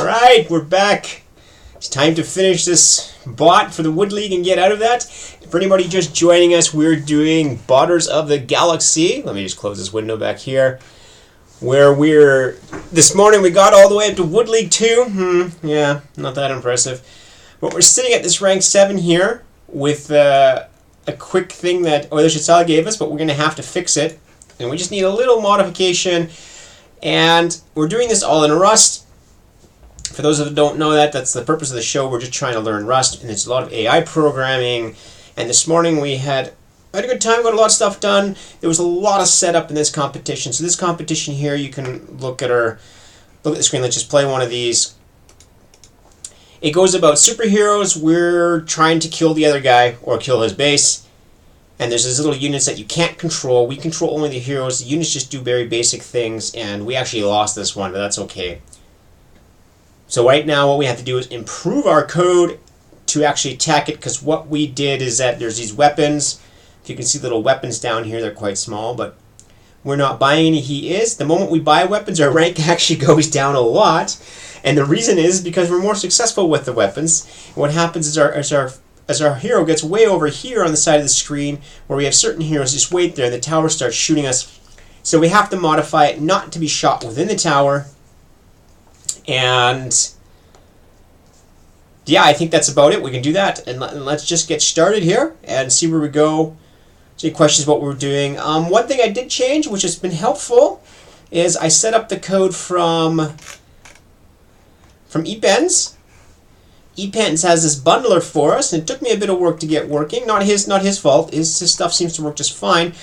Alright, we're back. It's time to finish this bot for the Wood League and get out of that. For anybody just joining us, we're doing Borders of the Galaxy. Let me just close this window back here. Where this morning we got all the way up to Wood League 2. Yeah, not that impressive. But we're sitting at this rank 7 here with a quick thing that Oilers gave us, but we're going to have to fix it. And we just need a little modification. And we're doing this all in Rust. For those that don't know that's the purpose of the show. We're just trying to learn Rust, and it's a lot of AI programming. And this morning we had a good time, got a lot of stuff done. There was a lot of setup in this competition. So this competition here, you can look at the screen. Let's just play one of these. It goes about superheroes. We're trying to kill the other guy or kill his base. And there's these little units that you can't control. We control only the heroes. The units just do very basic things, and we actually lost this one, but that's okay. So right now what we have to do is improve our code to actually attack it, because what we did is that there's these weapons. If you can see little weapons down here, they're quite small, but we're not buying any. He is. The moment we buy weapons, our rank actually goes down a lot. And the reason is because we're more successful with the weapons. And what happens is as our hero gets way over here on the side of the screen, where we have certain heroes just wait there, and the tower starts shooting us. So we have to modify it not to be shot within the tower. And yeah, I think that's about it. We can do that, and let's just get started here and see where we go. Any questions what we're doing? One thing I did change, which has been helpful, is I set up the code from ePens. ePens has this bundler for us, and it took me a bit of work to get working. Not his fault. His stuff seems to work just fine.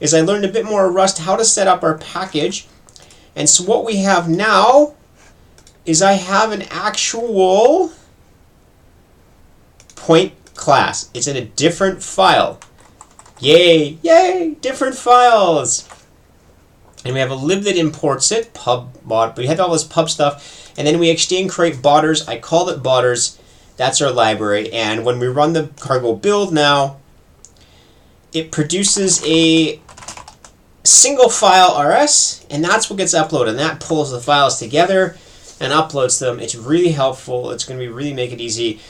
I learned a bit more Rust, how to set up our package. And so what we have now is I have an actual point class. It's in a different file. Yay! Yay! Different files! And we have a lib that imports it, pub bot, but we have all this pub stuff. And then we exchange create botters. I called it botters. That's our library. And when we run the cargo build now, it produces a single file RS, and that's what gets uploaded. And that pulls the files together and uploads them. It's really helpful. It's going to really make it easy.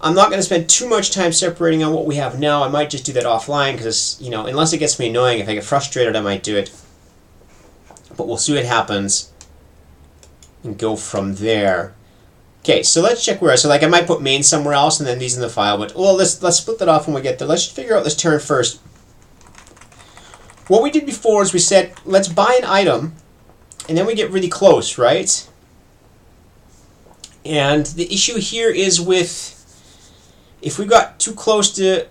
I'm not going to spend too much time separating on what we have now. I might just do that offline because, unless it gets me annoying, if I get frustrated, I might do it. But we'll see what happens and go from there. Okay, so let's check where. So I might put main somewhere else and then these in the file. But let's split that off when we get there. Let's figure out this turn first. What we did before is we said let's buy an item, and then we get really close, right? And the issue here is if we got too close to,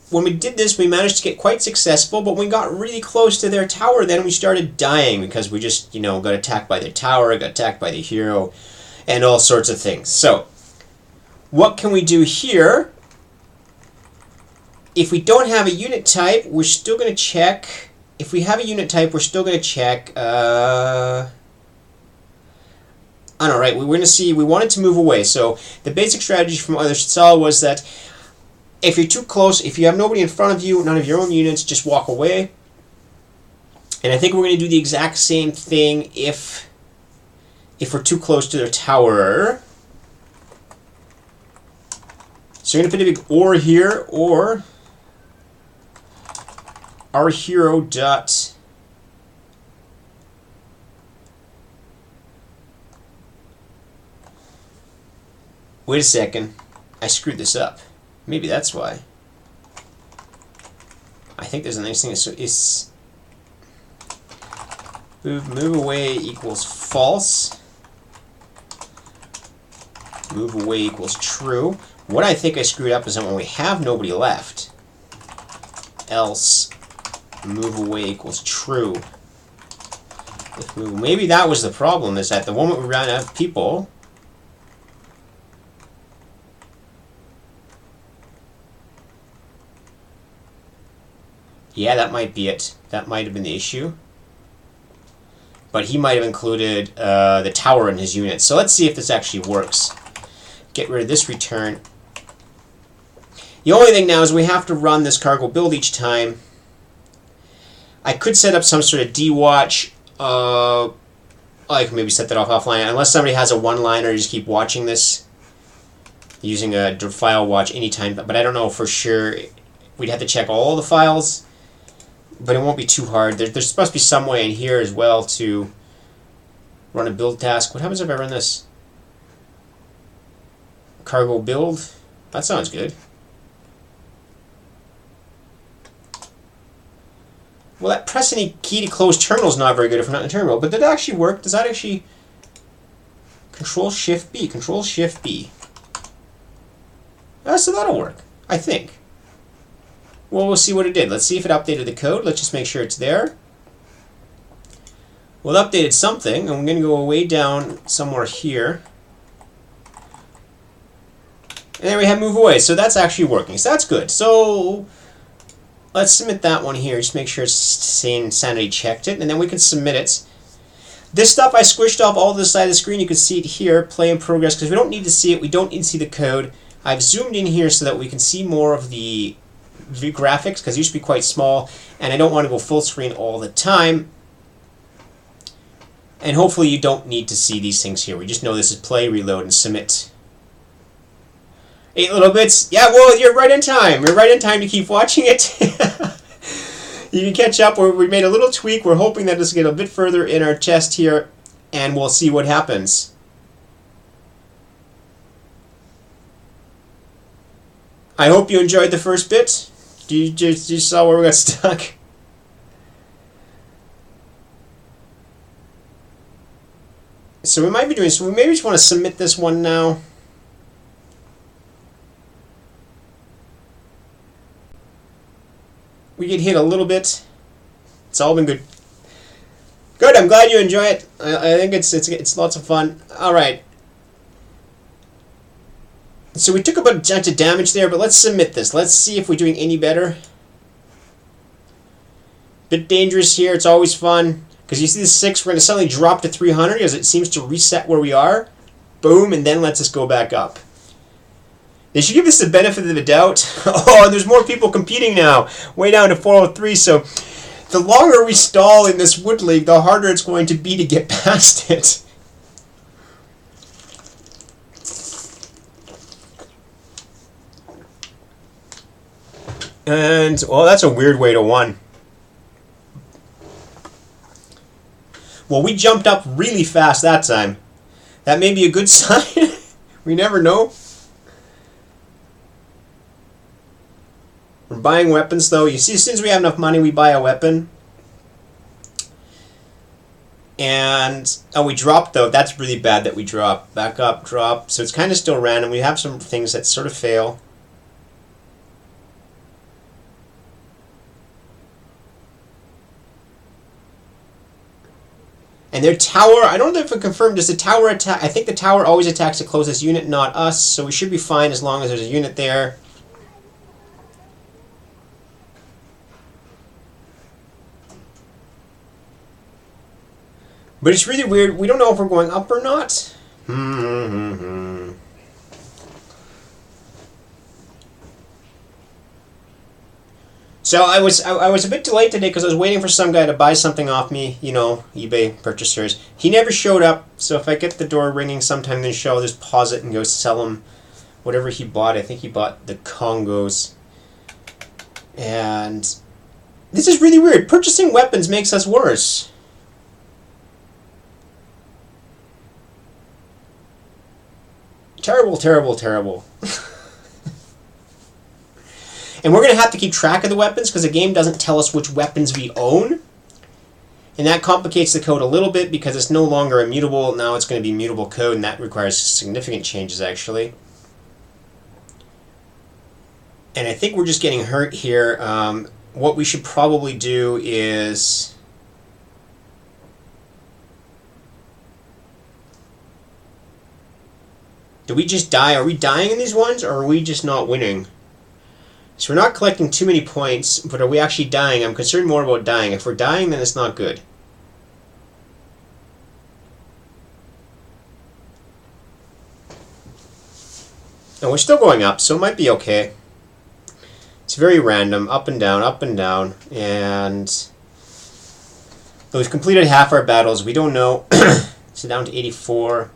when we did this, we managed to get quite successful, but when we got really close to their tower, then we started dying because we just, got attacked by their tower, got attacked by the hero, and all sorts of things. So, what can we do here? If we don't have a unit type, we're still going to check. If we have a unit type, we're still going to check. I don't know, right? We're going to see, we wanted to move away. So the basic strategy from Oilers was that if you're too close, if you have nobody in front of you, none of your own units, just walk away. And I think we're going to do the exact same thing if we're too close to their tower. So you're going to put a big or here, or our hero dot wait a second, I screwed this up. Maybe that's why. I think there's a nice thing. So it's move away equals false. Move away equals true. What I think I screwed up is that when we have nobody left, else move away equals true. Maybe that was the problem, is that the moment we ran out of people, yeah, that might be it. That might have been the issue. But he might have included the tower in his unit. So let's see if this actually works. Get rid of this return. The only thing now is we have to run this cargo build each time. I could set up some sort of D-watch Oh, I can maybe set that off offline. Unless somebody has a one-liner, you just keep watching this using a file watch anytime. But I don't know for sure. We'd have to check all the files, but it won't be too hard. There's supposed to be some way in here as well to run a build task. What happens if I run this? Cargo build? That sounds good. Well, that press any key to close terminal is not very good if we're not in the terminal. But did it actually work? Does that actually... Control-Shift-B. Control-Shift-B. So that'll work, I think. Well, we'll see what it did. Let's see if it updated the code. Let's just make sure it's there. Well, it updated something, and we're going to go way down somewhere here. And there we have move away. So that's actually working. So that's good. So let's submit that one here. Just make sure it's saying sanity checked it, and then we can submit it. This stuff I squished off all to the side of the screen. You can see it here, play in progress, because we don't need to see it. We don't need to see the code. I've zoomed in here so that we can see more of the graphics, because it used to be quite small, and I don't want to go full screen all the time. And hopefully you don't need to see these things here. We just know this is play, reload, and submit. 8 little bits. Yeah, well, you're right in time. You're right in time to keep watching it. You can catch up where we made a little tweak. We're hoping that this will get a bit further in our test here, and we'll see what happens. I hope you enjoyed the first bit. You saw where we got stuck. So we might be doing, so we maybe just want to submit this one now. We get hit a little bit. It's all been good. Good, I'm glad you enjoy it. I think it's lots of fun. All right. So we took a bunch of damage there, but let's submit this. Let's see if we're doing any better. Bit dangerous here. It's always fun. Because you see the 6, we're going to suddenly drop to 300 because it seems to reset where we are. Boom, and then lets us go back up. They should give us the benefit of the doubt. Oh, and there's more people competing now. Way down to 403, so the longer we stall in this Wood League, the harder it's going to be to get past it. And, well, that's a weird way to win. Well, we jumped up really fast that time. That may be a good sign. We never know. We're buying weapons, though. You see, as soon as we have enough money, we buy a weapon. And, oh, we dropped, though. That's really bad that we drop. Back up, drop. So it's kind of still random. We have some things that sort of fail. And their tower, I don't know if it confirmed, does the tower attack? I think the tower always attacks the closest unit, not us, so we should be fine as long as there's a unit there. But it's really weird. We don't know if we're going up or not. So I was a bit delayed today because I was waiting for some guy to buy something off me, you know, eBay purchasers. He never showed up, so if I get the door ringing sometime in the show, I'll just pause it and go sell him whatever he bought. I think he bought the Congos. And this is really weird. Purchasing weapons makes us worse. Terrible, terrible, terrible. And we're going to have to keep track of the weapons because the game doesn't tell us which weapons we own. And that complicates the code a little bit because it's no longer immutable. Now it's going to be mutable code, and that requires significant changes, actually. And I think we're just getting hurt here. What we should probably do is... Do we just die? Are we dying in these ones, or are we just not winning? So we're not collecting too many points, but are we actually dying? I'm concerned more about dying. If we're dying, then it's not good. And we're still going up, so it might be okay. It's very random, up and down, and we've completed half our battles. We don't know So down to 84,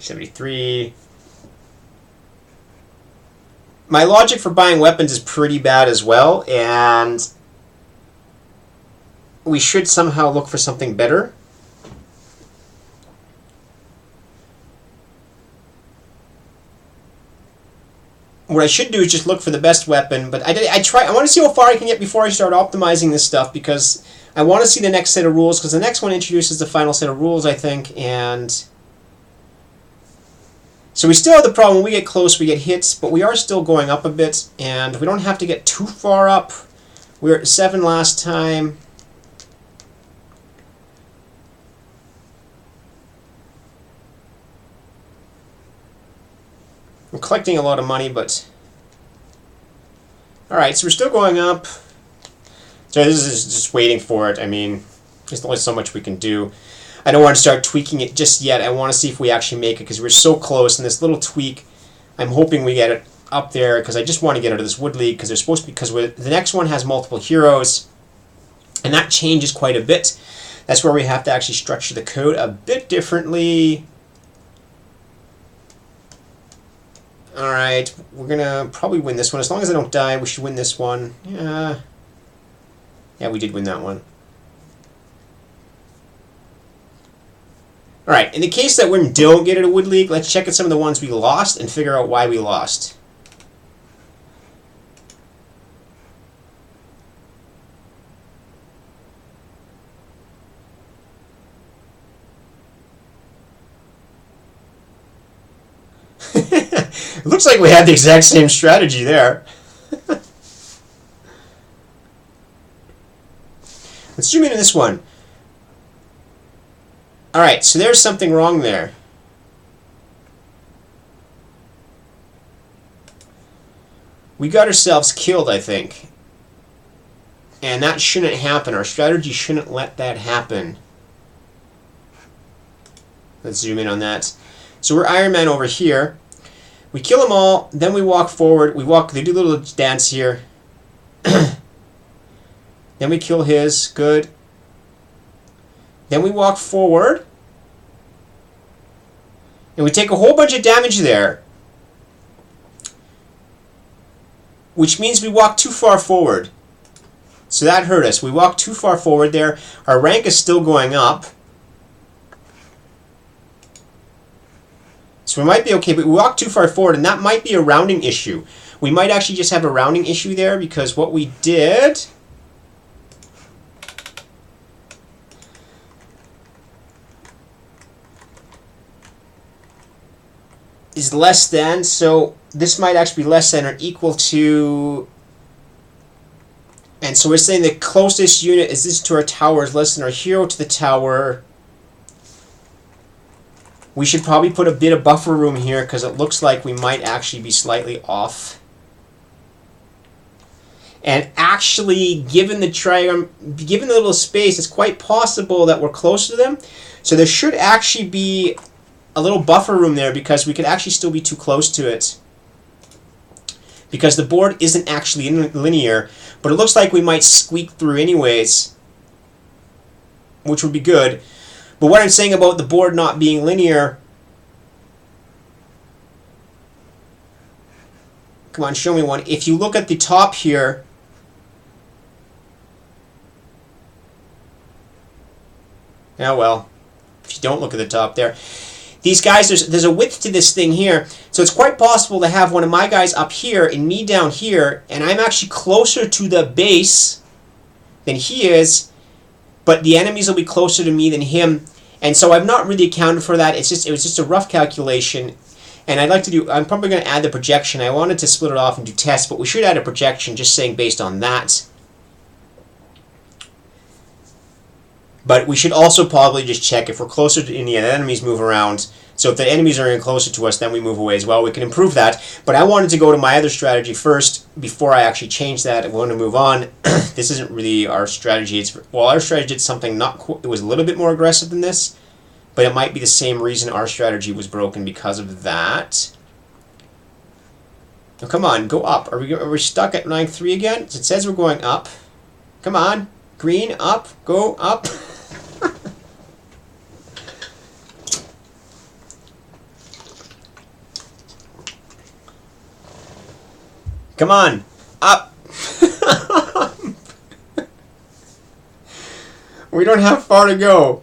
73. My logic for buying weapons is pretty bad as well, and we should somehow look for something better. What I should do is just look for the best weapon, but I want to see how far I can get before I start optimizing this stuff, because I want to see the next set of rules, because the next one introduces the final set of rules, I think, and so we still have the problem. When we get close, we get hits, but we are still going up a bit, and we don't have to get too far up. We were at 7 last time. I'm collecting a lot of money, but alright, so we're still going up. So this is just waiting for it. I mean, there's only so much we can do. I don't want to start tweaking it just yet. I want to see if we actually make it, because we're so close, and this little tweak, I'm hoping we get it up there, because I just want to get out of this Wood League, because they're supposed to be, because the next one has multiple heroes, and that changes quite a bit. That's where we have to actually structure the code a bit differently. Alright, we're going to probably win this one. As long as I don't die, we should win this one. Yeah, we did win that one. Alright, in the case that we don't get it a Wood League, let's check at some of the ones we lost and figure out why we lost. It looks like we had the exact same strategy there. Let's zoom into this one. Alright, so there's something wrong there. We got ourselves killed, I think. And that shouldn't happen. Our strategy shouldn't let that happen. Let's zoom in on that. So we're Iron Man over here. We kill them all, then we walk forward. They do a little dance here. Then we kill his. Good. Then we walk forward. And we take a whole bunch of damage there. Which means we walk too far forward. So that hurt us. We walked too far forward there. Our rank is still going up. So we might be okay, but we walked too far forward, and that might be a rounding issue. We might actually just have a rounding issue there, because what we did is less than, so this might actually be less than or equal to, and so we're saying the closest unit is this to our tower is less than our hero to the tower. We should probably put a bit of buffer room here, because it looks like we might actually be slightly off. And actually, given the little space, it's quite possible that we're close to them. So there should actually be a little buffer room there, because we could actually still be too close to it. Because the board isn't actually linear, but it looks like we might squeak through anyways, which would be good. But what I'm saying about the board not being linear, come on, show me one. If you look at the top here, oh well, if you don't look at the top there, these guys, there's a width to this thing here, so it's quite possible to have one of my guys up here and me down here, and I'm actually closer to the base than he is, but the enemies will be closer to me than him, and so I've not really accounted for that. It was just a rough calculation, and I'm probably going to add the projection. I wanted to split it off and do tests, but we should add a projection, just saying based on that. But we should also probably just check if we're closer to any enemies move around. So if the enemies are in closer to us, then we move away as well. We can improve that. But I wanted to go to my other strategy first before I actually change that. I want to move on. This isn't really our strategy. Our strategy did something it was a little bit more aggressive than this, but it might be the same reason our strategy was broken because of that. Now, come on, go up. Are we stuck at rank 3 again? It says we're going up. Come on, green, up, go up. Come on, up. We don't have far to go.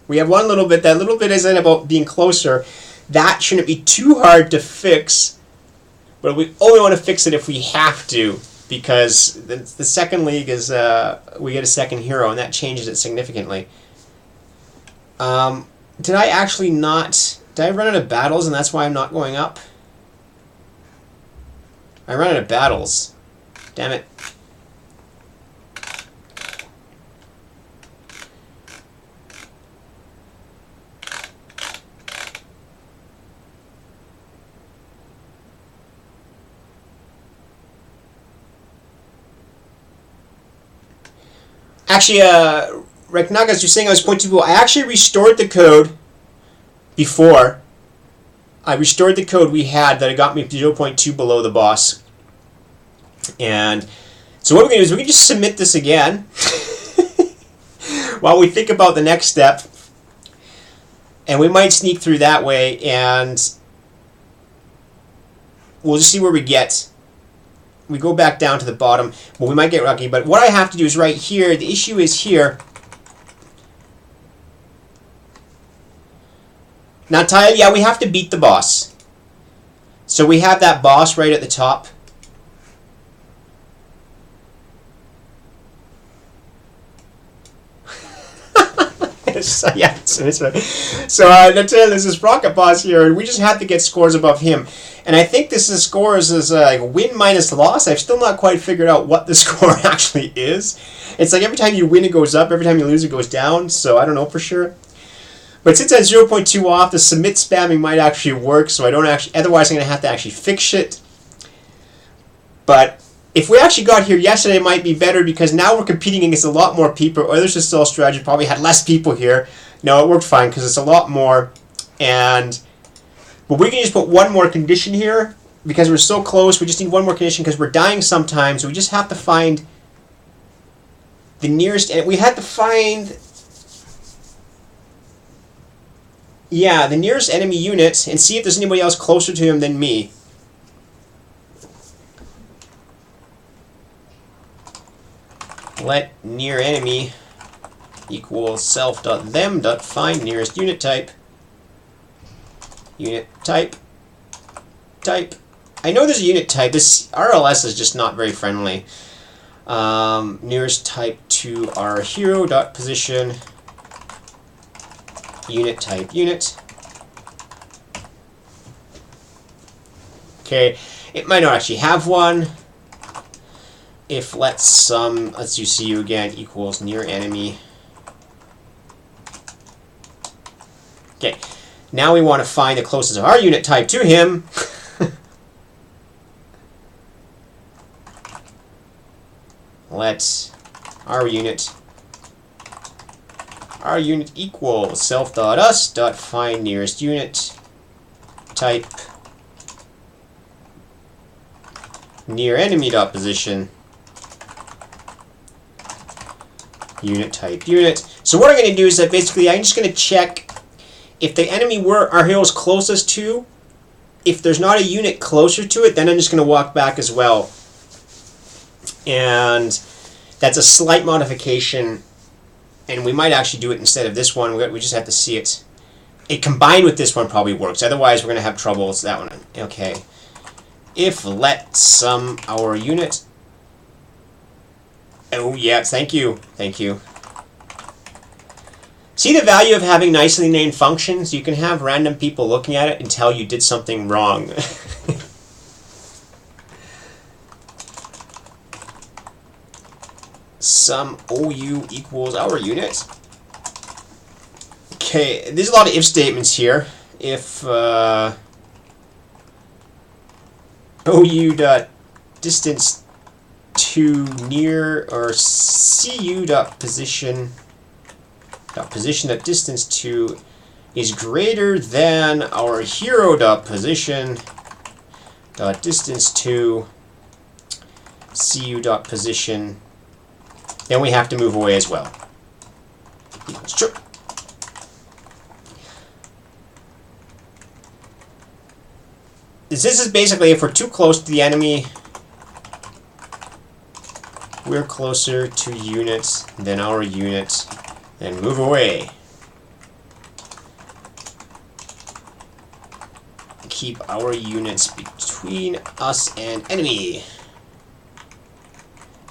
We have one little bit. That little bit isn't about being closer. That shouldn't be too hard to fix. But we only want to fix it if we have to. Because the second league is, we get a second hero, and that changes it significantly. Did I actually not... Did I run out of battles, and that's why I'm not going up? I ran out of battles. Damn it. Actually, Reknagas, you're saying I was 0.2. I actually restored the code before. I restored the code we had that got me 0.2 below the boss. And so what we're going to do is we can just submit this again while we think about the next step. And we might sneak through that way, and we'll just see where we get. We go back down to the bottom. Well, we might get lucky, but what I have to do is right here. The issue is here. Now, Tile, yeah, we have to beat the boss. So we have that boss right at the top. So, yeah, so Natalia, there's this rocket boss here, and we just have to get scores above him. And I think this is scores is like win minus loss. I've still not quite figured out what the score actually is. It's like every time you win, it goes up. Every time you lose, it goes down. So I don't know for sure. But since I'm 0.2 off, the submit spamming might actually work. So I don't actually. Otherwise, I'm going to have to actually fix it. But if we actually got here yesterday, it might be better because now we're competing against a lot more people. Others' install strategy probably had less people here. No, it worked fine because it's a lot more. But we can just put one more condition here because we're so close. We just need one more condition because we're dying sometimes. So we just have to find the nearest. And we had to find, yeah, the nearest enemy unit and see if there's anybody else closer to him than me. Let near enemy equals self.them.find nearest unit type. Unit type. Type. I know there's a unit type. This RLS is just not very friendly. Nearest type to our hero dot position. Unit type unit. Okay, it might not actually have one. If let's do CU again equals near enemy. Okay, now we want to find the closest of our unit type to him. Let our unit equals self.us.find nearest unit type near enemy dot position. Unit type unit. So what I'm going to do is that basically I'm just going to check if the enemy our hero's closest to. If there's not a unit closer to it, then I'm just going to walk back as well. And that's a slight modification. And we might actually do it instead of this one. We just have to see it. It combined with this one probably works. Otherwise, we're going to have trouble. It's that one. Okay. If let some our unit. Oh, yeah, thank you. Thank you. See the value of having nicely named functions? You can have random people looking at it and tell you did something wrong. Sum OU equals our unit. Okay, there's a lot of if statements here. If OU dot distance to near or CU dot position at distance to is greater than our hero dot position dot distance to CU dot position, then we have to move away as well. Equals true. This is basically if we're too close to the enemy, we're closer to units than our unit, and move away. Keep our units between us and enemy.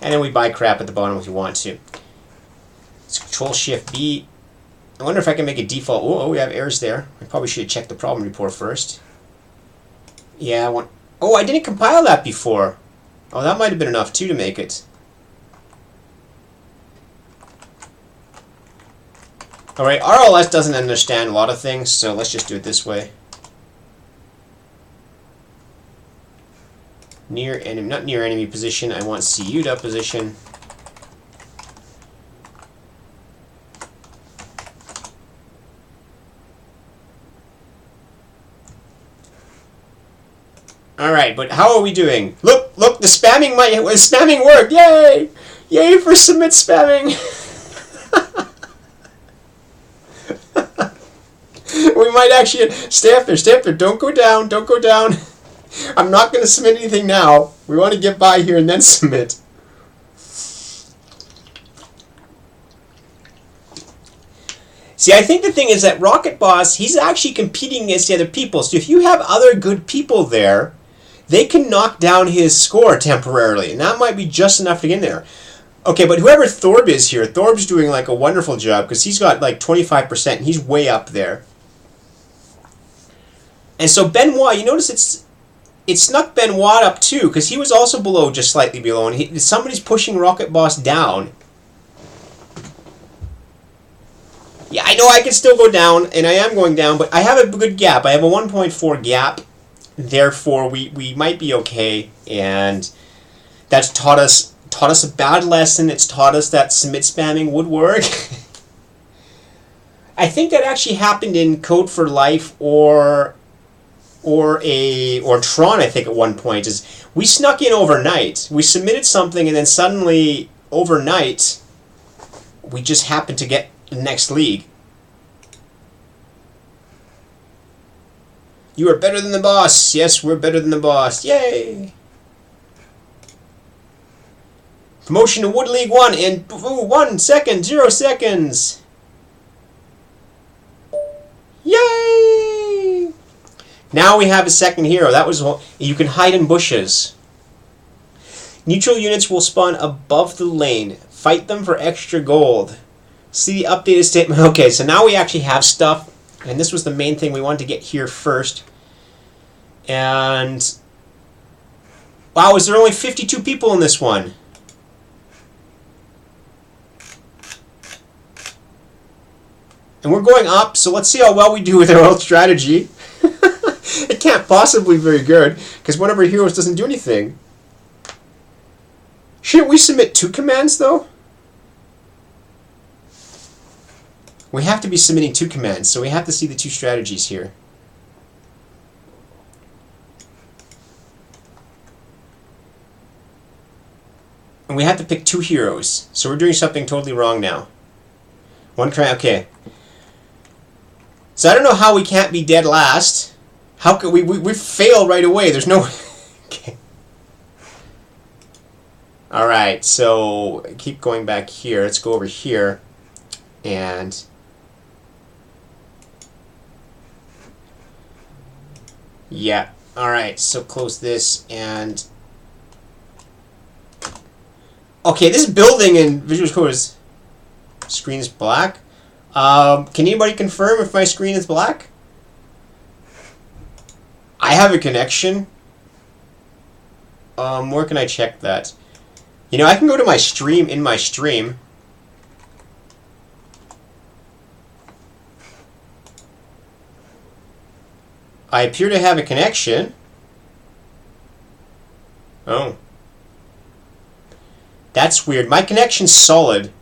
And then we buy crap at the bottom if you want to. Let's Control-Shift-B. I wonder if I can make a default. Oh, we have errors there. I probably should have checked the problem report first. Yeah, I want... Oh, I didn't compile that before. Oh, that might have been enough, too, to make it. Alright, RLS doesn't understand a lot of things, so let's just do it this way. Near enemy, not near enemy position, I want edA position. Alright, but how are we doing? Look, the spamming worked! Yay! Yay for submit spamming! We might actually stay up there, don't go down, don't go down. I'm not going to submit anything now. We want to get by here and then submit. See, I think the thing is that Rocket Boss, he's actually competing against the other people. So if you have other good people there, they can knock down his score temporarily. And that might be just enough to get in there. Okay, but whoever Thorb is here, Thorb's doing like a wonderful job because he's got like 25% and he's way up there. And so Benoit, you notice it snuck Benoit up too, because he was also below, just slightly below, and somebody's pushing Rocket Boss down. Yeah, I know I can still go down, and I am going down, but I have a good gap. I have a 1.4 gap, therefore we might be okay, and that's taught us a bad lesson. It's taught us that submit spamming would work. I think that actually happened in Code for Life or Tron, I think, at one point. Is we snuck in overnight. We submitted something, and then suddenly, overnight, we just happened to get the next league. You are better than the boss. Yes, we're better than the boss. Yay! Promotion to Wood League 1 in 1 second, 0 seconds. Yay! Now we have a second hero. That was, you can hide in bushes. Neutral units will spawn above the lane. Fight them for extra gold. See the updated statement. Okay, so now we actually have stuff, and this was the main thing we wanted to get here first. And wow, is there only 52 people in this one? And we're going up, so let's see how well we do with our old strategy. It can't possibly be very good, because one of our heroes doesn't do anything. Shouldn't we submit 2 commands, though? We have to be submitting 2 commands, so we have to see the 2 strategies here. And we have to pick 2 heroes, so we're doing something totally wrong now. 1 command, okay. So I don't know how we can't be dead last. How could we fail right away? There's no... Okay. Alright, so keep going back here. Let's go over here. And... yeah. Alright, so close this and... okay, this building in Visual Code's screen is black. Can anybody confirm if my screen is black? I have a connection. Where can I check that? You know, I can go to my stream in my stream. I appear to have a connection. Oh. That's weird. My connection's solid.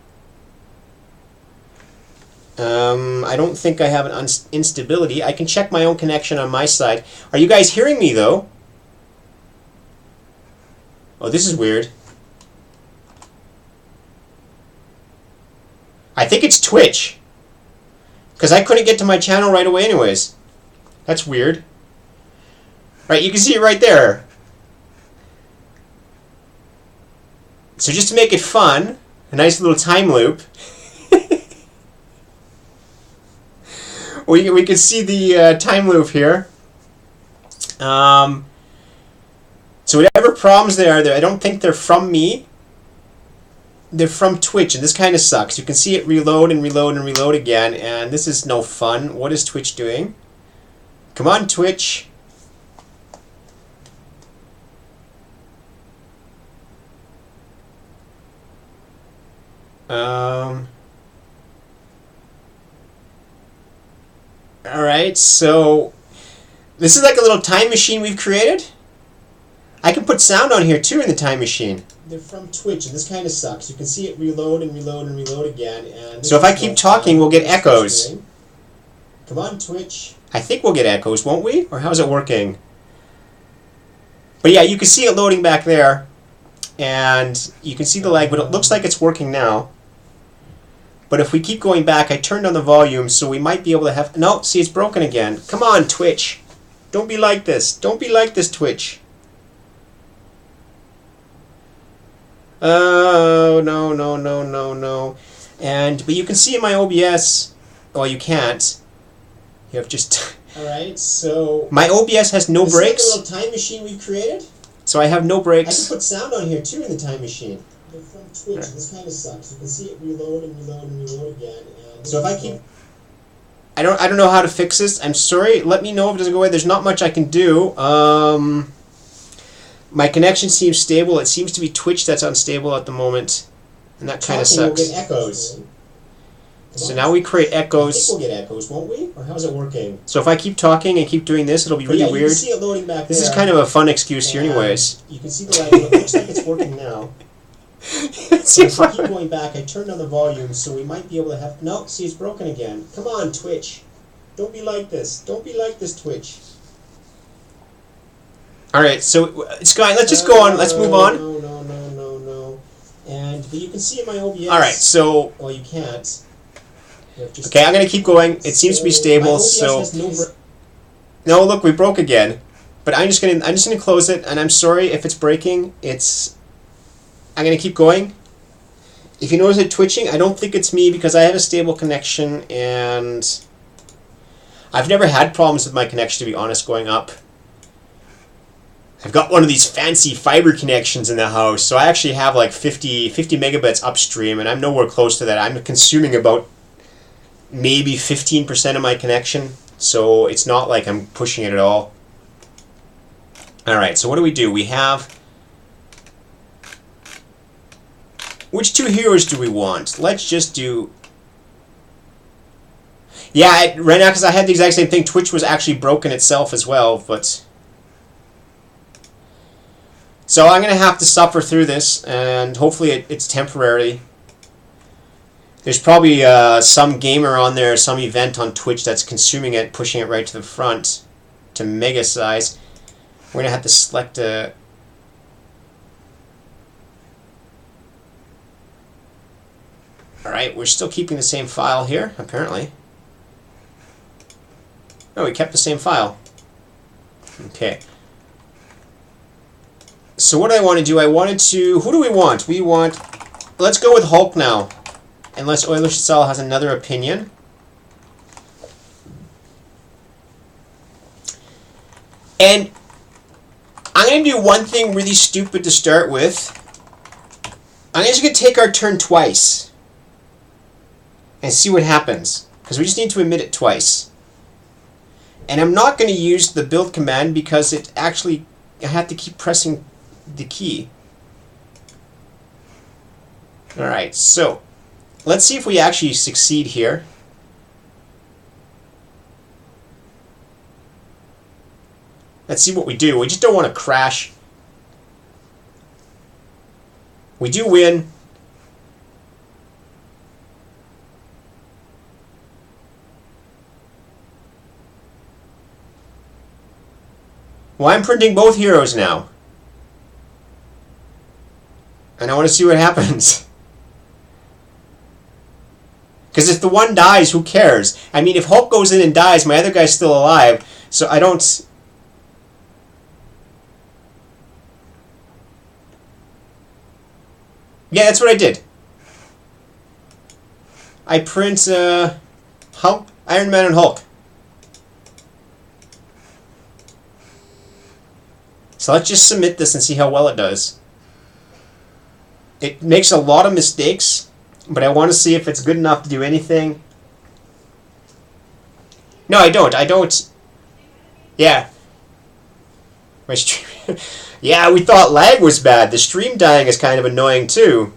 I don't think I have an instability. I can check my own connection on my side. Are you guys hearing me, though? Oh, this is weird. I think it's Twitch. Because I couldn't get to my channel right away anyways. That's weird. Right, you can see it right there. So just to make it fun, a nice little time loop. we can see the time loop here. So whatever problems there are, I don't think they're from me. They're from Twitch, and this kind of sucks. You can see it reload and reload and reload again, and this is no fun. What is Twitch doing? Come on, Twitch. Alright, so this is like a little time machine we've created. I can put sound on here too in the time machine. They're from Twitch, and this kind of sucks. You can see it reload and reload and reload again. And so if I keep talking, we'll get echoes. Come on, Twitch. I think we'll get echoes, won't we? Or how's it working? But yeah, you can see it loading back there. And you can see the lag, but it looks like it's working now. But if we keep going back, I turned on the volume, so we might be able to have... No, see, it's broken again. Come on, Twitch. Don't be like this. Don't be like this, Twitch. Oh, no, no, no, no, no. But you can see in my OBS... Well, you can't. You have just... Alright, so... My OBS has no brakes. This is like a little time machine we've created. So I have no brakes. I can put sound on here, too, in the time machine. They're from Twitch, and this kind of sucks. You can see it reload and reload and reload again. And so if I keep... I don't know how to fix this. I'm sorry. Let me know if it doesn't go away. There's not much I can do. My connection seems stable. It seems to be Twitch that's unstable at the moment. And that kind of sucks. We'll get echoes. So now we create echoes. I think we'll get echoes, won't we? Or how's it working? So if I keep talking and keep doing this, it'll be really weird. You can see it loading back there. This is kind of a fun excuse here anyways. You can see the lag. It looks like it's working now. So if I keep going back, I turned on the volume, so we might be able to have... No, see, it's broken again. Come on, Twitch. Don't be like this. Don't be like this, Twitch. Alright, so, Sky, let's just go on. Let's move on. No. But you can see in my OBS... Alright, so... Well, you can't. Okay, I'm going to keep going. It seems to be stable, so... No, look, we broke again. But I'm just going to close it, and I'm sorry if it's breaking. I'm going to keep going. If you notice it twitching, I don't think it's me because I have a stable connection, and I've never had problems with my connection, to be honest, going up. I've got one of these fancy fiber connections in the house, so I actually have like 50 megabits upstream, and I'm nowhere close to that. I'm consuming about maybe 15% of my connection, so it's not like I'm pushing it at all. Alright, so what do? We have... Which two heroes do we want? Let's just do... Yeah, right now, because I had the exact same thing, Twitch was actually broken itself as well, but... So I'm going to have to suffer through this, and hopefully it's temporary. There's probably some gamer on there, some event on Twitch that's consuming it, pushing it right to the front to mega size. We're going to have to select a... Alright, we're still keeping the same file here, apparently. Oh, we kept the same file. Okay. So what I want to do, who do we want? Let's go with Hulk now. Unless Oiler has another opinion. And I'm going to do one thing really stupid to start with. I'm just going to take our turn twice. And see what happens. Because we just need to emit it twice. And I'm not going to use the build command because it actually... I have to keep pressing the key. Alright, so... Let's see if we actually succeed here. Let's see what we do. We just don't want to crash. We do win. Well, I'm printing both heroes now. And I want to see what happens. Because if the one dies, who cares? I mean, if Hulk goes in and dies, my other guy's still alive. So I don't... Yeah, that's what I did. I print Hulk, Iron Man and Hulk. So let's just submit this and see how well it does. It makes a lot of mistakes, but I want to see if it's good enough to do anything. No, I don't. I don't. Yeah. My stream. Yeah, we thought lag was bad. The stream dying is kind of annoying too.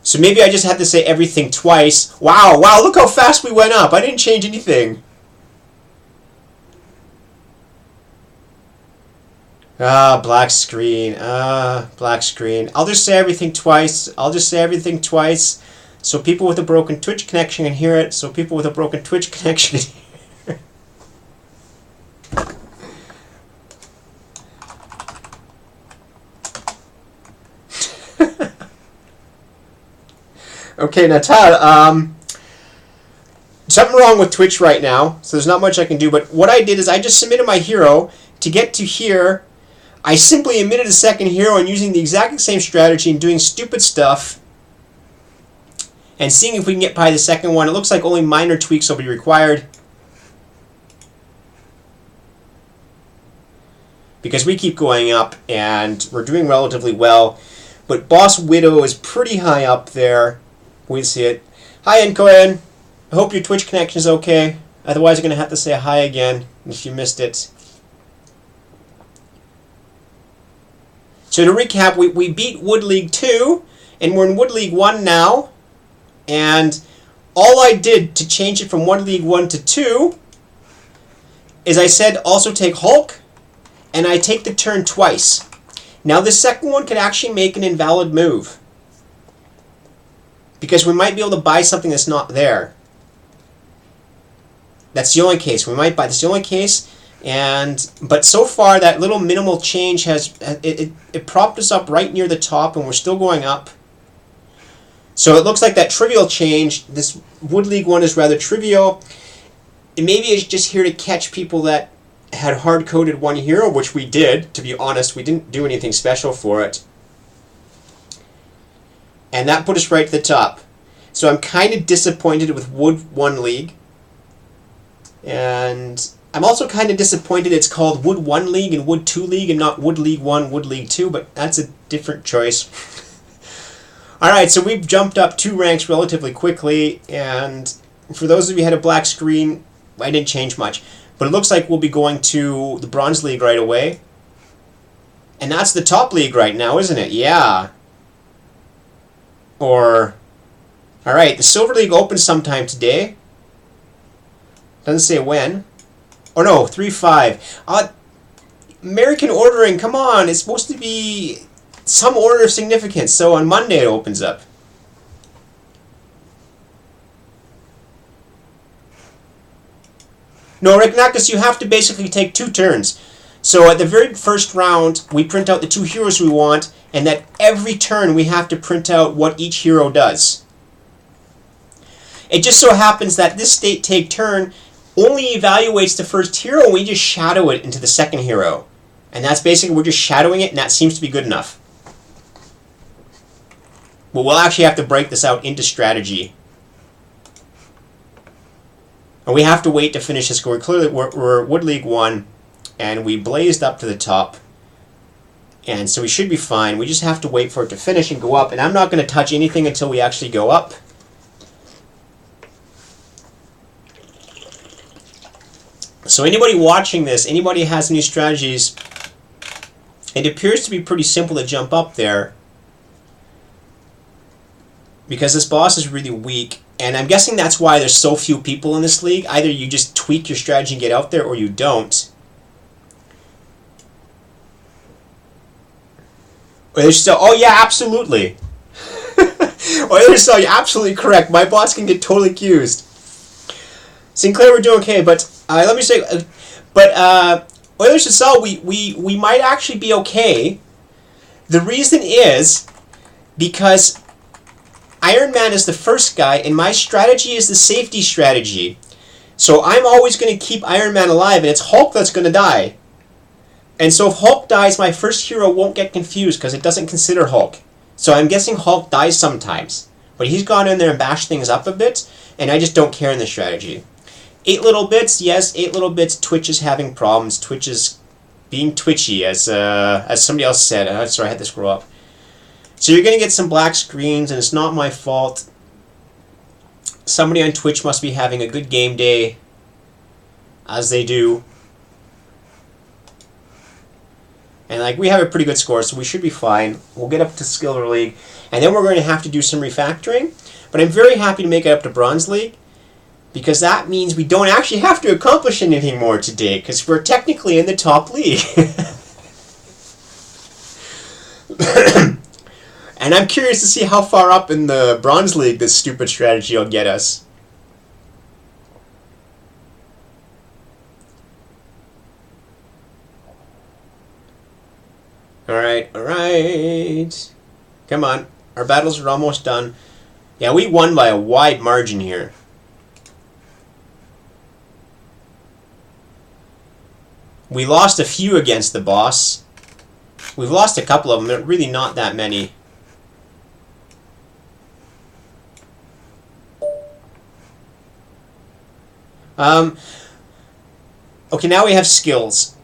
So maybe I just had to say everything twice. Wow, wow, look how fast we went up. I didn't change anything. Black screen. Black screen. I'll just say everything twice. I'll just say everything twice. So people with a broken Twitch connection can hear it. So people with a broken Twitch connection can hear it. Okay, Natal, something wrong with Twitch right now, so there's not much I can do, but what I did is I just submitted my hero. To get to here, I simply emitted a second hero and using the exact same strategy and doing stupid stuff and seeing if we can get by the second one. It looks like only minor tweaks will be required because we keep going up and we're doing relatively well, but Boss Widow is pretty high up there. We see it. Hi, Nkoyan. I hope your Twitch connection is okay. Otherwise, I'm going to have to say hi again if you missed it. So to recap, we beat Wood League 2, and we're in Wood League 1 now. And all I did to change it from Wood League 1 to 2 is I said also take Hulk, and I take the turn twice. Now the second one could actually make an invalid move, because we might be able to buy something that's not there. That's the only case. We might buy. That's the only case. But so far, that little minimal change it propped us up right near the top, and we're still going up. So it looks like that trivial change, this Wood League 1 is rather trivial. And maybe it's just here to catch people that had hard-coded one hero, which we did, to be honest. We didn't do anything special for it. And that put us right to the top. So I'm kind of disappointed with Wood 1 League. And I'm also kind of disappointed it's called Wood 1 League and Wood 2 League and not Wood League 1, Wood League 2, but that's a different choice. Alright, so we've jumped up 2 ranks relatively quickly, and for those of you who had a black screen, I didn't change much. But it looks like we'll be going to the Bronze League right away. And that's the top league right now, isn't it? Yeah. Alright, the Silver League opens sometime today. Doesn't say when. Oh no, 3-5. American ordering, come on, it's supposed to be some order of significance. So on Monday it opens up. No, Rignakus, you have to basically take 2 turns. So at the very first round, we print out the 2 heroes we want, and that every turn we have to print out what each hero does. It just so happens that this state take turn only evaluates the first hero, and we just shadow it into the second hero. And that's basically, we're just shadowing it, and that seems to be good enough. Well, we'll actually have to break this out into strategy. And we have to wait to finish this score. Clearly, we're Wood League 1, and we blazed up to the top. And so we should be fine. We just have to wait for it to finish and go up. And I'm not going to touch anything until we actually go up. So anybody watching this, anybody has any strategies, it appears to be pretty simple to jump up there. Because this boss is really weak. And I'm guessing that's why there's so few people in this league. Either you just tweak your strategy and get out there, or you don't. Oh yeah, absolutely. Oilers, you're absolutely correct. My boss can get totally accused. Sinclair, we're doing okay, but let me say, Oilers to we might actually be okay. The reason is because Iron Man is the first guy, and my strategy is the safety strategy. So I'm always going to keep Iron Man alive, and it's Hulk that's going to die. And so if Hulk dies, my first hero won't get confused because it doesn't consider Hulk. So I'm guessing Hulk dies sometimes. But he's gone in there and bashed things up a bit, and I just don't care in the strategy. 8 little bits, yes, 8 little bits. Twitch is having problems. Twitch is being twitchy, as somebody else said. Sorry, I had to scroll up. So you're going to get some black screens, and it's not my fault. Somebody on Twitch must be having a good game day, as they do. And like we have a pretty good score, so we should be fine. We'll get up to Silver League, and then we're going to have to do some refactoring. But I'm very happy to make it up to Bronze League, because that means we don't actually have to accomplish anything more today, because we're technically in the top league. And I'm curious to see how far up in the Bronze League this stupid strategy will get us. Alright. Come on. Our battles are almost done. Yeah, we won by a wide margin here. We lost a few against the boss. We've lost a couple of them, but really not that many. Okay, now we have skills.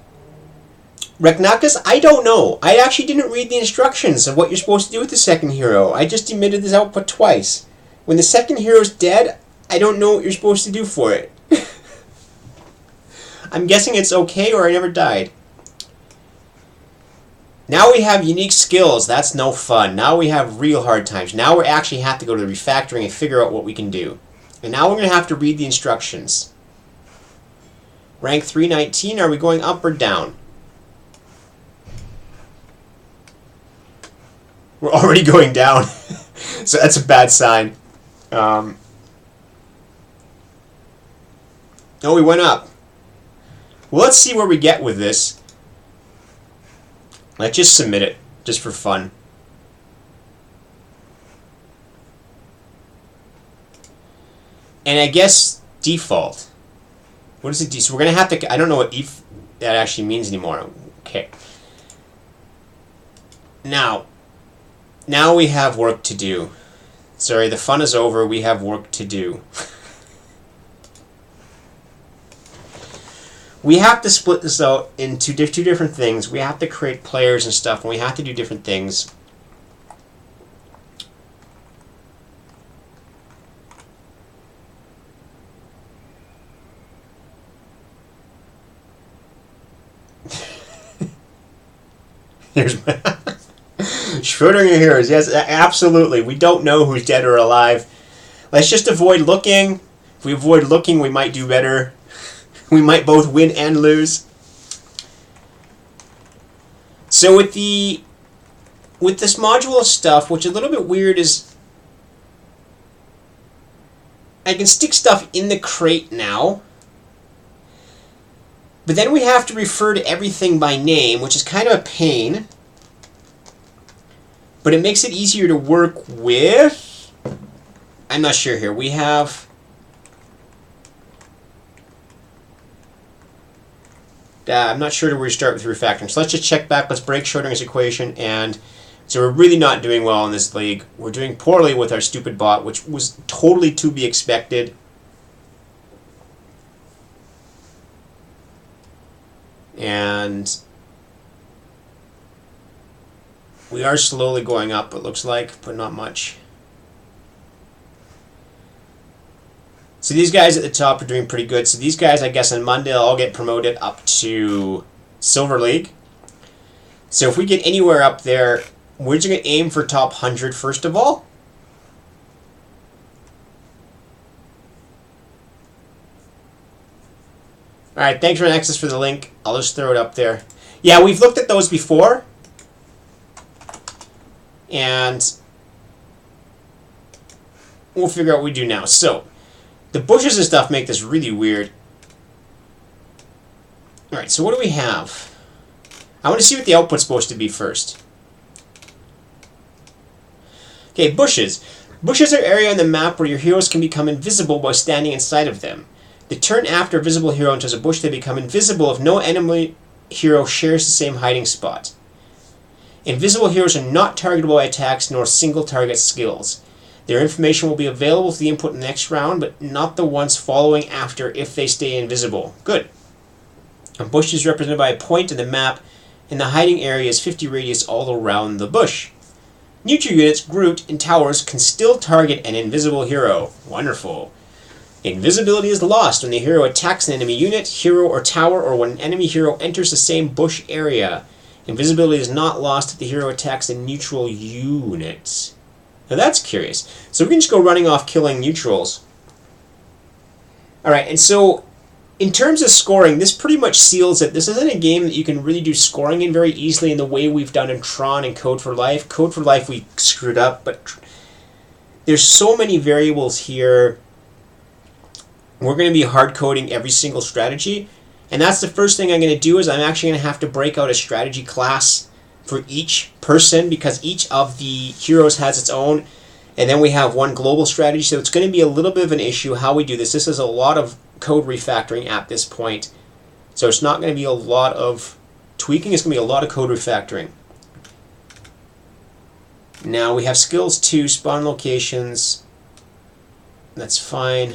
Reknakas, I don't know. I actually didn't read the instructions of what you're supposed to do with the second hero. I just emitted this output twice. When the second hero's dead, I don't know what you're supposed to do for it. I'm guessing it's okay or I never died. Now we have unique skills. That's no fun. Now we have real hard times. Now we actually have to go to the refactoring and figure out what we can do. And now we're going to have to read the instructions. Rank 319, are we going up or down? We're already going down. So that's a bad sign. Oh, we went up. Well, let's see where we get with this. Let's just submit it, just for fun. And I guess default. What is it? So we're going to have to... I don't know what if that actually means anymore. Okay. Now we have work to do. Sorry, the fun is over. We have work to do. We have to split this out into two different things. We have to create players and stuff, and we have to do different things. Here's my... Schrödinger heroes. Yes, absolutely. We don't know who's dead or alive. Let's just avoid looking. If we avoid looking, we might do better. We might both win and lose. So with this module stuff, which is a little bit weird, is I can stick stuff in the crate now. But then we have to refer to everything by name, which is kind of a pain. But it makes it easier to work with. I'm not sure here. We have... I'm not sure where we start with refactoring. So let's just check back. Let's break Schrödinger's equation. And so we're really not doing well in this league. We're doing poorly with our stupid bot, which was totally to be expected. And we are slowly going up, it looks like, but not much. So these guys at the top are doing pretty good. So these guys, I guess, on Monday, I'll get promoted up to Silver League. So if we get anywhere up there, we're just going to aim for top 100 first of all. Alright, thanks for access for the link. I'll just throw it up there. Yeah, we've looked at those before. And we'll figure out what we do now. So, the bushes and stuff make this really weird. Alright, so what do we have? I want to see what the output's supposed to be first. Okay, bushes. Bushes are area on the map where your heroes can become invisible by standing inside of them. The turn after a visible hero enters a bush, they become invisible if no enemy hero shares the same hiding spot. Invisible heroes are not targetable by attacks nor single target skills. Their information will be available to the input in the next round, but not the ones following after if they stay invisible. Good. A bush is represented by a point in the map, and the hiding area is 50 radius all around the bush. Neutral units grouped in towers can still target an invisible hero. Wonderful. Invisibility is lost when the hero attacks an enemy unit, hero, or tower, or when an enemy hero enters the same bush area. Invisibility is not lost if the hero attacks a neutral unit. Now that's curious. So we can just go running off killing neutrals. Alright, and so in terms of scoring, this pretty much seals it. This isn't a game that you can really do scoring in very easily in the way we've done in Tron and Code for Life. Code for Life we screwed up, but there's so many variables here. We're going to be hard coding every single strategy, and that's the first thing I'm going to do is I'm actually going to have to break out a strategy class for each person because each of the heroes has its own, and then we have one global strategy, so it's going to be a little bit of an issue how we do this. This is a lot of code refactoring at this point, so it's not going to be a lot of tweaking, it's going to be a lot of code refactoring. Now we have skills 2, spawn locations, that's fine.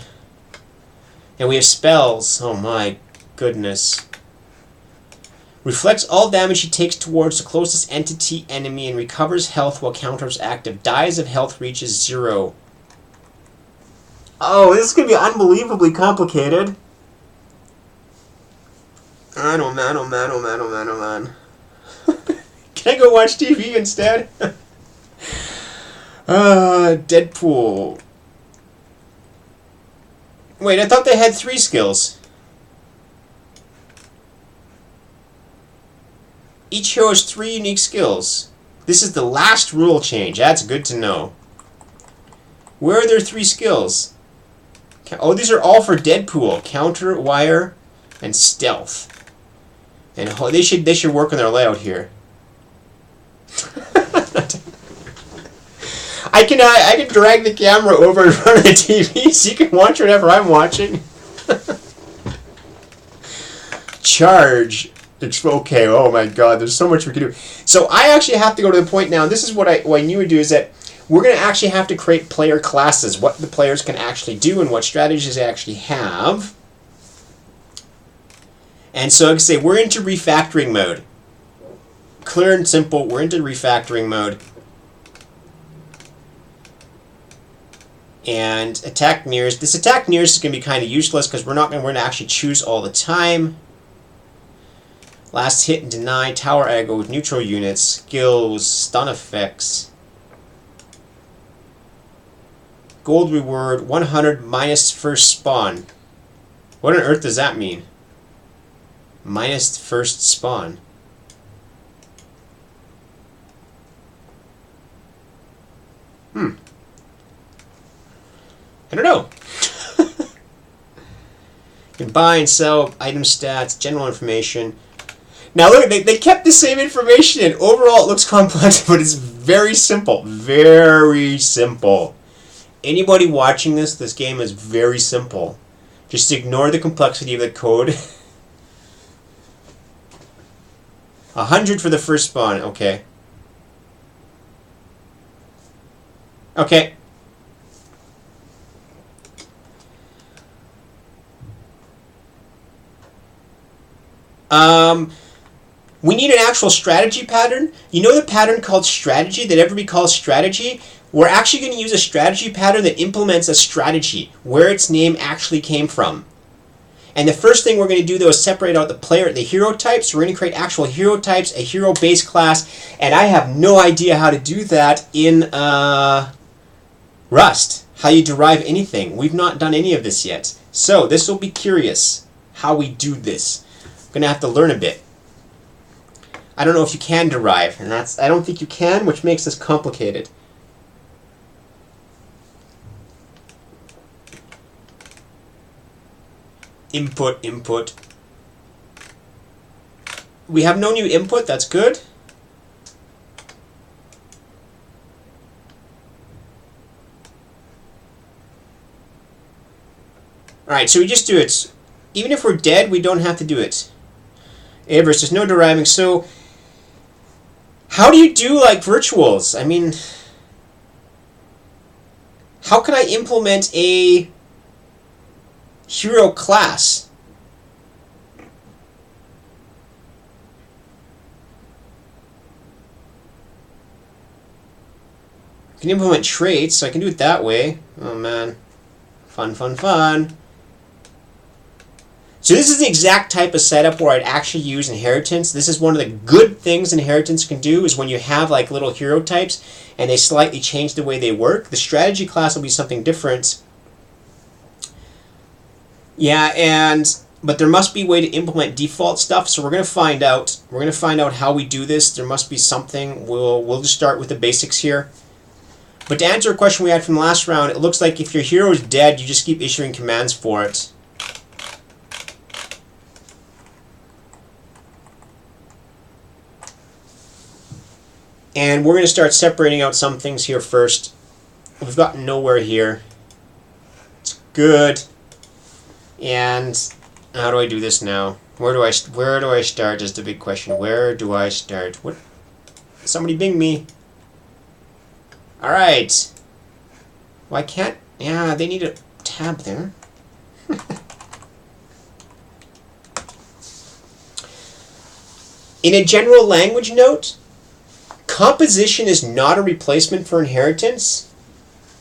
And we have spells. Oh my goodness. Reflects all damage he takes towards the closest entity enemy and recovers health while counter is active. Dies if health reaches 0. Oh, this is going to be unbelievably complicated. Oh man. Can I go watch TV instead? Deadpool. Wait, I thought they had 3 skills. Each hero has 3 unique skills. This is the last rule change. That's good to know. Where are their 3 skills? Oh, these are all for Deadpool. Counter, wire, and stealth. And they should work on their layout here. I can drag the camera over in front of the TV so you can watch whatever I'm watching. Charge. Okay, oh my god, there's so much we can do. So I actually have to go to the point now, this is what I knew would do, is that we're going to actually have to create player classes, what the players can actually do and what strategies they actually have. And so, like I say, we're into refactoring mode. Clear and simple, we're into refactoring mode. And attack nearest. This attack nearest is going to be kind of useless because we're going to actually choose all the time. Last hit and deny, tower aggro with neutral units, skills, stun effects. Gold reward, 100 minus first spawn. What on earth does that mean? Minus first spawn. I don't know. You can buy and sell item stats, general information. Now look, they kept the same information in. Overall it looks complex, but it's very simple. Very simple. Anybody watching this game is very simple. Just ignore the complexity of the code. 100 for the first spawn, okay. Okay. We need an actual strategy pattern. You know the pattern called strategy that everybody calls strategy? We're actually going to use a strategy pattern that implements a strategy, where its name actually came from. And the first thing we're going to do though is separate out the hero types. We're going to create actual hero types, a hero base class, and I have no idea how to do that in Rust. How you derive anything. We've not done any of this yet. So this will be curious how we do this. I'm going to have to learn a bit. I don't know if you can derive, and I don't think you can, which makes this complicated. Input. We have no new input, that's good. Alright, so we just do it. Even if we're dead, we don't have to do it. Avers, there's no deriving. So how do you do like virtuals? I mean, how can I implement a hero class? I can implement traits, so I can do it that way. Oh man. Fun, fun, fun. So this is the exact type of setup where I'd actually use inheritance. This is one of the good things inheritance can do, is when you have like little hero types and they slightly change the way they work. The strategy class will be something different. Yeah, but there must be a way to implement default stuff, so we're going to find out. We're going to find out how we do this. There must be something. We'll just start with the basics here. But to answer a question we had from the last round, it looks like if your hero is dead, you just keep issuing commands for it. And we're going to start separating out some things here first. We've got nowhere here. It's good. And how do I do this now? Where do I start is the big question. Where do I start? What? Somebody bing me. All right. Well, I can't. Yeah, they need a tab there. In a general language note, composition is not a replacement for inheritance.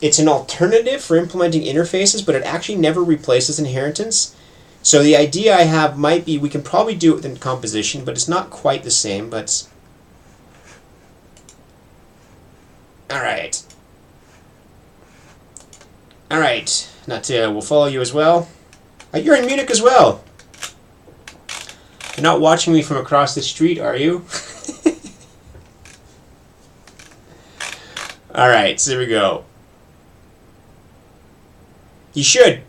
It's an alternative for implementing interfaces, but it actually never replaces inheritance. So the idea I have might be we can probably do it within composition, but it's not quite the same. But all right. All right. We'll follow you as well. You're in Munich as well. You're not watching me from across the street, are you? All right, so here we go. You should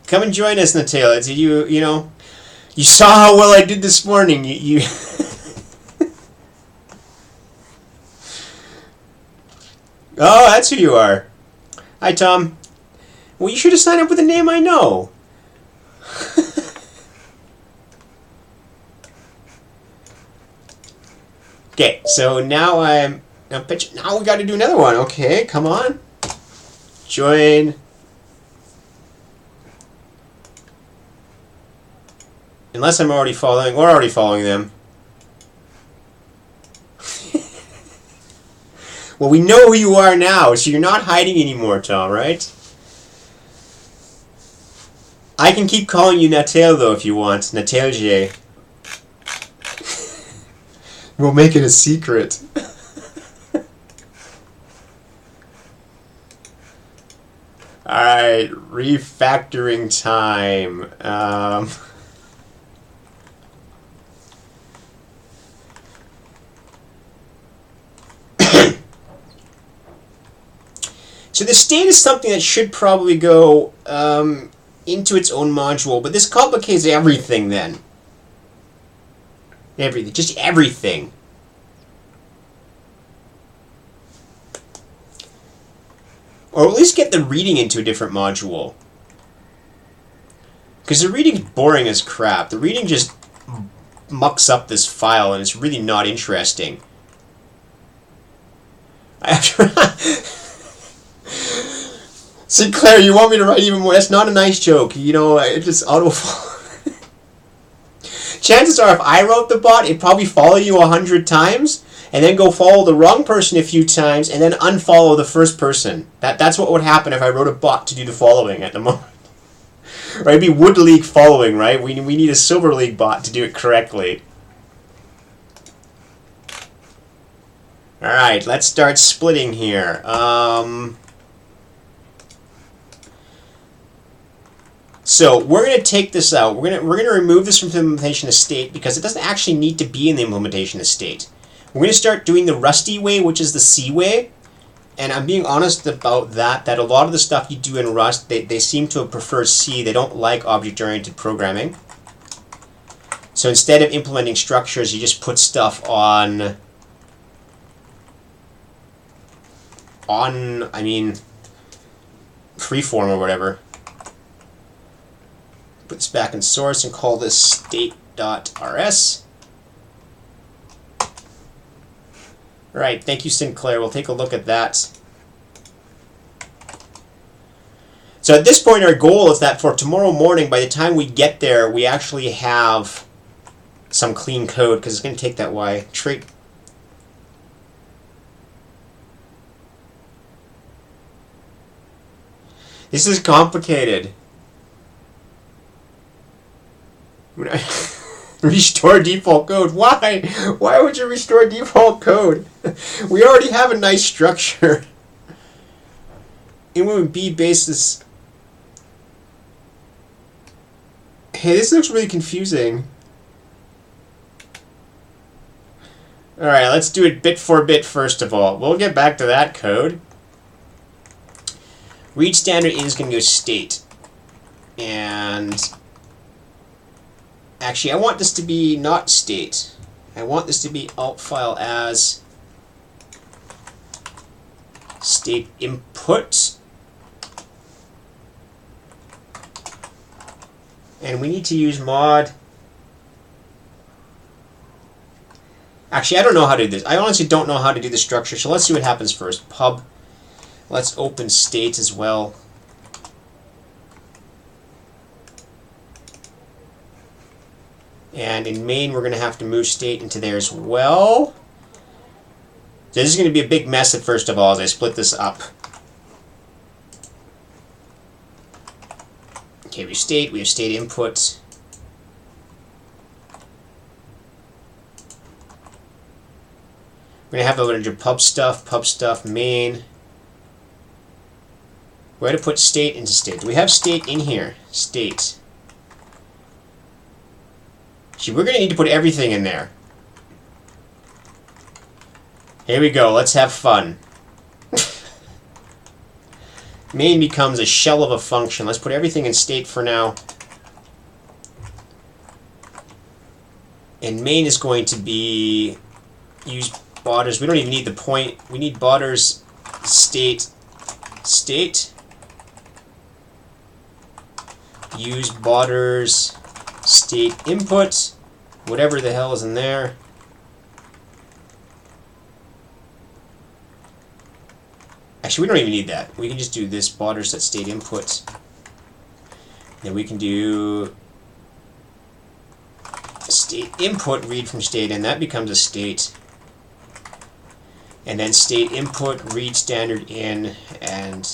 come and join us, Natale. You know, you saw how well I did this morning. You Oh, that's who you are. Hi, Tom. Well, you should have signed up with a name I know. Okay, so now now we got to do another one. Okay, come on. Join. Unless I'm already following. We're already following them. Well, we know who you are now, so you're not hiding anymore, Tom, right? I can keep calling you Natale, though, if you want. Natale J. We'll make it a secret. Alright, refactoring time. So the state is something that should probably go into its own module, but this complicates everything then. Everything, just everything. Or at least get the reading into a different module. Because the reading's boring as crap. The reading just mucks up this file and it's really not interesting. Sinclair, you want me to write even more? That's not a nice joke. You know, it just auto. Chances are, if I wrote the bot, it'd probably follow you 100 times, and then go follow the wrong person a few times, and then unfollow the first person. That's what would happen if I wrote a bot to do the following at the moment. Right? It'd be Wood League following, right? We need a Silver League bot to do it correctly. Alright, let's start splitting here. So we're going to take this out. We're going to remove this from the implementation of state because it doesn't actually need to be in the implementation of state. We're going to start doing the Rusty way, which is the C way. And I'm being honest about that a lot of the stuff you do in Rust, they seem to have preferred C. They don't like object-oriented programming. So instead of implementing structures, you just put stuff on freeform or whatever. Put this back in source and call this state.rs. All right, thank you, Sinclair. We'll take a look at that. So at this point, our goal is that for tomorrow morning, by the time we get there, we actually have some clean code, because it's going to take that while. Trait. This is complicated. Restore default code. Why? Why would you restore default code? We already have a nice structure. Implement B basis. Hey, this looks really confusing. Alright, let's do it bit for bit first of all. We'll get back to that code. Read standard in is going to go state. And actually, I want this to be not state. I want this to be alt file as state input. And we need to use mod. Actually, I don't know how to do this. I honestly don't know how to do the structure, so let's see what happens first. Pub. Let's open state as well. And in main, we're going to have to move state into there as well. So this is going to be a big mess at first of all as I split this up. Okay, we have state input. We're going to have a bunch of pub stuff, main. We're going to put state into state. Do we have state in here? State. See, we're going to need to put everything in there. Here we go. Let's have fun. Main becomes a shell of a function. Let's put everything in state for now. And main is going to be use botters. We don't even need the point. We need botters state. Use botters state input. Whatever the hell is in there. Actually, we don't even need that. We can just do this botters set state input. Then we can do state input read from state, and that becomes a state. And then state input read standard in and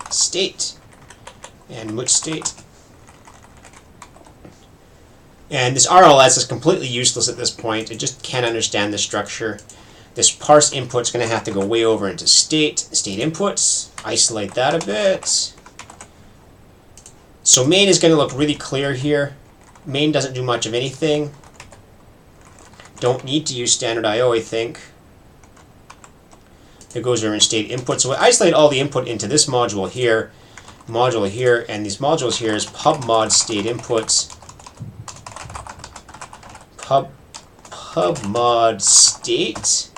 state and mut state. And this RLS is completely useless at this point. It just can't understand the structure. This parse input is going to have to go way over into state inputs. Isolate that a bit. So main is going to look really clear here. Main doesn't do much of anything. Don't need to use standard IO, I think. It goes over in state input. So we isolate all the input into this module here, and these modules here is pub mod state inputs. Pub mod state.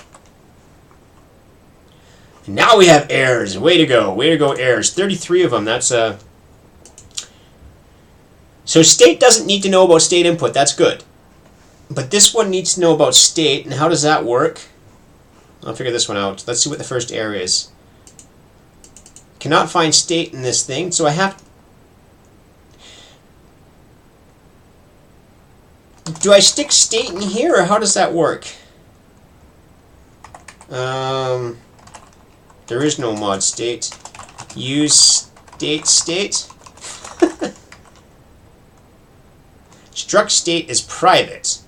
And now we have errors. Way to go errors. 33 of them. That's a. So state doesn't need to know about state input. That's good. But this one needs to know about state. And how does that work? I'll figure this one out. Let's see what the first error is. Cannot find state in this thing, so I have. Do I stick state in here, or how does that work? There is no mod state. Use state. Struct state is private.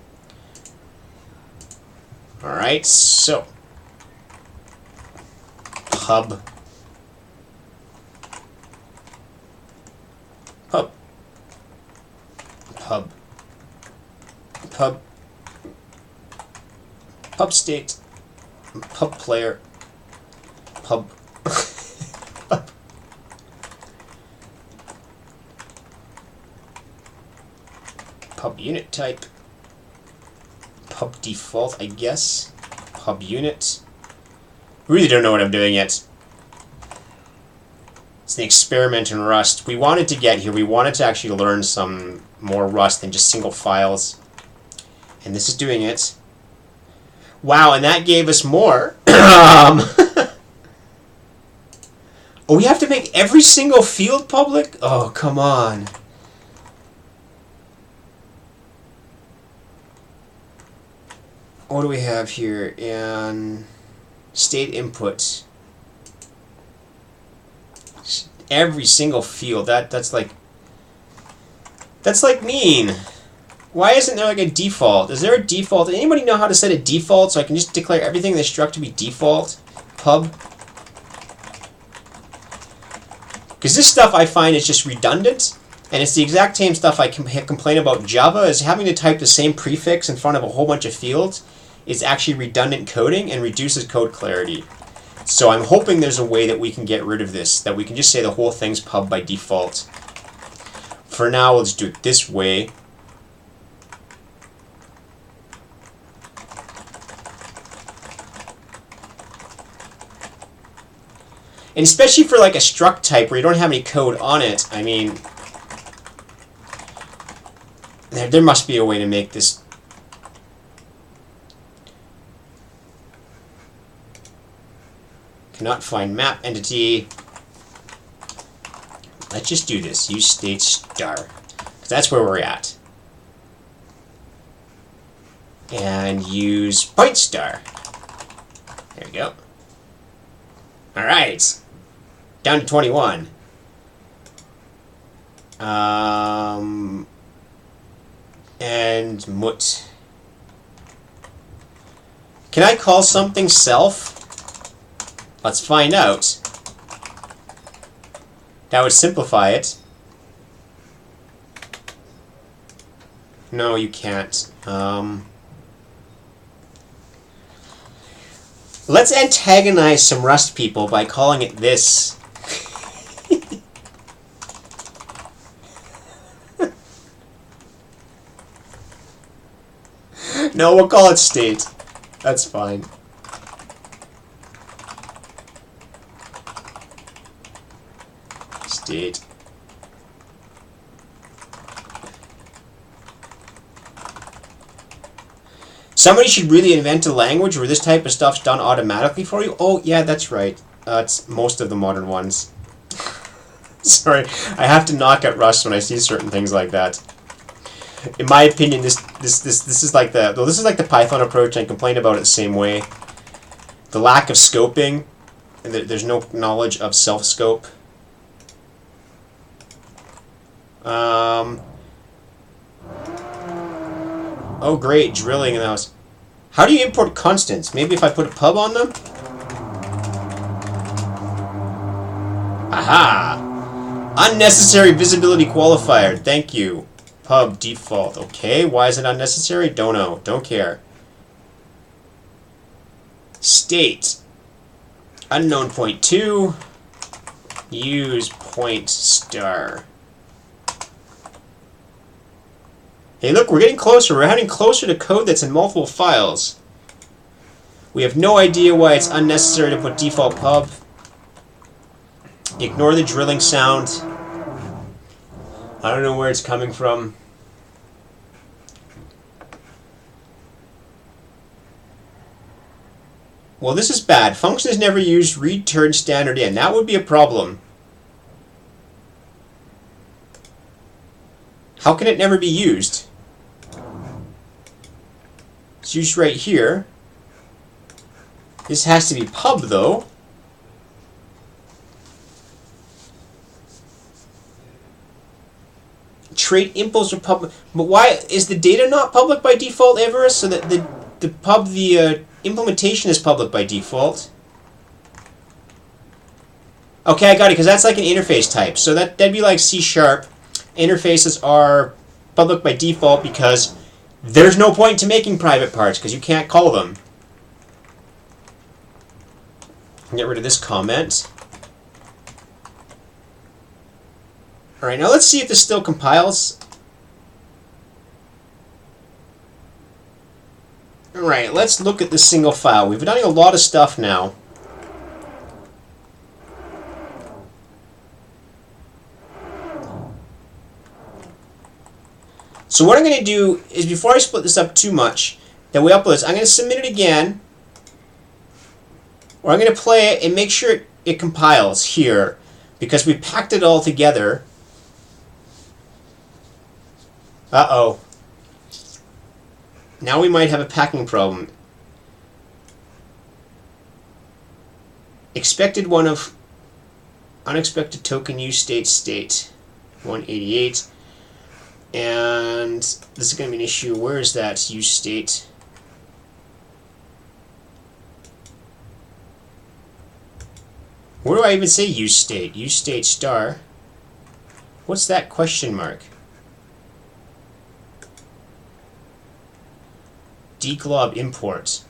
Alright, so pub state, pub player, pub pub unit type, pub default, I guess, pub unit. Really don't know what I'm doing yet. It's the experiment in Rust. We wanted to get here. We wanted to actually learn some more Rust than just single files. And this is doing it. Wow, and that gave us more. Oh, we have to make every single field public? Oh, come on. What do we have here in state input? Every single field. That's like mean. Why isn't there like a default? Is there a default? Does anybody know how to set a default so I can just declare everything in the struct to be default? Pub. Because this stuff I find is just redundant, and it's the exact same stuff I complain about Java, is having to type the same prefix in front of a whole bunch of fields is actually redundant coding and reduces code clarity. So I'm hoping there's a way that we can get rid of this, that we can just say the whole thing's pub by default. For now, we'll just do it this way. And especially for like a struct type where you don't have any code on it, I mean, there must be a way to make this. Cannot find map entity. Let's just do this. Use state star. Because that's where we're at. And use point star. There we go. Alright. Down to 21. And mut. Can I call something self? Let's find out. That would simplify it. No, you can't. Let's antagonize some Rust people by calling it this. No, we'll call it state. That's fine. State. Somebody should really invent a language where this type of stuff's done automatically for you. Oh, yeah, that's right. It's most of the modern ones. Sorry, I have to knock at Rust when I see certain things like that. In my opinion, this is like the Python approach, and I complain about it the same way. The lack of scoping, and there's no knowledge of self-scope. Oh great, drilling in the house. How do you import constants? Maybe if I put a pub on them? Aha! Unnecessary visibility qualifier, thank you. Pub default, okay, why is it unnecessary? Don't know, don't care. State. Unknown point 2. Use point star. Hey look, we're getting closer. We're heading closer to code that's in multiple files. We have no idea why it's unnecessary to put default pub. Ignore the drilling sound. I don't know where it's coming from. Well, this is bad. Function is never used, return standard in. That would be a problem. How can it never be used? It's used right here. This has to be pub, though. Trait impulse or pub. But why is the data not public by default, Everest? So that the implementation is public by default. Okay, I got it, because that's like an interface type. So that'd be like C#. Interfaces are public by default because there's no point to making private parts because you can't call them. Get rid of this comment. Alright, now let's see if this still compiles. Alright, let's look at this single file. We've done a lot of stuff now. So what I'm going to do is, before I split this up too much, that we upload this. I'm going to submit it again, or I'm going to play it and make sure it compiles here, because we packed it all together. Uh-oh. Now we might have a packing problem. Expected one of unexpected token use state 188. And this is going to be an issue. Where is that use state? Where do I even say use state? Use state star. What's that question mark? Dglob import.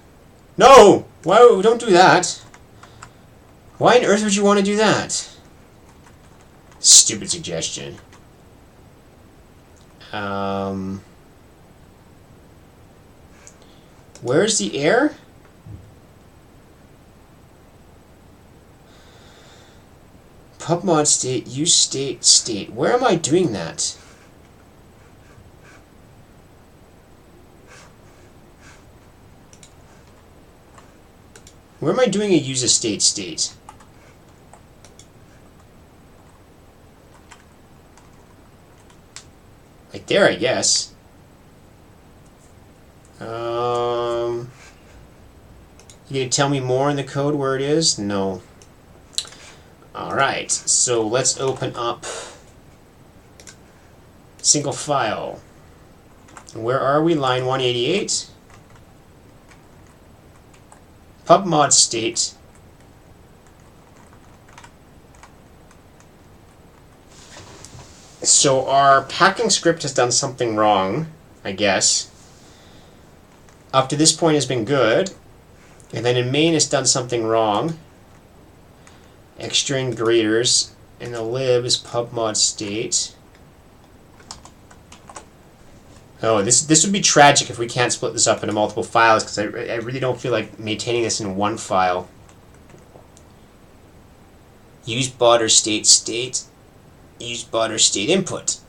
No! Why don't do that? Why on earth would you want to do that? Stupid suggestion. Where's the error? Pubmod state, use state. Where am I doing that? Where am I doing a use a state? Right there, I guess. You gonna tell me more in the code where it is? No. Alright, so let's open up single file. Where are we? Line 188. Pubmod state. So our packing script has done something wrong, I guess. Up to this point has been good. And then in main it's done something wrong. Extra graders. And the lib is pubmod state. Oh, this would be tragic if we can't split this up into multiple files, because I really don't feel like maintaining this in one file. Use bodder state. Use bodder state input.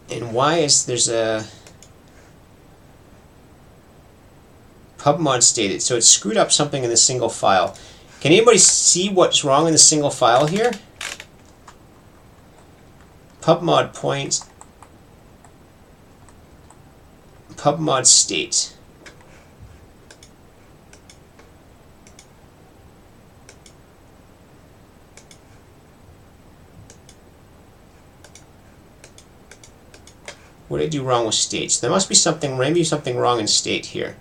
And why is there's a pubmod stated? So it screwed up something in the single file. Can anybody see what's wrong in the single file here? Pubmod point, pubmod state. What did I do wrong with states? There must be something, maybe something wrong in state here.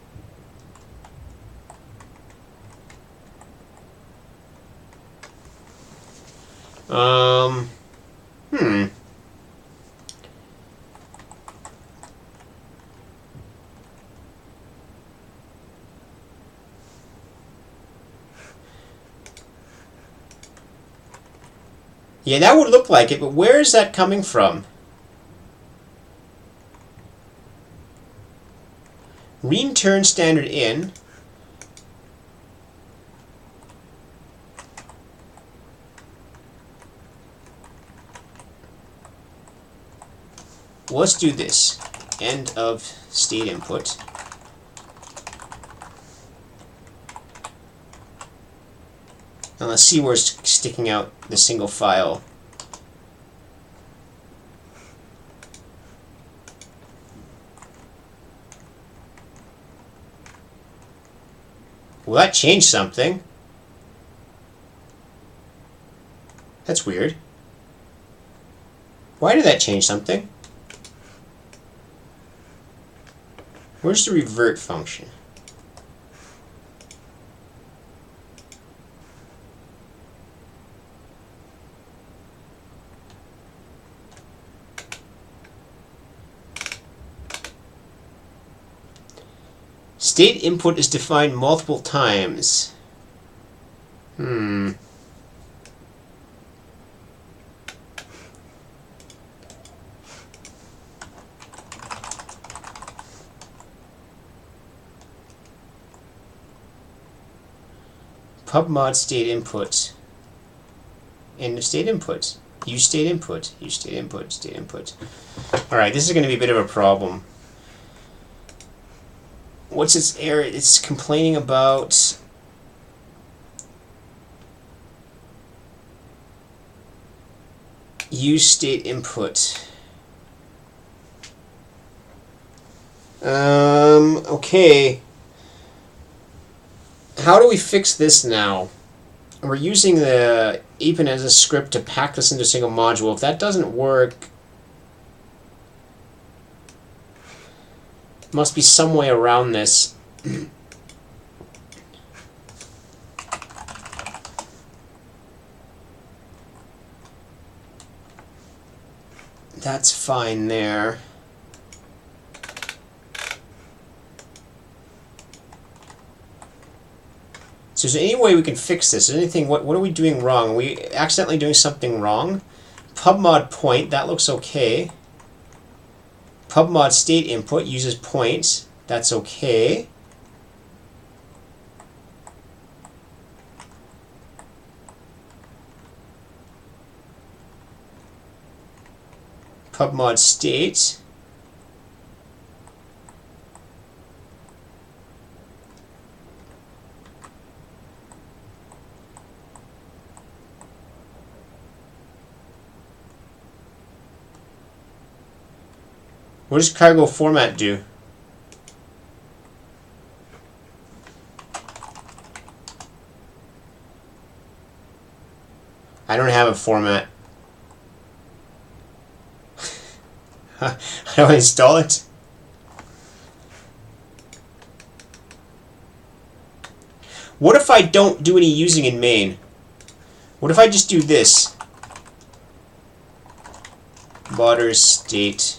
Yeah, that would look like it, but where is that coming from? Return standard in. Well, let's do this. End of state input. And let's see where it's sticking out the single file. Well, that changed something. That's weird. Why did that change something? Where's the revert function? State input is defined multiple times. Pubmod state input. End of state input. Use state input. Use state input. State input. All right, this is going to be a bit of a problem. What's its error? It's complaining about use state input. Okay. How do we fix this now? We're using the apen as a script to pack this into a single module. If that doesn't work, must be some way around this. That's fine there. So is there any way we can fix this? Is there anything? What are we doing wrong? Are we accidentally doing something wrong? Pubmod point, that looks okay. Pubmod state input uses point, that's okay. Pubmod state. What does cargo format do? I don't have a format. How do I install it? What if I don't do any using in main? What if I just do this? Botters state.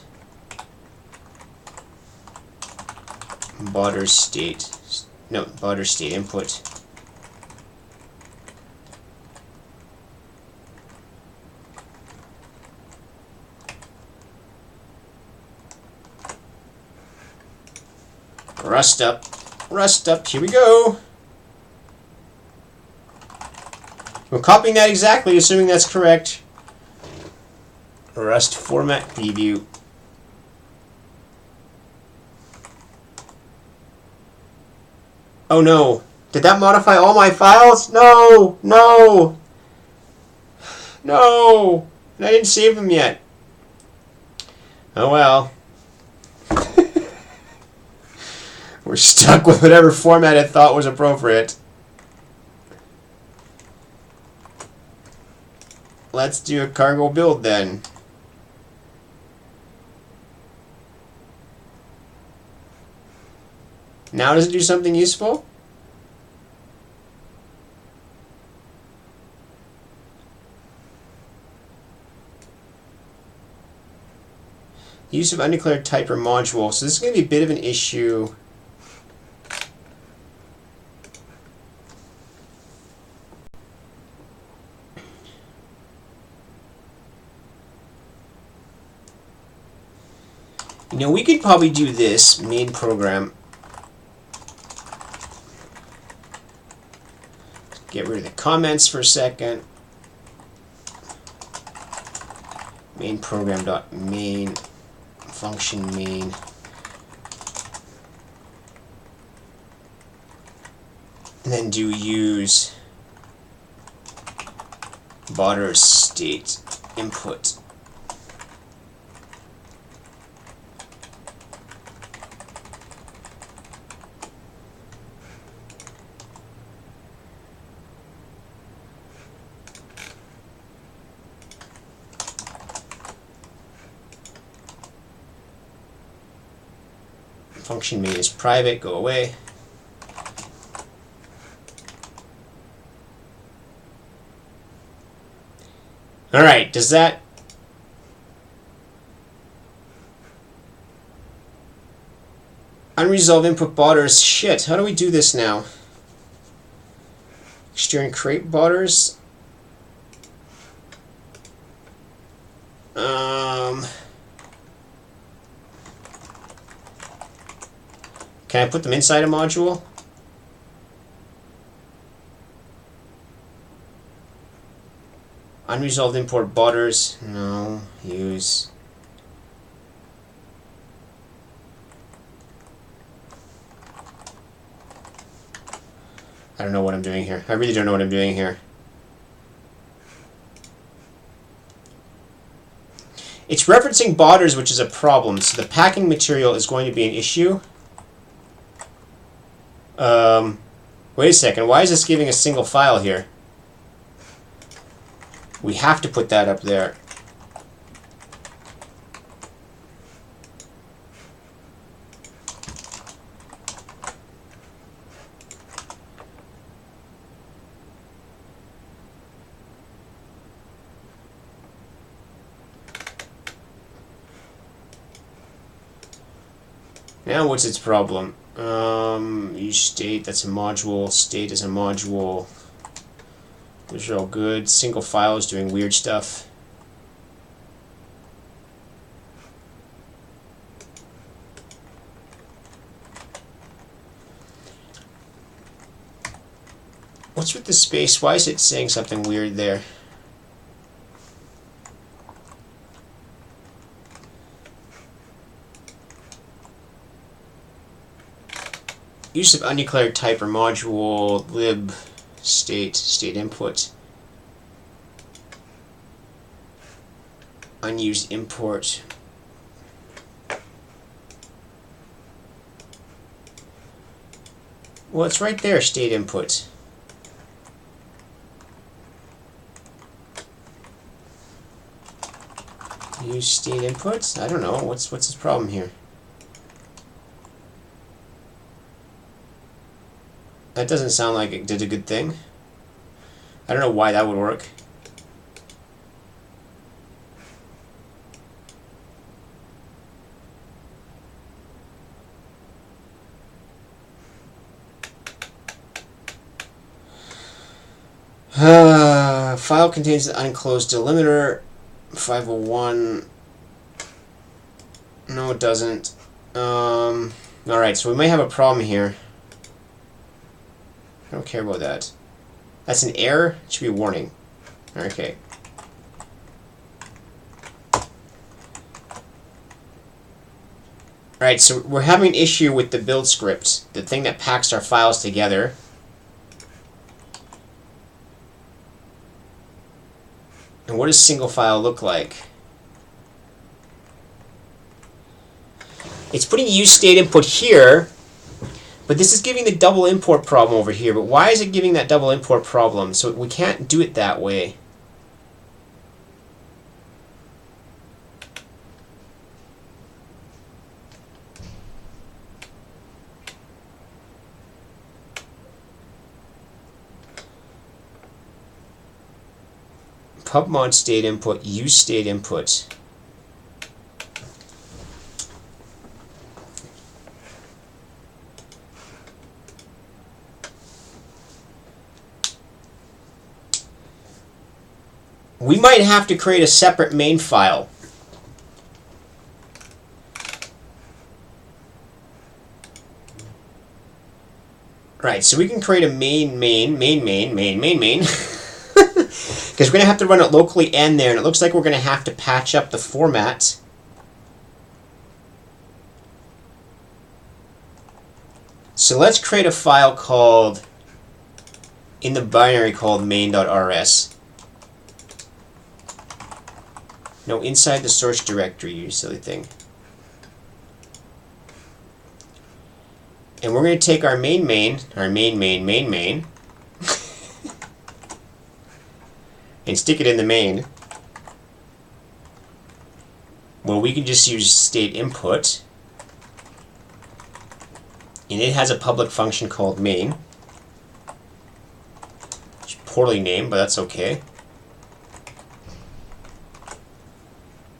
Botters state. No, botters state input. Rust up, here we go. We're copying that exactly, assuming that's correct. Rust format preview. Oh no, did that modify all my files? No, no, no, and I didn't save them yet. Oh well. We're stuck with whatever format I thought was appropriate. Let's do a cargo build then. Now does it do something useful? Use of undeclared type or module. So this is going to be a bit of an issue. You know, we could probably do this main program. Get rid of the comments for a second. Main program dot main function main. And then do use botters state input. Function main is private, go away. Alright, does that... Unresolved input botters, shit, how do we do this now? External create botters? Can I put them inside a module? Unresolved import botters. No. Use. I don't know what I'm doing here. I really don't know what I'm doing here. It's referencing botters, which is a problem. So the packing material is going to be an issue. Wait a second. Why is this giving a single file here? We have to put that up there. Now what's its problem? Use state, that's a module. State is a module. Those are all good. Single file is doing weird stuff. What's with the space? Why is it saying something weird there? Use of undeclared type or module, lib, state input. Unused import. Well, it's right there, state input. Use state input? I don't know. What's his problem here? That doesn't sound like it did a good thing. I don't know why that would work. File contains an unclosed delimiter. 501. No, it doesn't. Alright, so we may have a problem here. I don't care about that. That's an error. It should be a warning. Okay. Alright, so we're having an issue with the build script, the thing that packs our files together. And what does single file look like? It's putting use state input here, but this is giving the double import problem over here. But why is it giving that double import problem? So we can't do it that way. Pubmod state input, use state input. We might have to create a separate main file. Right, so we can create a main. Because we're going to have to run it locally and there, and it looks like we're going to have to patch up the format. So let's create a file called, in the binary called main.rs. No, inside the source directory, you silly thing. And we're going to take our main, and stick it in the main. Well, we can just use state input. And it has a public function called main. It's poorly named, but that's okay.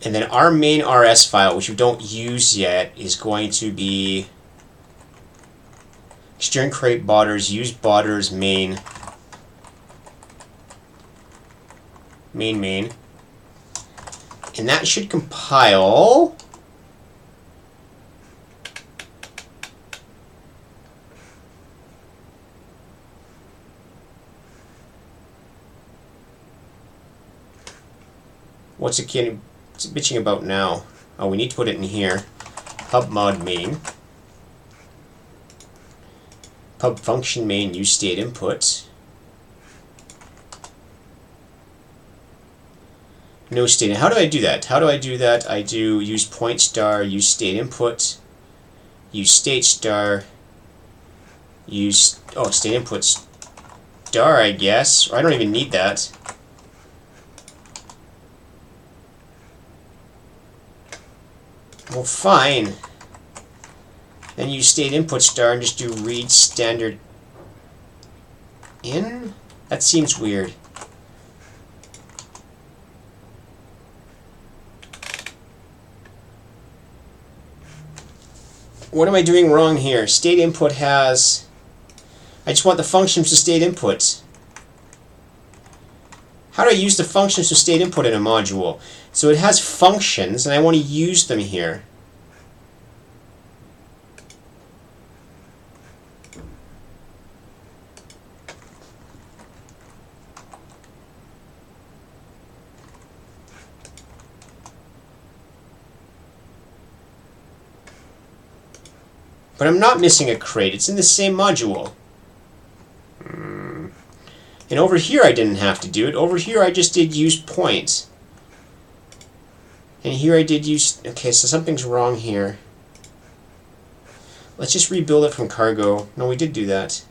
And then our main RS file, which we don't use yet, is going to be string create botters, use botters main. Main. And that should compile. What's it bitching about now? Oh, we need to put it in here. Pub mod main. Pub function main use state input. No state. How do I do that? How do I do that? I do use point star, use state input, use state star, use state input star, I guess. Or I don't even need that. Well, fine. Then use state input star and just do read standard in? That seems weird. What am I doing wrong here? State input has... I just want the functions to state input. How do I use the functions to state input in a module? So it has functions, and I want to use them here. But I'm not missing a crate. It's in the same module. And over here I didn't have to do it. Over here I just did use point. And here I did use... Okay, so something's wrong here. Let's just rebuild it from cargo. No, we did do that.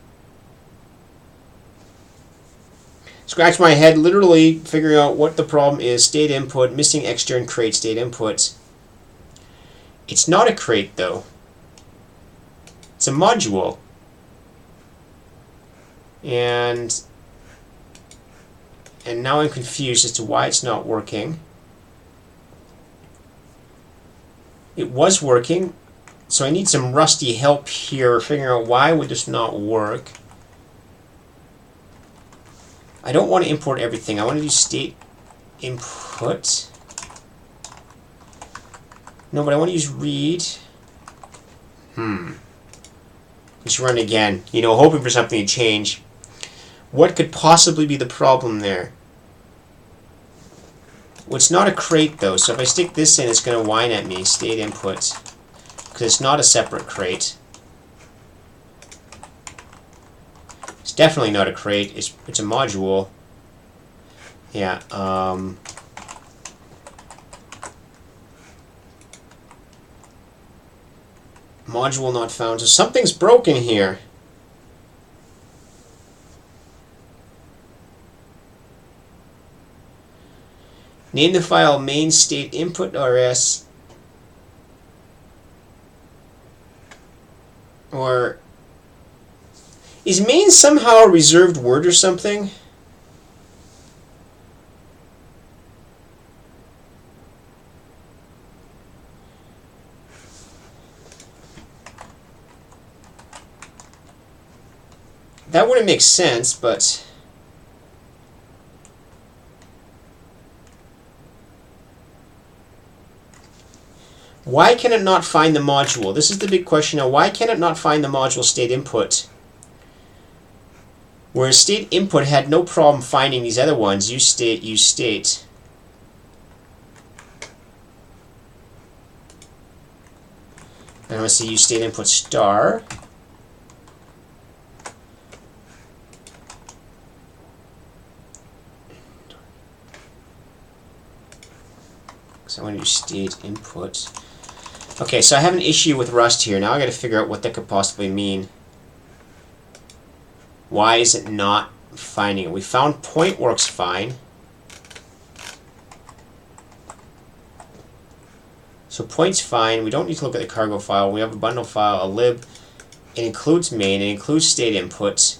Scratch my head literally figuring out what the problem is. State input, missing extern crate state input. It's not a crate though. It's a module. And now I'm confused as to why it's not working. It was working, so I need some rusty help here figuring out why would this not work. I don't want to import everything. I want to do state input. No, but I want to use read. Let's run again. You know, hoping for something to change. What could possibly be the problem there? Well, it's not a crate though, so if I stick this in, it's going to whine at me. State input. Because it's not a separate crate. It's definitely not a crate. It's a module. Yeah, module not found. So something's broken here. Name the file main state input rs. Or is main somehow a reserved word or something? That wouldn't make sense, but why can it not find the module? This is the big question now. Why can it not find the module state input? Whereas state input had no problem finding these other ones. Use state, use state. And I'm going to say use state input star. So I'm going to do state input. Okay, so I have an issue with Rust here. Now I got to figure out what that could possibly mean. Why is it not finding it? We found point works fine. So point's fine. We don't need to look at the cargo file. We have a bundle file, a lib. It includes main. It includes state input.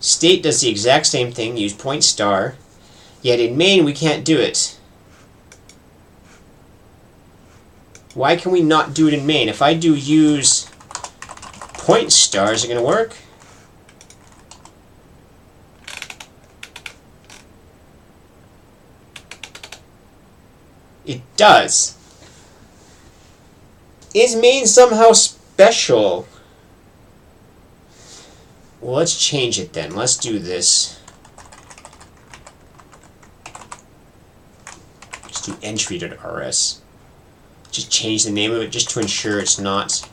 State does the exact same thing, use point star, yet in main we can't do it. Why can we not do it in main? If I do use point star, is it going to work? It does. Is main somehow special? Well, let's change it then. Let's do this. Let's do entry.rs. Just change the name of it just to ensure it's not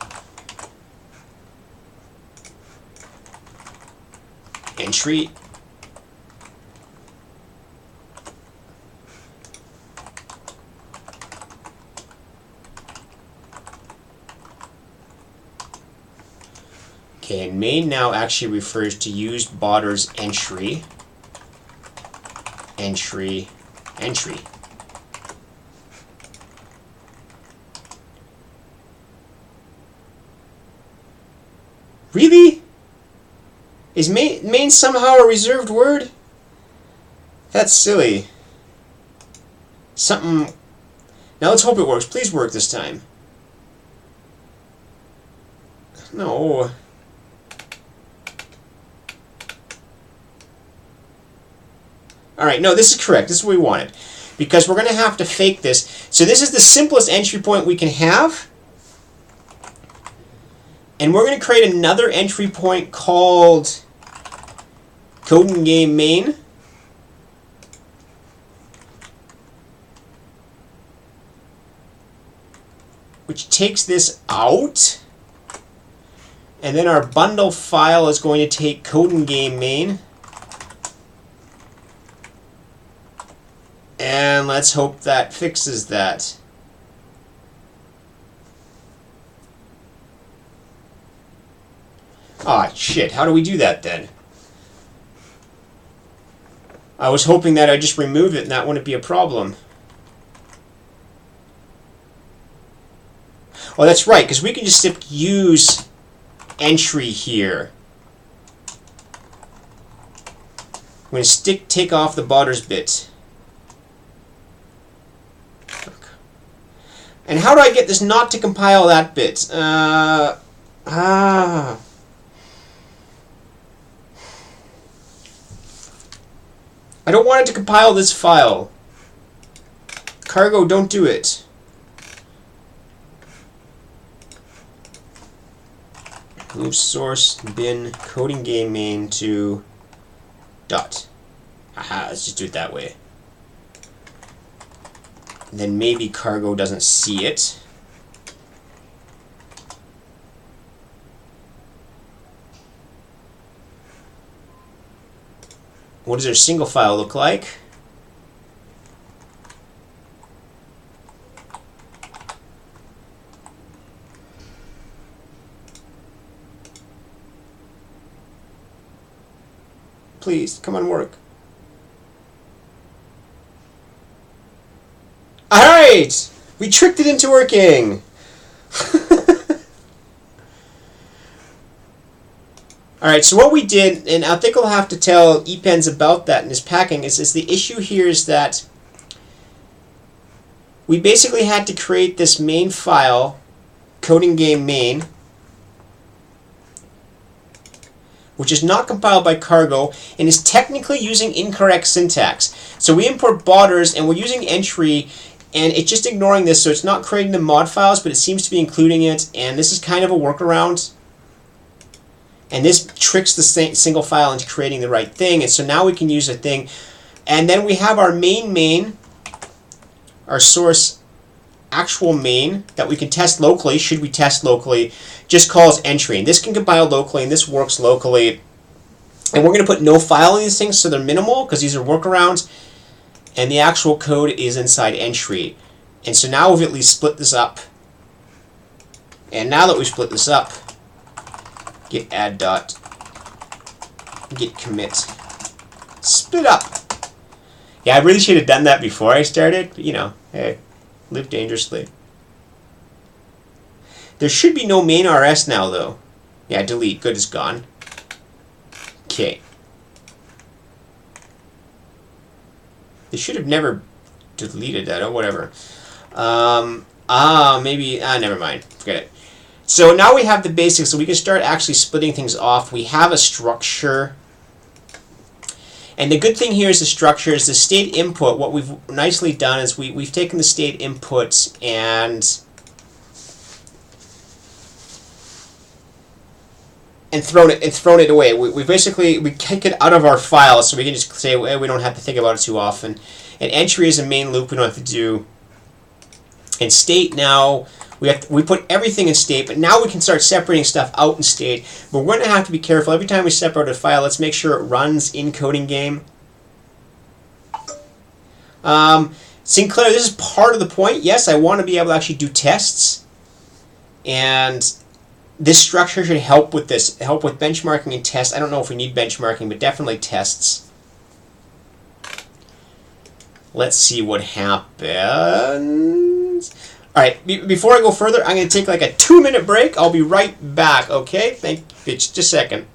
entry. Okay, and main now actually refers to used botters entry. Entry. Really? Is main somehow a reserved word? That's silly. Something... Now let's hope it works. Please work this time. No. Alright, no, this is correct. This is what we wanted. Because we're going to have to fake this. So this is the simplest entry point we can have. And we're going to create another entry point called code game main. Which takes this out. And then our bundle file is going to take code game main. And let's hope that fixes that. Ah, shit. How do we do that then? I was hoping that I'd just remove it and that wouldn't be a problem. Oh, that's right, because we can just simply use entry here. I'm going to take off the botters bit. And how do I get this not to compile that bit? I don't want it to compile this file. Cargo, don't do it. Move source bin coding game main to dot. Aha, let's just do it that way. Then maybe cargo doesn't see it. What does our single file look like? Please, come on, work. Alright! We tricked it into working! Alright, so what we did, and I think I'll have to tell ePens about that in his packing, is the issue here is that we basically had to create this main file, coding game main, which is not compiled by Cargo and is technically using incorrect syntax. So we import botters and we're using entry and it's just ignoring this, so it's not creating the mod files, but it seems to be including it, and this is kind of a workaround. And this tricks the single file into creating the right thing, and so now we can use a thing. And then we have our main, our source actual main that we can test locally, should we test locally, just calls entry. And this can compile locally, and this works locally. And we're going to put no file in these things, so they're minimal, because these are workarounds. And the actual code is inside entry. And so now we've at least split this up. And now that we've split this up, git add dot, git commit, split up. Yeah, I really should have done that before I started, but you know, hey, live dangerously. There should be no main RS now, though. Yeah, delete. Good, it's gone. Okay. They should have never deleted that, or whatever. Maybe, never mind. Forget it. So now we have the basics, so we can start actually splitting things off. We have a structure. And the good thing here is the structure is the state input. What we've nicely done is we've taken the state input and thrown it away. We basically kick it out of our file, so we can just say, well, we don't have to think about it too often. And entry is a main loop we don't have to do. And state now, we put everything in state, but now we can start separating stuff out in state. But we're going to have to be careful. Every time we separate a file, let's make sure it runs in coding game. Sinclair, this is part of the point. Yes, I want to be able to actually do tests. And this structure should help with this, help with benchmarking and tests. I don't know if we need benchmarking, but definitely tests. Let's see what happens. All right, before I go further, I'm going to take like a 2-minute break. I'll be right back, okay? Thank you. Just a second.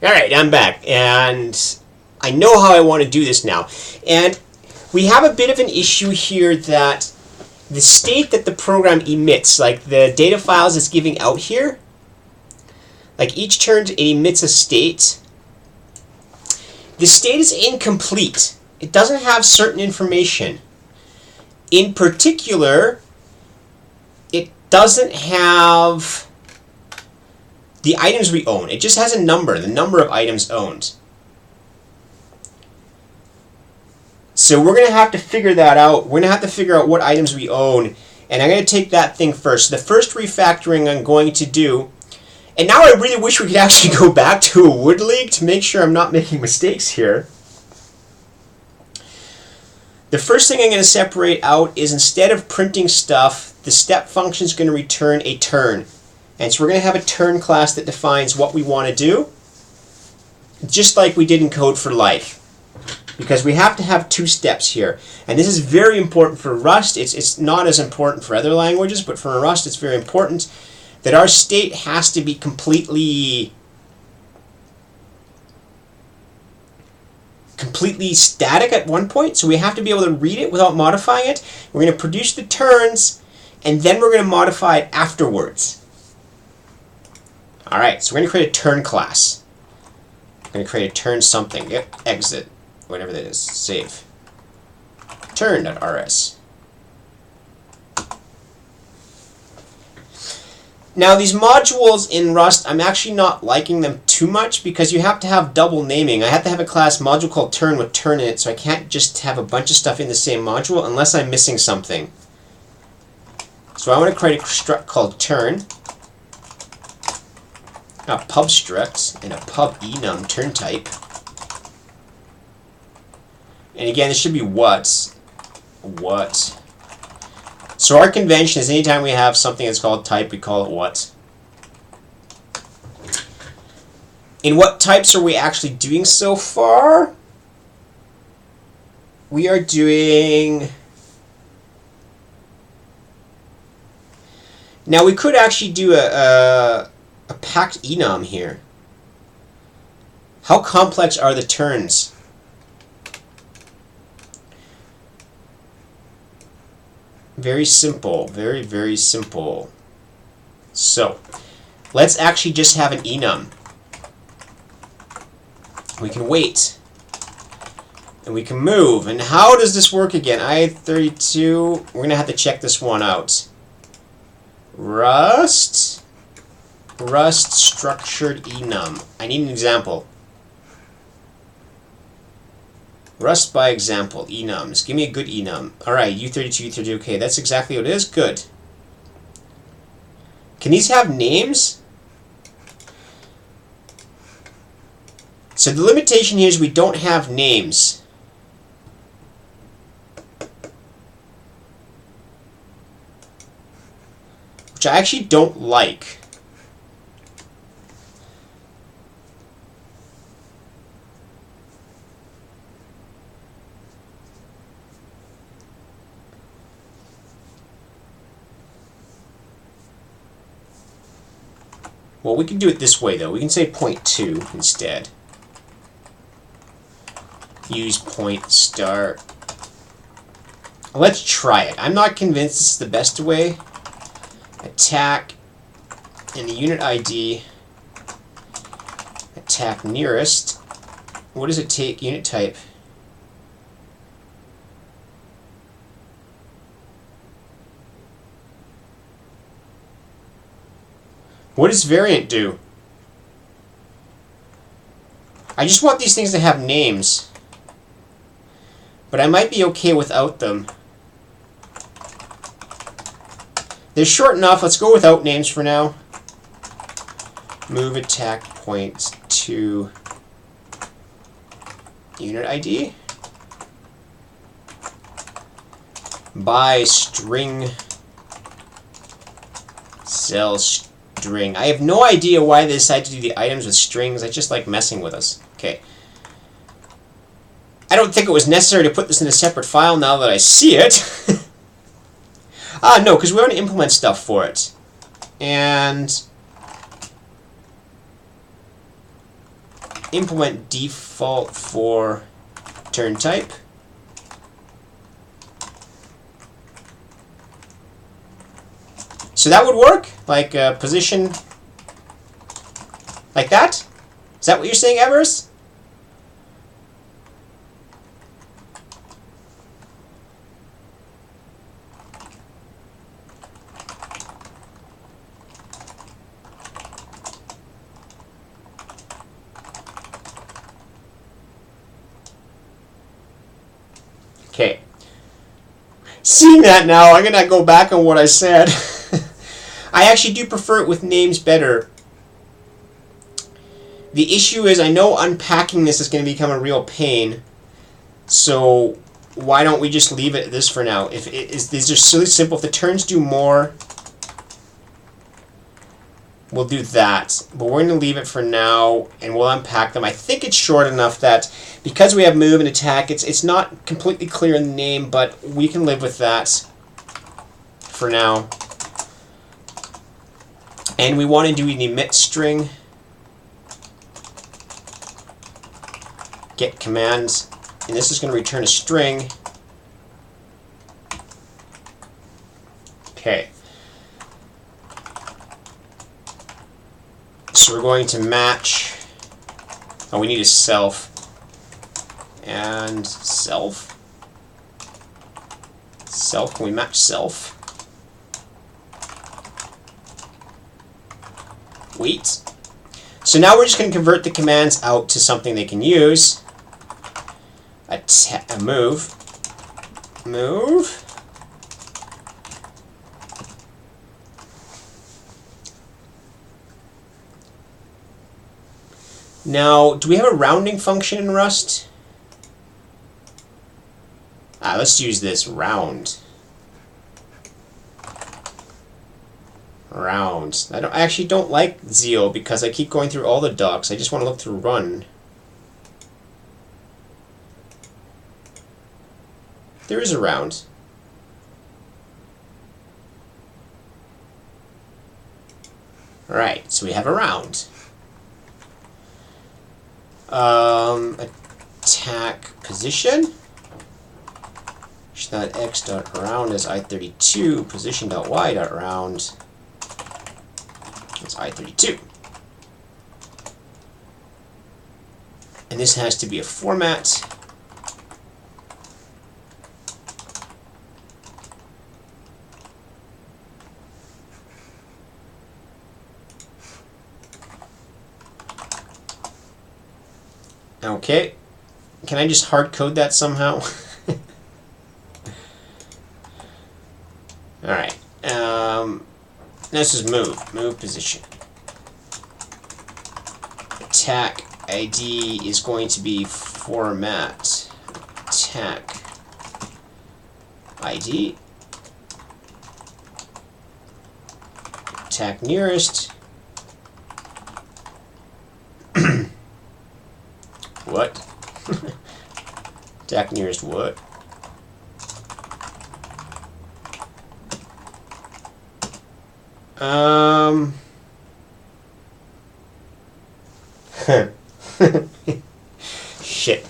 All right, I'm back, and I know how I want to do this now. And we have a bit of an issue here that the state that the program emits, like the data files it's giving out here, like each turn it emits a state. The state is incomplete. It doesn't have certain information. In particular, it doesn't have the items we own. It just has a number, the number of items owned. So we're going to have to figure that out. We're going to have to figure out what items we own. And I'm going to take that thing first. The first refactoring I'm going to do, and now I really wish we could actually go back to a wood league to make sure I'm not making mistakes here. The first thing I'm going to separate out is, instead of printing stuff, the step function is going to return a turn. And so we're going to have a turn class that defines what we want to do, just like we did in Code for Life. Because we have to have 2 steps here. And this is very important for Rust. It's not as important for other languages, but for Rust it's very important that our state has to be completely static at one point. So we have to be able to read it without modifying it. We're going to produce the turns, and then we're going to modify it afterwards. Alright, so we're going to create a turn class. We're going to create a turn something. Yep, exit. Whatever that is. Save. Turn.rs. Now these modules in Rust, I'm actually not liking them too much because you have to have double naming. I have to have a class module called turn with turn in it, so I can't just have a bunch of stuff in the same module unless I'm missing something. So I want to create a struct called turn, a pub struct, and a pub enum turn type. And again, this should be what. So our convention is anytime we have something that's called type, we call it what. In what types are we actually doing so far? We are doing... Now we could actually do a packed enum here. How complex are the turns? Very simple. Very, very simple. So, let's actually just have an enum. We can wait. And we can move. And how does this work again? I32. We're going to have to check this one out. Rust structured enum. I need an example. Rust by example. Enums. Give me a good enum. Alright, U32, U32. Okay, that's exactly what it is. Good. Can these have names? So the limitation here is we don't have names. Which I actually don't like. Well, we can do it this way, though. We can say .2 instead. Use point star. Let's try it. I'm not convinced this is the best way. Attack in the unit ID. Attack nearest. What does it take? Unit type. What does variant do? I just want these things to have names. But I might be okay without them. They're short enough. Let's go without names for now. Move attack point to unit ID. By string cell string. I have no idea why they decided to do the items with strings. I just like messing with us. Okay. I don't think it was necessary to put this in a separate file now that I see it. No, because we want to implement stuff for it. And implement default for turn type. So that would work? Like position like that? Is that what you're saying, Everest? Okay. Seeing that now, I'm going to go back on what I said. I actually do prefer it with names better. The issue is I know unpacking this is going to become a real pain. So why don't we just leave it this for now? If it is, these are really simple. If the turns do more, we'll do that. But we're going to leave it for now, and we'll unpack them. I think it's short enough that because we have move and attack, it's not completely clear in the name, but we can live with that for now. And we want to do an emit string. Get commands. And this is going to return a string. Okay. So we're going to match. Oh, we need a self. And self. Self. Can we match self? Wait. So now we're just going to convert the commands out to something they can use. A move. Move. Now, do we have a rounding function in Rust? Let's use this. Round. Round. I actually don't like Zeal because I keep going through all the docs. I just want to look through run. There is a round. Alright, so we have a round. Attack position. X.around is I32. Position.y.round is I32. And this has to be a format. Okay. Can I just hard code that somehow? Alright. This is move position. Attack ID is going to be format. Attack ID. Attack nearest. What? Attack nearest what? Shit.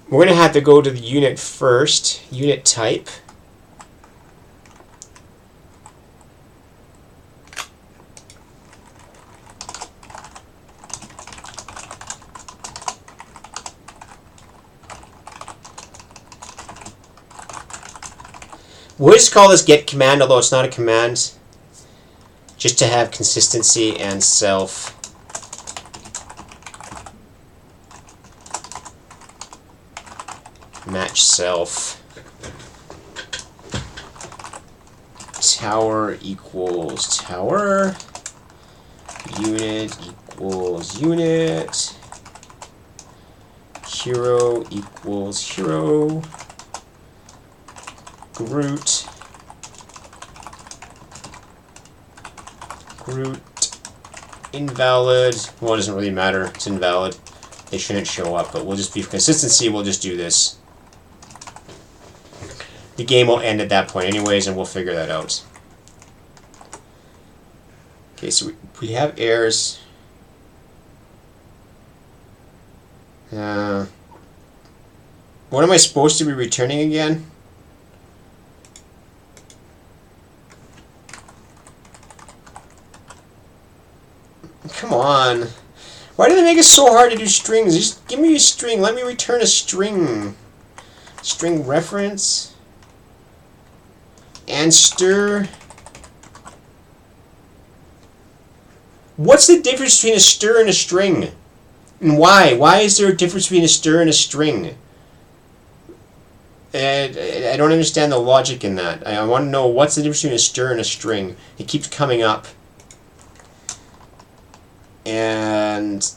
We're gonna have to go to the unit first. Unit type. We'll just call this get command, although it's not a command, just to have consistency and self. Match self. Tower equals tower. Unit equals unit. Hero equals hero. Groot invalid. Well, it doesn't really matter. It's invalid. They shouldn't show up, but we'll just be for consistency. We'll just do this. The game will end at that point anyways, and we'll figure that out. Okay, so we have errors. What am I supposed to be returning again? Come on. Why do they make it so hard to do strings? Just give me a string. Let me return a string. String reference. And stir. What's the difference between a stir and a string? And why? Why is there a difference between a stir and a string? I don't understand the logic in that. I want to know what's the difference between a stir and a string. It keeps coming up. And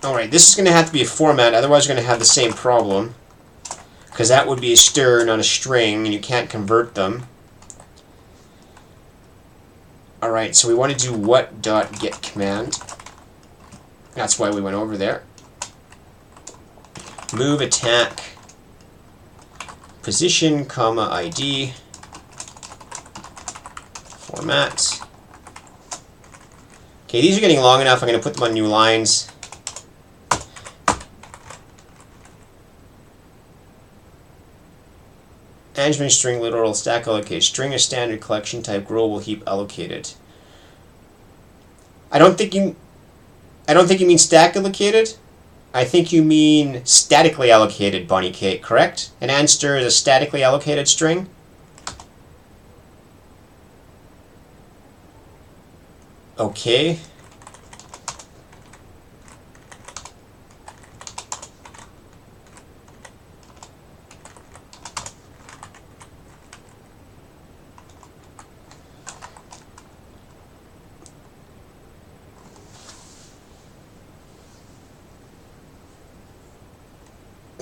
alright, this is going to have to be a format, otherwise you're going to have the same problem. Because that would be a stir, not a string, and you can't convert them. Alright, so we want to do what.get command. That's why we went over there. Move attack position, comma, ID. Format. Okay, these are getting long enough. I'm going to put them on new lines. Management string literal stack allocate. String is standard collection type global heap allocated. I don't think you mean stack allocated. I think you mean statically allocated, Bunny Cake, correct? An answer is a statically allocated string. Okay.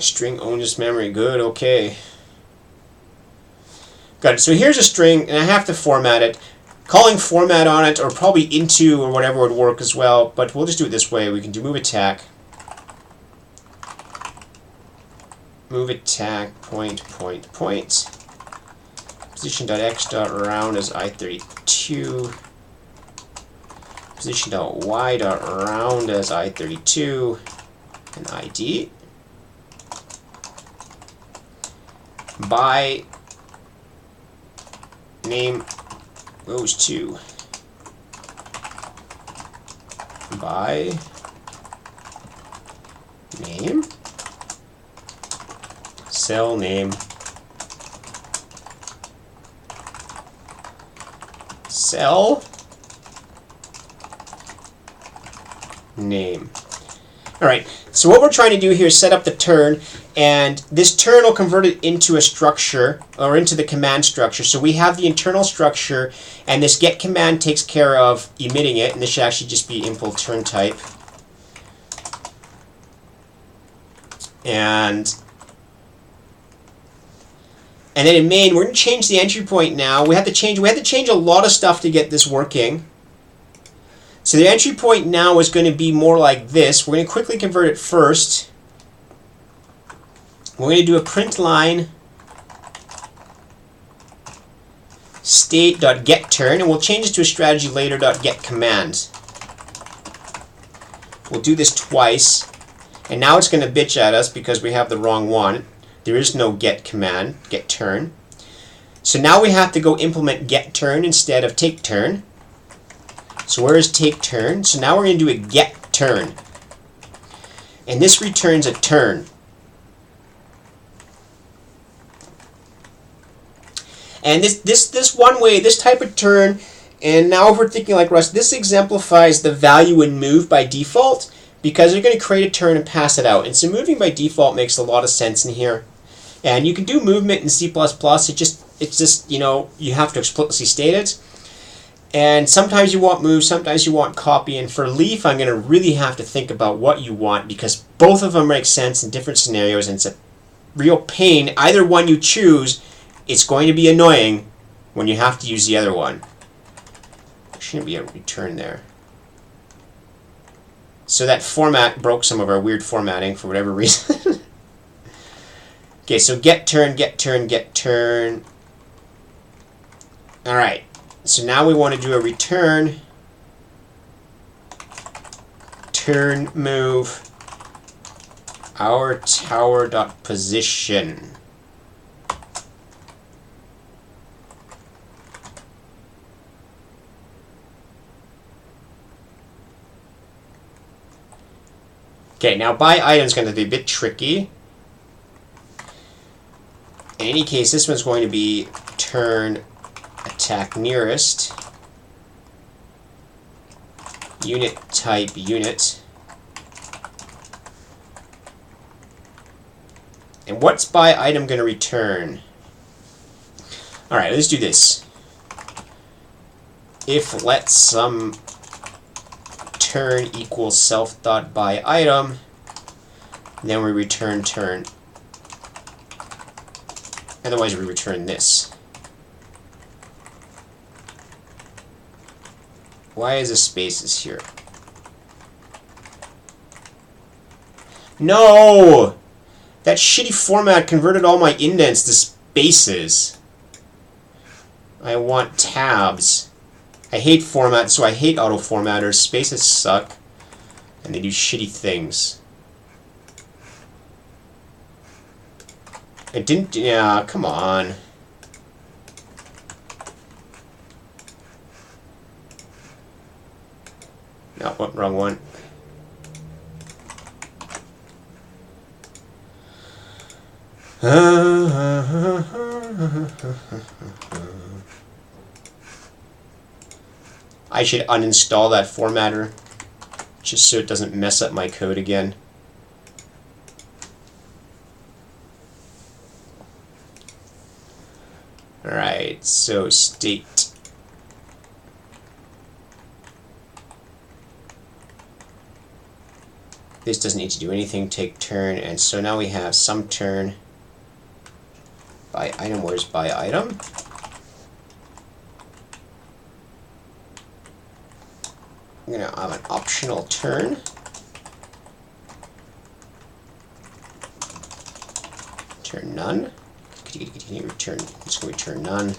String owns memory. Good, okay. Got it. So here's a string, and I have to format it. Calling format on it, or probably into, or whatever would work as well, but we'll just do it this way. We can do move attack. Move attack, point. Position.x.round is I32. position.y.round as I32 and ID. By name goes to by name, cell name, cell name. All right, so what we're trying to do here is set up the turn, and this turn will convert it into a structure, or into the command structure. So we have the internal structure, and this get command takes care of emitting it, and this should actually just be impl turn type. And then in main, we're going to change the entry point now. We have to change a lot of stuff to get this working. So the entry point now is going to be more like this. We're going to quickly convert it first. We're going to do a print line state.getTurn, and we'll change it to a strategy later.getCommand. We'll do this twice, and now it's going to bitch at us because we have the wrong one. There is no get command, get turn. So now we have to go implement get turn instead of take turn. So where is take turn? So now we're going to do a get turn. And this returns a turn. And this one way, this type of turn, and now if we're thinking like Rust, this exemplifies the value in move by default, because you're going to create a turn and pass it out. And so moving by default makes a lot of sense in here. And you can do movement in C++. It's just, you know, you have to explicitly state it. And sometimes you want move, sometimes you want copy. And for leaf, I'm going to really have to think about what you want, because both of them make sense in different scenarios, and it's a real pain. Either one you choose, it's going to be annoying when you have to use the other one. There shouldn't be a return there. So that format broke some of our weird formatting for whatever reason. Okay, so get turn, get turn, get turn. All right. So now we want to do a return, turn move, our tower.position. Okay, now by item is going to be a bit tricky. In any case, this one's going to be turn attack nearest, unit type unit. And what's by item going to return? All right, let's do this. If let some turn equals self.by item, then we return turn. Otherwise, we return this. Why is the spaces here? No! That shitty format converted all my indents to spaces. I want tabs. I hate formats, so I hate auto-formatters. Spaces suck, and they do shitty things. It didn't... Yeah, come on. No, what? Wrong one. I should uninstall that formatter just so it doesn't mess up my code again. Alright, so state. This doesn't need to do anything, take turn, and so now we have some turn by item. Where's by item? I'm going to have an optional turn. Turn none. Continue return. It's going to return none.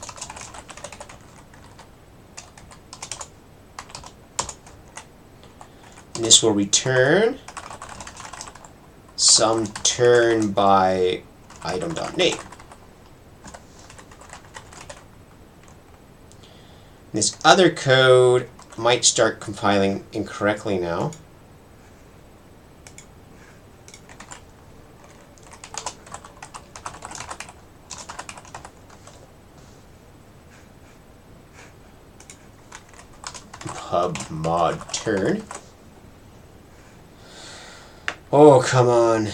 And this will return some turn by item.name. This other code might start compiling incorrectly now. Pub mod turn. Oh, come on.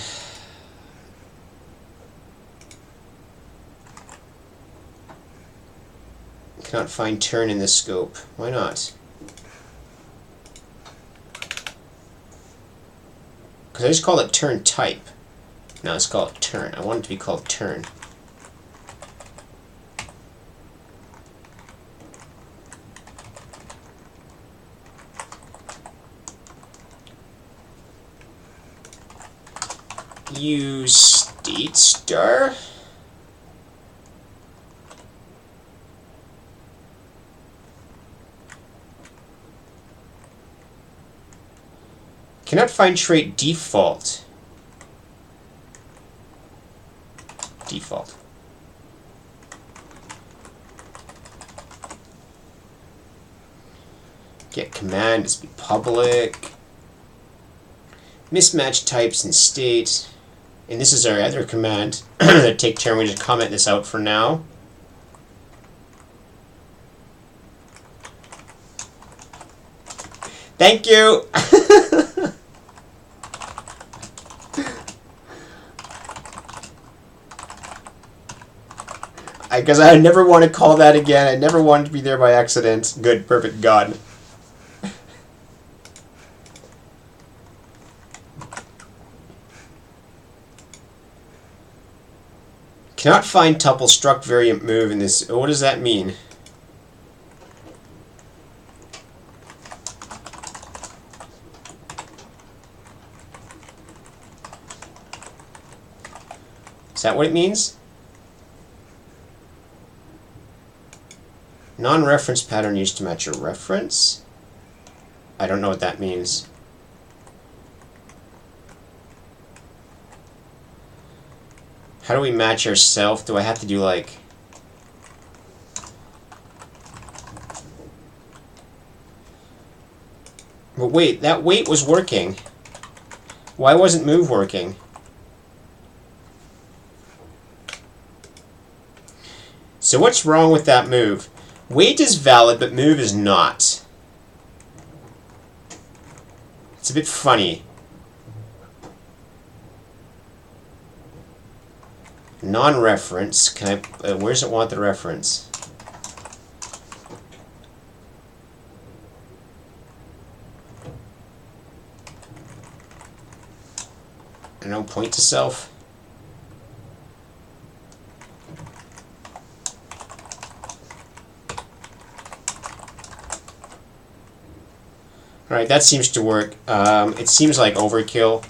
Cannot find turn in this scope. Why not? Because I just called it turn type. Now let's call it turn. I want it to be called turn. Use state star. Cannot find trait default. Default. Get command is be public. Mismatch types and state. And this is our other command that take turn. We just comment this out for now. Thank you. Because I never want to call that again. I never wanted to be there by accident. Good, perfect, God. Cannot find tuple struct variant move in this. What does that mean? Is that what it means? Non-reference pattern used to match a reference? I don't know what that means. How do we match ourselves? Do I have to do like... But wait, that wait was working. Why wasn't move working? So what's wrong with that move? Wait is valid, but move is not. It's a bit funny. Non-reference. Can I? Where does it want the reference? I don't point to self. Alright, that seems to work. It seems like overkill.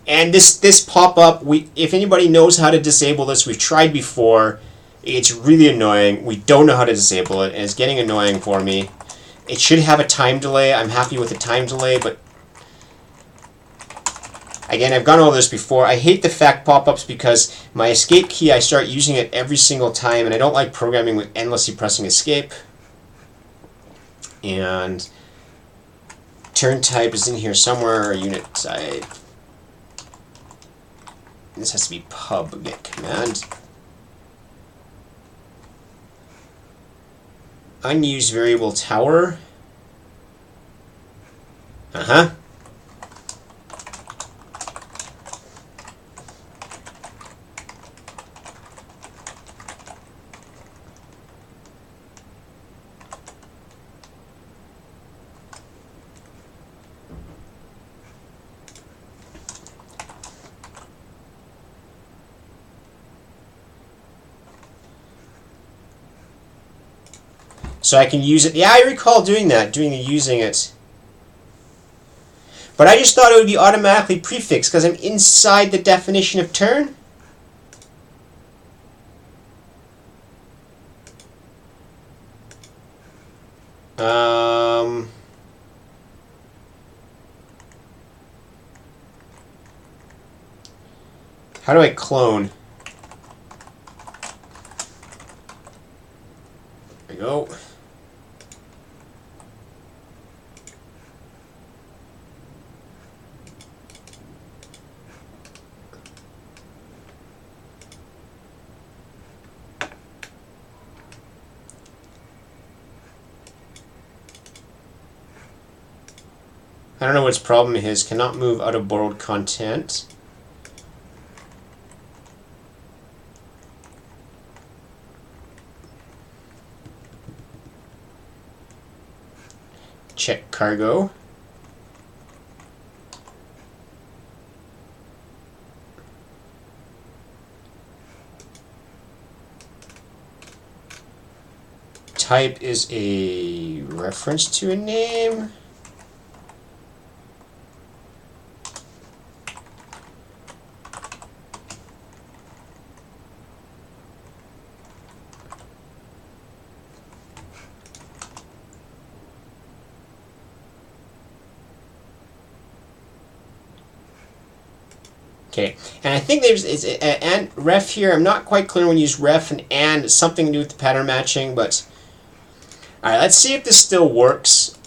And this pop-up, if anybody knows how to disable this, we've tried before. It's really annoying. We don't know how to disable it, and it's getting annoying for me. It should have a time delay. I'm happy with the time delay, but again, I've gone over this before. I hate the fact pop-ups because my escape key, I start using it every single time, and I don't like programming with endlessly pressing escape. And turn type is in here somewhere, unit type. This has to be pub get command. Unused variable tower. Uh-huh. So I can use it. Yeah, I recall doing that, using it. But I just thought it would be automatically prefixed because I'm inside the definition of turn. How do I clone? There we go. I don't know what its problem is. Cannot move out of borrowed content. Check cargo. Type is a reference to a name. Okay, and I think there's and ref here. I'm not quite clear when you use ref and it's something to do with the pattern matching, but all right, let's see if this still works.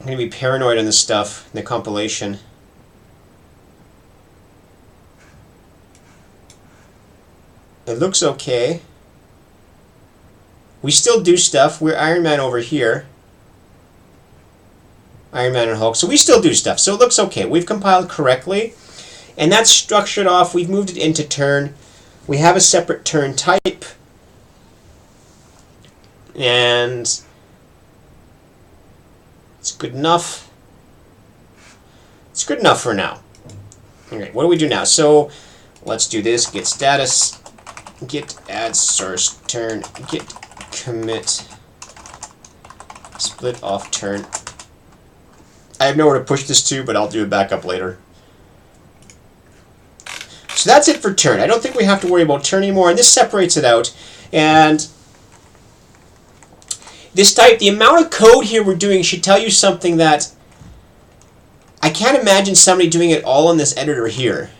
I'm gonna be paranoid on this stuff in the compilation. It looks okay. We still do stuff. We're Iron Man over here. Iron Man and Hulk. So we still do stuff. So it looks okay. We've compiled correctly. And that's structured off. We've moved it into turn. We have a separate turn type. And it's good enough. It's good enough for now. Okay, what do we do now? So let's do this. Get status. Get add source turn. Get commit. Split off turn. I have nowhere to push this to, but I'll do a backup later. So that's it for turn. I don't think we have to worry about turn anymore, and this separates it out. And this type, the amount of code here we're doing should tell you something that I can't imagine somebody doing it all in this editor here.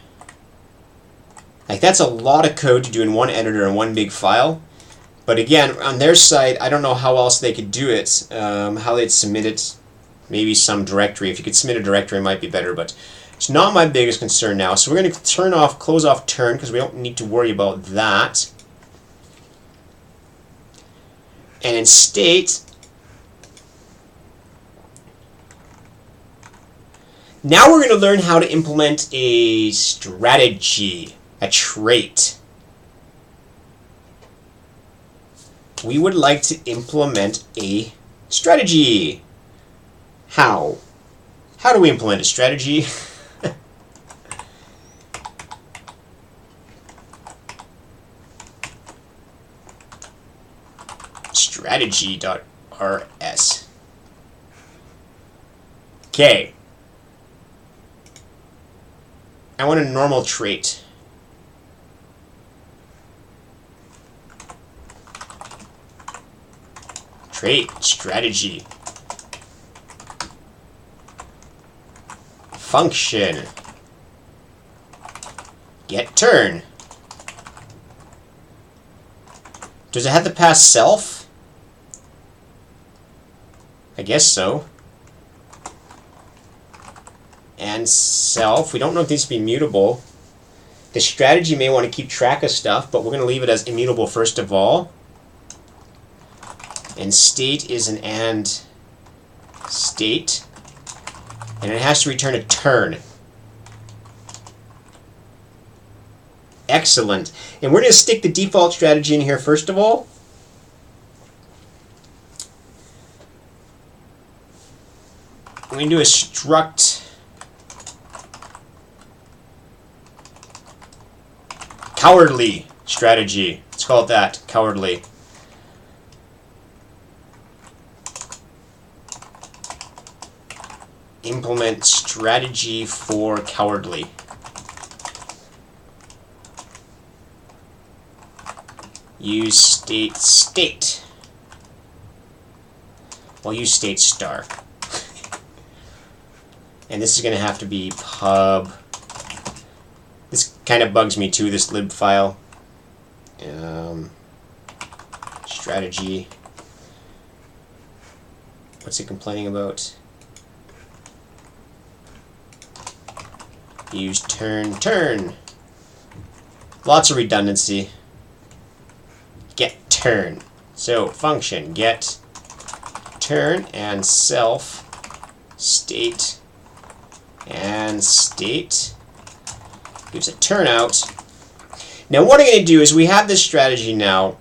Like, that's a lot of code to do in one editor in one big file. But again, on their side, I don't know how else they could do it, how they'd submit it. Maybe some directory. If you could submit a directory, it might be better, but it's not my biggest concern now. So we're going to close off turn, because we don't need to worry about that. And in state, now we're going to learn how to implement a strategy, a trait. We would like to implement a strategy. How? How do we implement a strategy? Strategy.rs. Okay. I want a normal trait. Trait, strategy. Function. Get turn. Does it have to pass self? I guess so. And self. We don't know if these be mutable. The strategy may want to keep track of stuff, but we're going to leave it as immutable first of all. And state is an and state. And it has to return a turn. Excellent. And we're going to stick the default strategy in here first of all. We're going to do a struct cowardly strategy. Let's call it that, cowardly. Implement strategy for cowardly. Use state. I'll use state star. And this is going to have to be pub. This kind of bugs me too, this lib file. Strategy. What's it complaining about? Use turn. Lots of redundancy. Get turn. So function get turn and self state and state gives a turnout. Now what I'm going to do is we have this strategy now,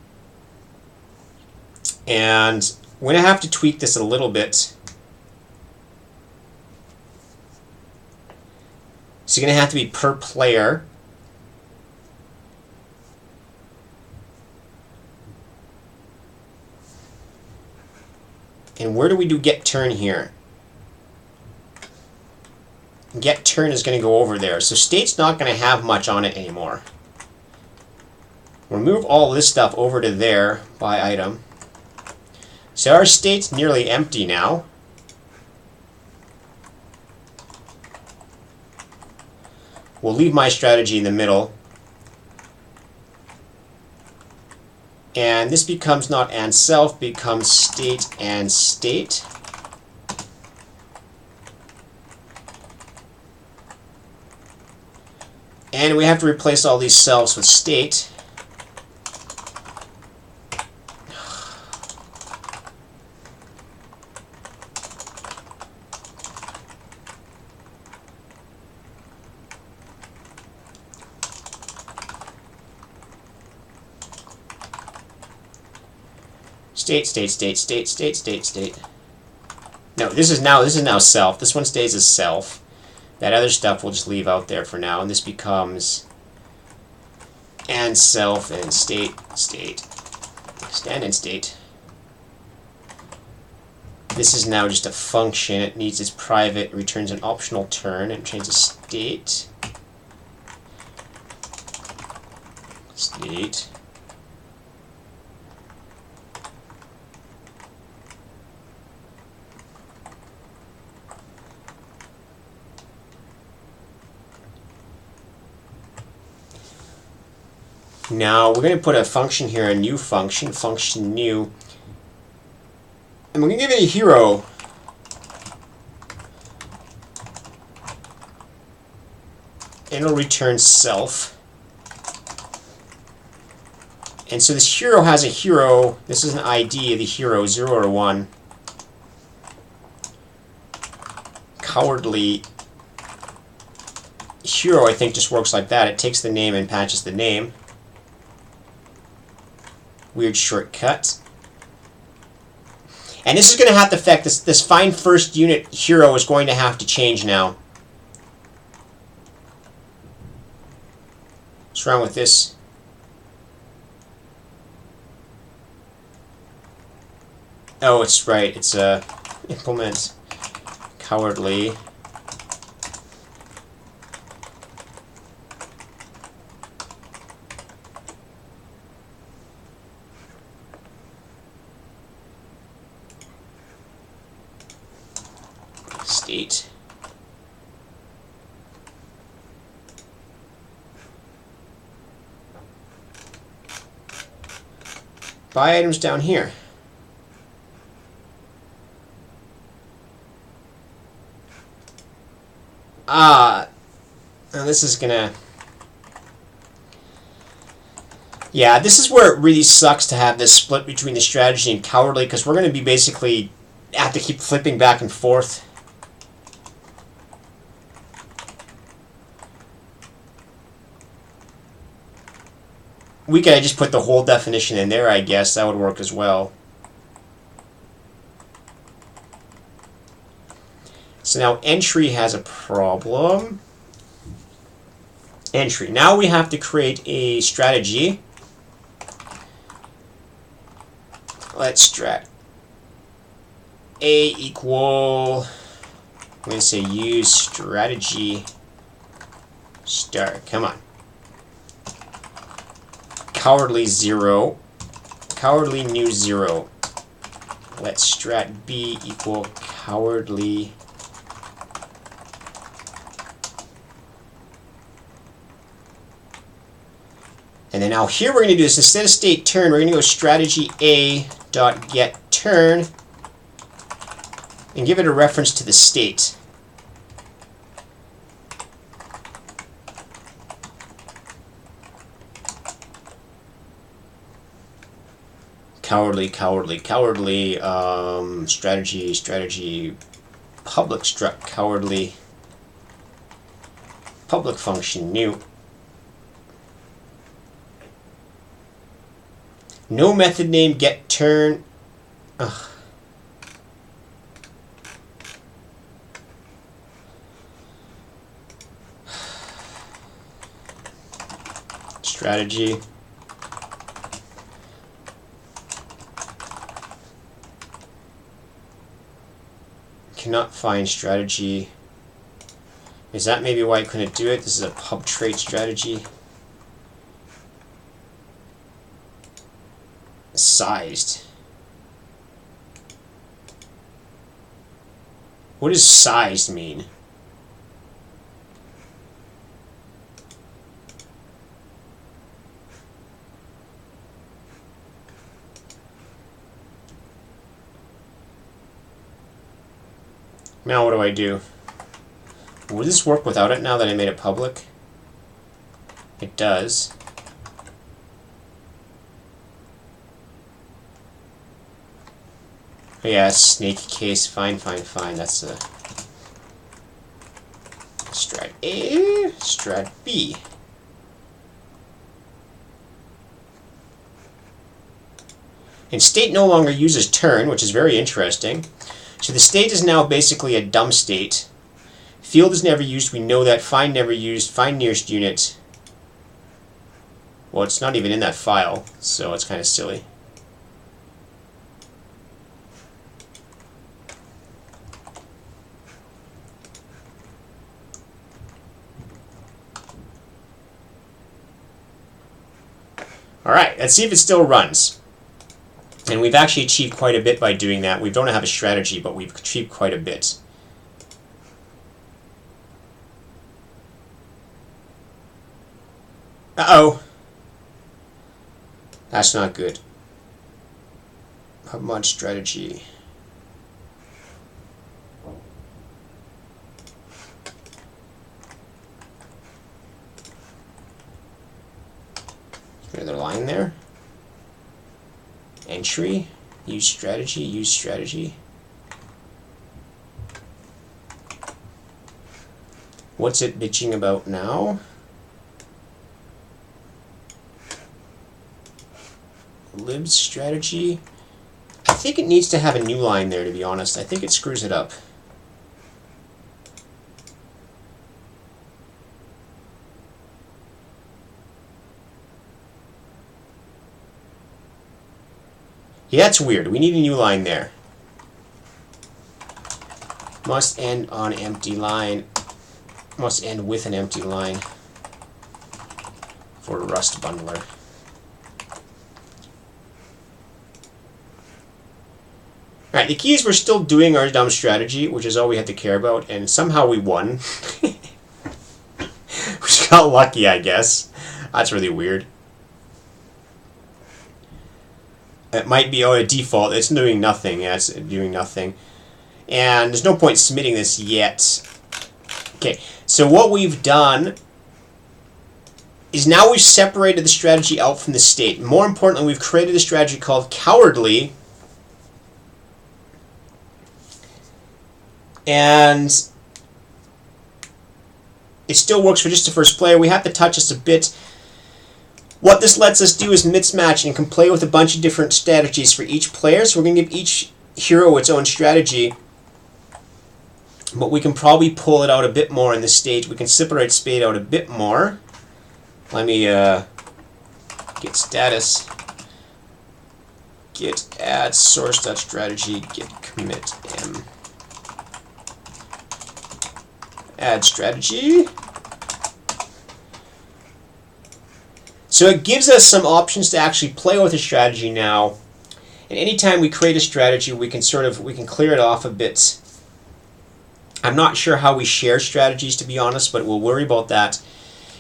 and we're going to have to tweak this a little bit. So you're going to have to be per player. And where do we do get turn here? Get turn is going to go over there. So state's not going to have much on it anymore. We'll move all this stuff over to there by item. So our state's nearly empty now. We'll leave my strategy in the middle. And this becomes not and self, becomes state and state. And we have to replace all these selves with state. State. No, this is now self. This one stays as self. That other stuff we'll just leave out there for now, and this becomes and self and state. Stand and state. This is now just a function. It needs its private, returns an optional turn, and changes state. State. Now we're going to put a function here, a new function new, and we're going to give it a hero. And it'll return self. And so this hero has a hero. This is an ID of the hero, 0 or 1. Cowardly hero, I think, just works like that. It takes the name and patches the name. Weird shortcut. And this is going to have to affect this find first unit hero is going to have to change now. What's wrong with this? Oh, it's right. It's implement cowardly. State. Buy items down here. Now this is gonna... Yeah, this is where it really sucks to have this split between the strategy and cowardly, because we're going to be basically have to keep flipping back and forth. We could just put the whole definition in there, I guess. That would work as well. So now entry has a problem. Entry. Now we have to create a strategy. Let's strat A equal, I'm going to say use strategy star. Come on. Cowardly 0. Cowardly new 0. let strat B equal cowardly. And then now here we're going to do this, instead of state turn, we're going to go strategy A dot get turn and give it a reference to the state. Cowardly, cowardly, cowardly, strategy, public struct, cowardly, public function, new. No method name, get turn. Ugh. Strategy. Cannot find strategy. Is that maybe why I couldn't do it? This is a pub trait strategy. Sized. What does sized mean? Now what do I do? Would this work without it now that I made it public? It does. Oh yeah, snake case, fine. That's a strat A, strat B. And state no longer uses turn, which is very interesting. So the state is now basically a dumb state. Field is never used, we know that. Find never used, find nearest unit. Well, it's not even in that file, so it's kind of silly. Alright, let's see if it still runs. And we've actually achieved quite a bit by doing that. We don't have a strategy, but we've achieved quite a bit. Uh-oh. That's not good. PubMod strategy. Another line there. Entry. Use strategy. Use strategy. What's it bitching about now? Libs strategy. I think it needs to have a new line there, to be honest. I think it screws it up. Yeah, that's weird. We need a new line there. Must end on empty line. Must end with an empty line for Rust bundler. Alright, the key is we're still doing our dumb strategy, which is all we had to care about, and somehow we won. We just got lucky, I guess. That's really weird. It might be a default. It's doing nothing. Yeah, it's doing nothing. And there's no point submitting this yet. Okay, so what we've done is now we've separated the strategy out from the state. More importantly, we've created a strategy called cowardly. And it still works for just the first player. We have to touch this a bit. What this lets us do is mismatch and can play with a bunch of different strategies for each player. So we're going to give each hero its own strategy. But we can probably pull it out a bit more in this stage. We can separate spade out a bit more. Let me get status. Git add source.strategy. Git commit m. Add strategy. So it gives us some options to actually play with a strategy now. And anytime we create a strategy, we can clear it off a bit. I'm not sure how we share strategies, to be honest, but we'll worry about that.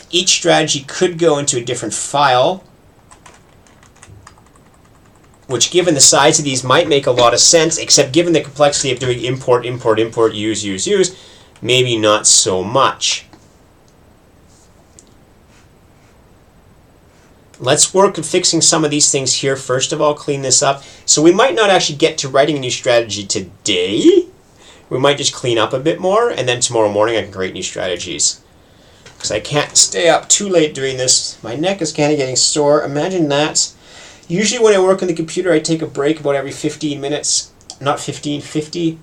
Each strategy could go into a different file, which given the size of these might make a lot of sense, except given the complexity of doing import, import, import, use, use, use, maybe not so much. Let's work on fixing some of these things here. First of all, clean this up. So we might not actually get to writing a new strategy today. We might just clean up a bit more, and then tomorrow morning I can create new strategies. Because I can't stay up too late doing this. My neck is kind of getting sore. Imagine that. Usually when I work on the computer, I take a break about every 15 minutes. Not 15, 50.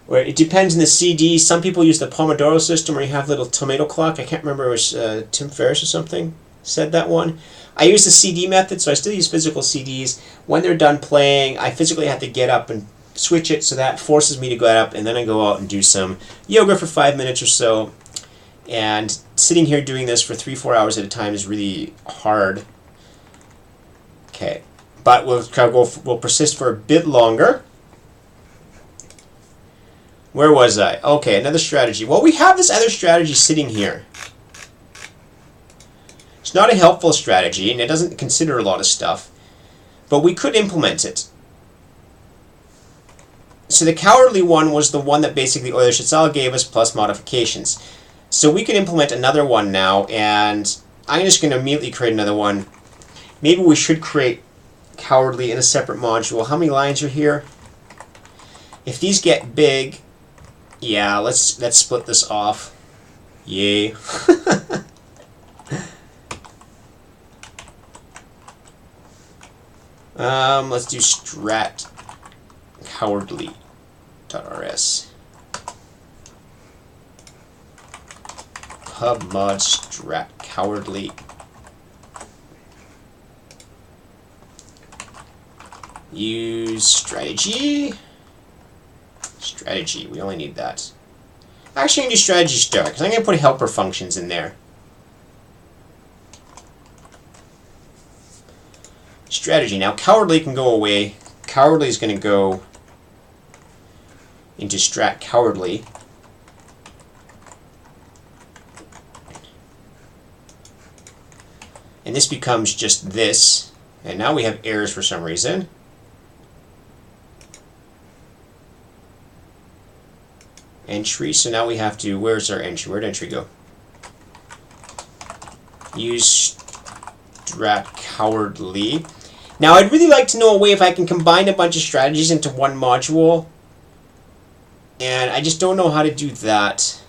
Where it depends on the CD. Some people use the Pomodoro system where you have a little tomato clock. I can't remember, it was Tim Ferriss or something said that one. I use the CD method, so I still use physical CDs. When they're done playing, I physically have to get up and switch it, so that forces me to get up, and then I go out and do some yoga for 5 minutes or so. And sitting here doing this for 3-4 hours at a time is really hard. Okay, but we'll persist for a bit longer. Where was I? Okay, another strategy. Well, we have this other strategy sitting here. It's not a helpful strategy, and it doesn't consider a lot of stuff, but we could implement it. So the cowardly one was the one that basically Euler-Schitzal gave us plus modifications. So we can implement another one now, and I'm just going to immediately create another one. Maybe we should create cowardly in a separate module. How many lines are here? If these get big, yeah, let's split this off. Yay. Let's do strat cowardly.rs. Pub mod strat cowardly. Use strategy. Strategy, we only need that. Actually, I'm going to do strategy start, because I'm going to put helper functions in there. Strategy. Now, cowardly can go away. Cowardly is going to go into strat cowardly. And this becomes just this. And now we have errors for some reason. Entry. So now we have to, where's our entry? Where'd entry go? Use strat cowardly. Now I'd really like to know a way if I can combine a bunch of strategies into one module. And I just don't know how to do that.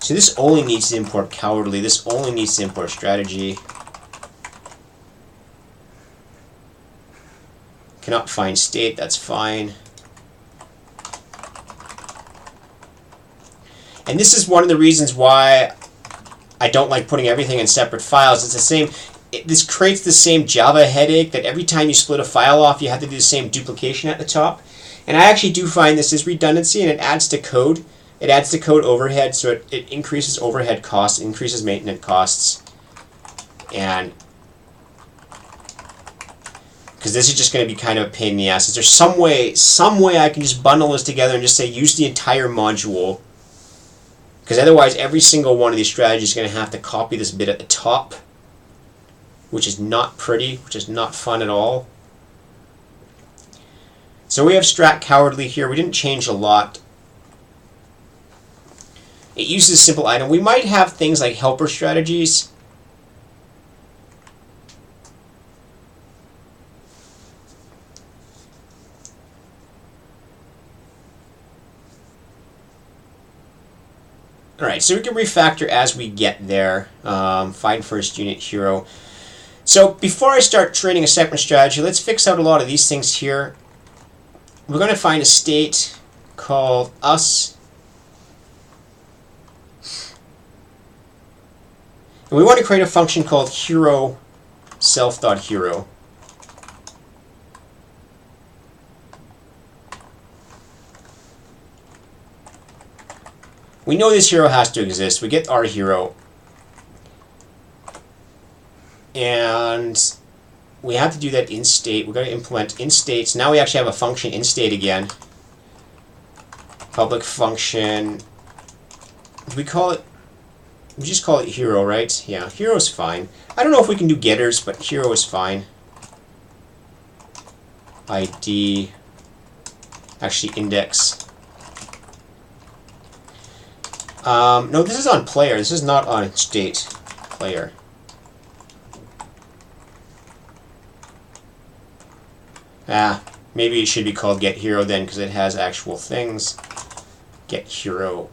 So this only needs to import cowardly. This only needs to import strategy. Cannot find state, that's fine. And this is one of the reasons why I don't like putting everything in separate files. It's the same, this creates the same Java headache that every time you split a file off, you have to do the same duplication at the top. And I actually do find this is redundancy, and it adds to code. It adds to code overhead, so it increases overhead costs, increases maintenance costs. And because this is just going to be kind of a pain in the ass. Is there some way I can just bundle this together and just say use the entire module? Because otherwise every single one of these strategies is going to have to copy this bit at the top, which is not pretty, which is not fun at all. So we have strat cowardly here. We didn't change a lot. It uses a simple item. We might have things like helper strategies. Alright, so we can refactor as we get there. Find first unit hero. So before I start training a separate strategy, let's fix out a lot of these things here. We're going to find a state called us. And we want to create a function called hero self.hero. We know this hero has to exist. We get our hero. And we have to do that in state. We're going to implement in state. So now we actually have a function in state again. Public function. We call it. We just call it hero, right? Yeah, hero is fine. I don't know if we can do getters, but hero is fine. ID. Actually, index. No, this is on player. This is not on state. Player. Maybe it should be called get hero then, because it has actual things. Get hero.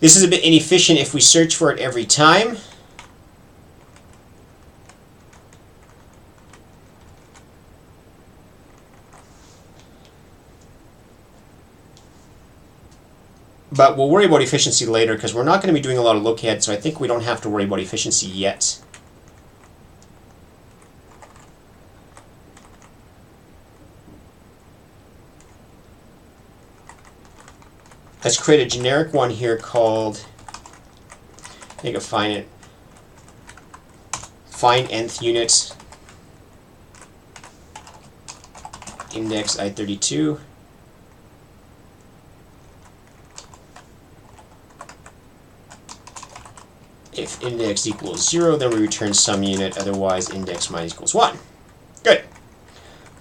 This is a bit inefficient if we search for it every time. But we'll worry about efficiency later because we're not going to be doing a lot of look ahead, so I think we don't have to worry about efficiency yet. Let's create a generic one here called, I think I'll find it, find nth unit, index I32. If index equals 0, then we return some unit, otherwise index minus equals 1. Good.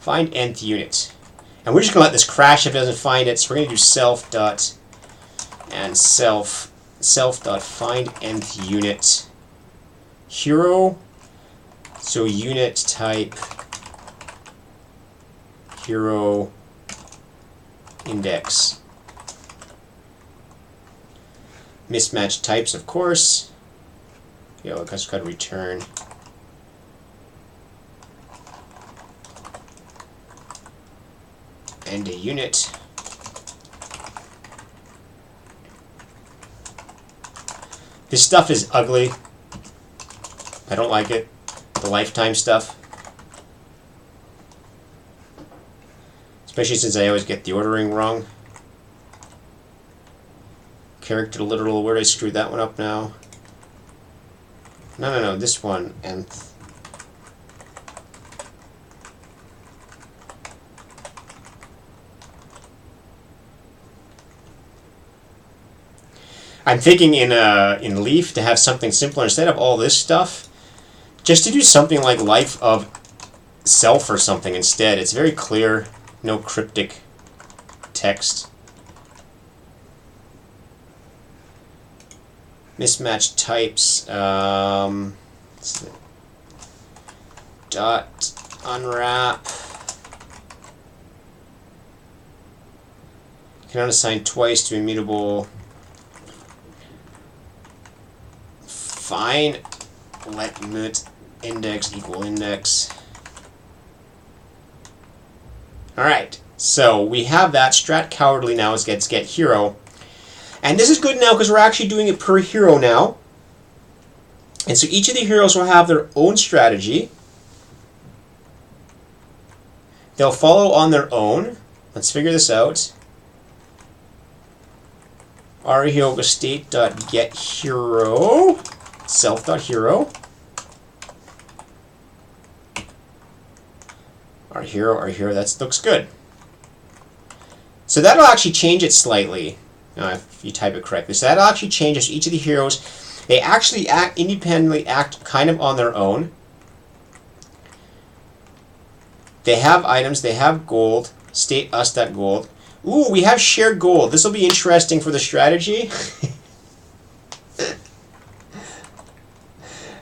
Find nth unit. And we're just going to let this crash if it doesn't find it, so we're going to do self dot and self dot find nth unit hero. So unit type hero index. Mismatched types, of course. I'll just got to return and a unit. This stuff is ugly. I don't like it. The lifetime stuff. Especially since I always get the ordering wrong. Character literal, where did I screw that one up now? No, this one, nth. I'm thinking in Leaf to have something simpler instead of all this stuff, just to do something like life of self or something instead. It's very clear, no cryptic text. Mismatched types. Dot unwrap. Cannot assign twice to immutable. Fine. Let mut index equal index. Alright, so we have that. Strat cowardly now is gets get hero. And this is good now because we're actually doing it per hero now. And so each of the heroes will have their own strategy. They'll follow on their own. Let's figure this out. reyoga state.getHero self.hero. Our hero, that looks good. So that'll actually change it slightly. If you type it correctly. So that actually changes each of the heroes. They actually independently act kind of on their own. They have items, they have gold, state us.gold. Ooh, we have shared gold. This will be interesting for the strategy.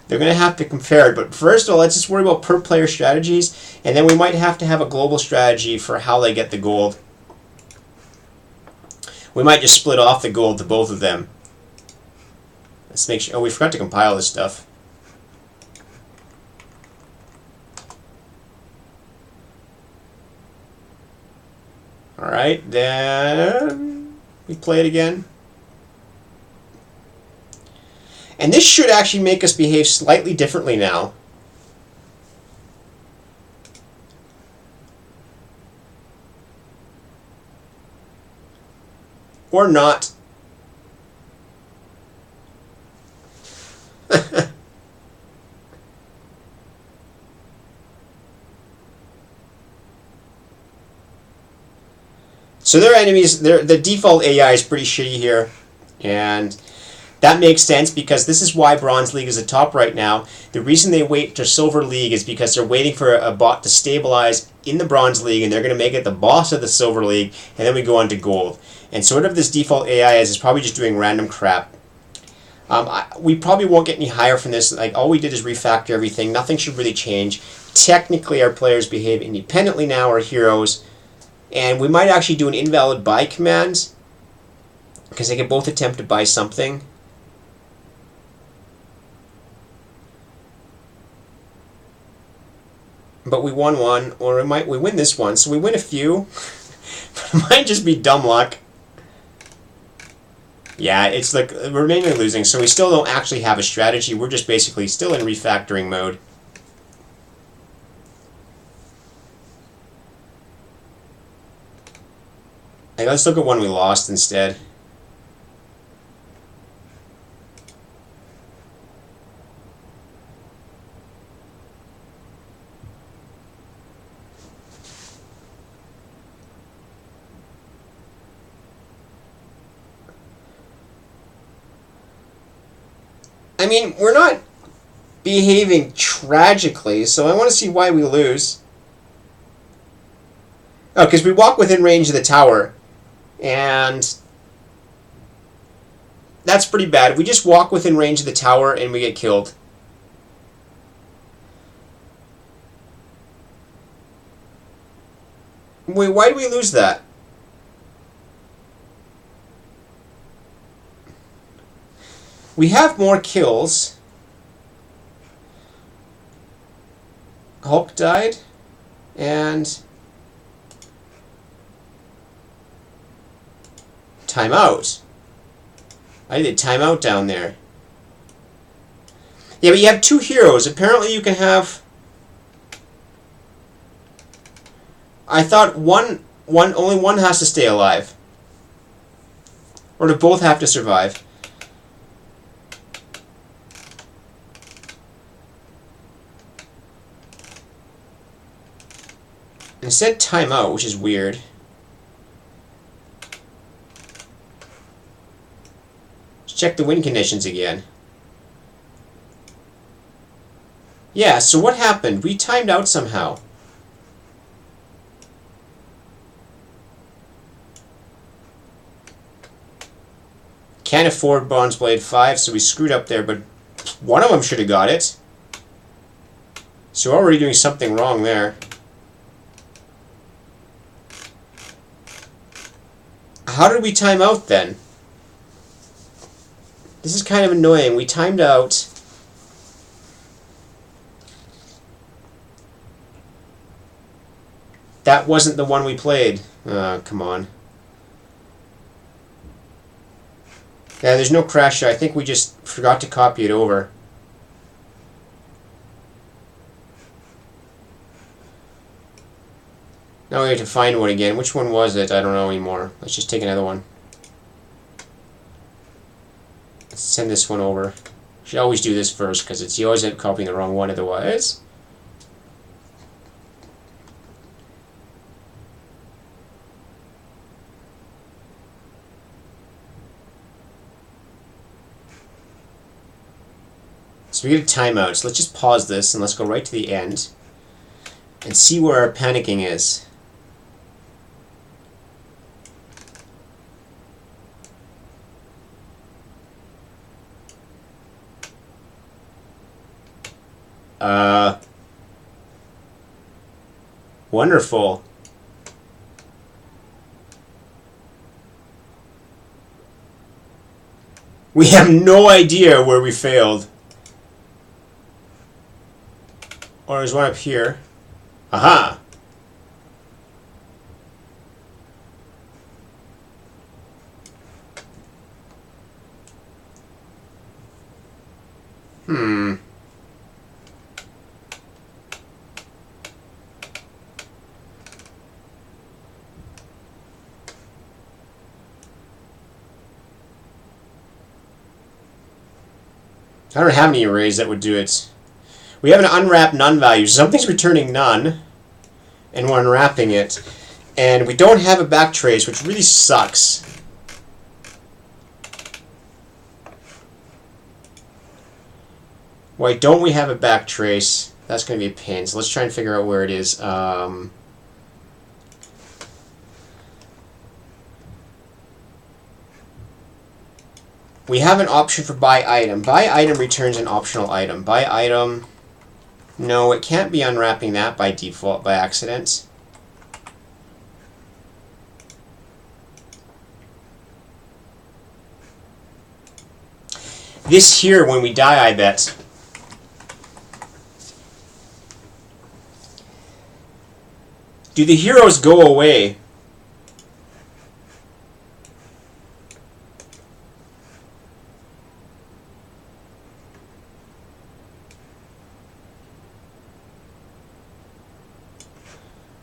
They're going to have to compare it, but first of all, let's just worry about per player strategies, and then we might have to have a global strategy for how they get the gold. We might just split off the gold to both of them. Let's make sure. Oh, we forgot to compile this stuff. Alright, then we play it again. And this should actually make us behave slightly differently now. Or not. So their enemies, the default AI is pretty shitty here. And that makes sense because this is why Bronze League is the top right now. The reason they wait to Silver League is because they're waiting for a bot to stabilize in the Bronze League, and they're going to make it the boss of the Silver League, and then we go on to Gold. And sort of this default AI is probably just doing random crap. We probably won't get any higher from this. Like, all we did is refactor everything. Nothing should really change. Technically, our players behave independently now, our heroes. And we might actually do an invalid buy command, because they can both attempt to buy something. But we won one, or we win this one. So we win a few. But it might just be dumb luck. Yeah, it's like we're mainly losing, so we still don't actually have a strategy. We're just basically still in refactoring mode. Hey, let's look at one we lost instead. I mean, we're not behaving tragically, so I want to see why we lose. Oh, because we walk within range of the tower. And that's pretty bad. We just walk within range of the tower and we get killed. Wait, why do we lose that? We have more kills. Hulk died. And timeout. I did timeout down there. Yeah, but you have two heroes. Apparently you can have... I thought only one has to stay alive. Or do both have to survive? It said timeout, which is weird. Let's check the win conditions again. Yeah, so what happened? We timed out somehow. Can't afford Bronze Blade 5, so we screwed up there, but one of them should have got it. So we're already doing something wrong there. How did we time out then? This is kind of annoying. We timed out. That wasn't the one we played. Oh, come on. Yeah, there's no crash. I think we just forgot to copy it over. Now we have to find one again. Which one was it? I don't know anymore. Let's just take another one. Let's send this one over. Should always do this first because you always end up copying the wrong one otherwise. So we get a timeout. So let's just pause this and let's go right to the end and see where our panicking is. Wonderful. We have no idea where we failed. Or there's one up here. Aha! I don't have any arrays that would do it. We have an unwrapped none value. Something's returning none, and we're unwrapping it. And we don't have a backtrace, which really sucks. Why don't we have a backtrace? That's going to be a pain. So let's try and figure out where it is. We have an option for buy item. Buy item returns an optional item. Buy item. No, it can't be unwrapping that by default, by accident. This here, when we die, I bet. Do the heroes go away?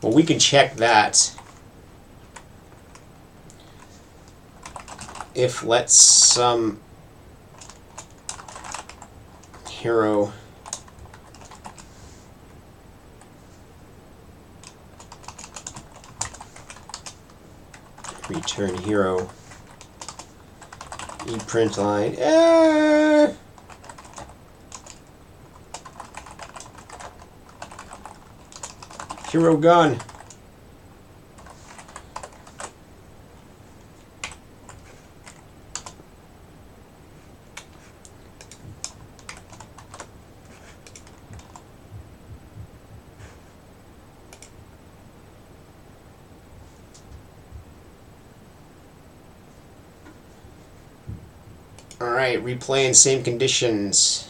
Well, we can check that. If let's some hero return hero ePrint line. Hero gone. Alright, replay in same conditions.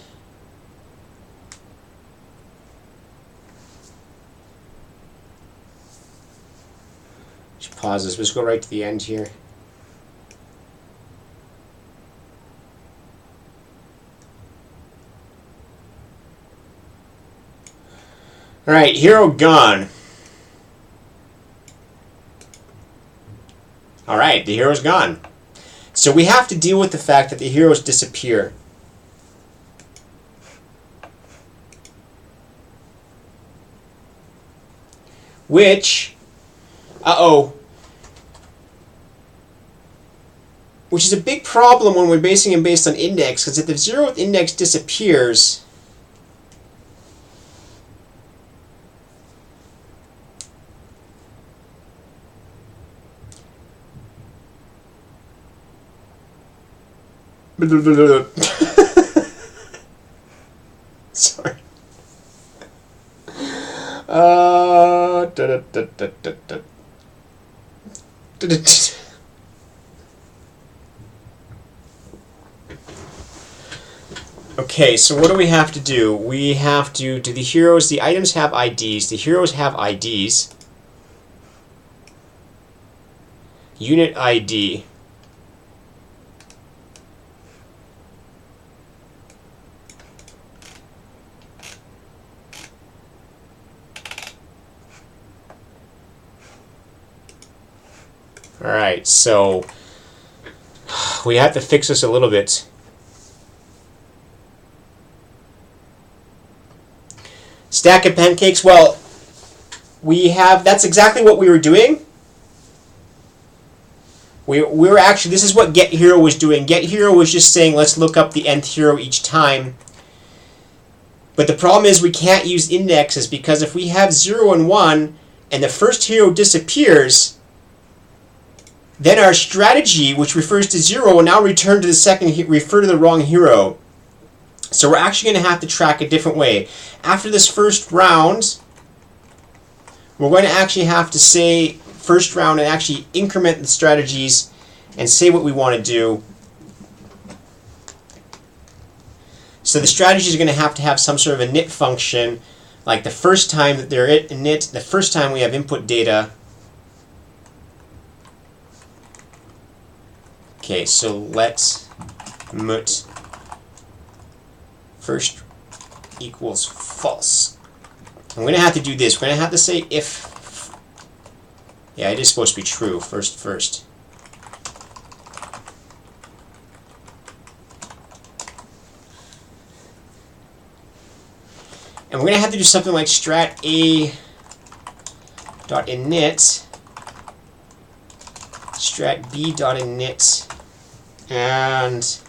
Just pause this. Let's go right to the end here. Alright, hero gone. Alright, the hero's gone. So we have to deal with the fact that the heroes disappear. Which, which is a big problem when we're basing them based on index, because if the 0th index disappears, sorry. Okay, so what do we have to do? We have to do the heroes. The items have IDs. The heroes have IDs. Unit ID. Alright, so we have to fix this a little bit. Stack of pancakes, well, that's exactly what we were doing. We were actually, this is what getHero was doing. getHero was just saying, let's look up the nth hero each time. But the problem is we can't use indexes, because if we have 0 and 1, and the first hero disappears, then our strategy, which refers to 0, will now return to the second, refer to the wrong hero. So we're actually going to have to track a different way. After this first round, we're going to actually have to say first round and actually increment the strategies and say what we want to do. So the strategies are going to have some sort of a init function, like the first time that they're init, the first time we have input data. Okay, so let's mut first equals false. I'm going to have to do this. We're going to have to say if. Yeah, it is supposed to be true. First. And we're going to have to do something like strat a dot init, strat b dot init, and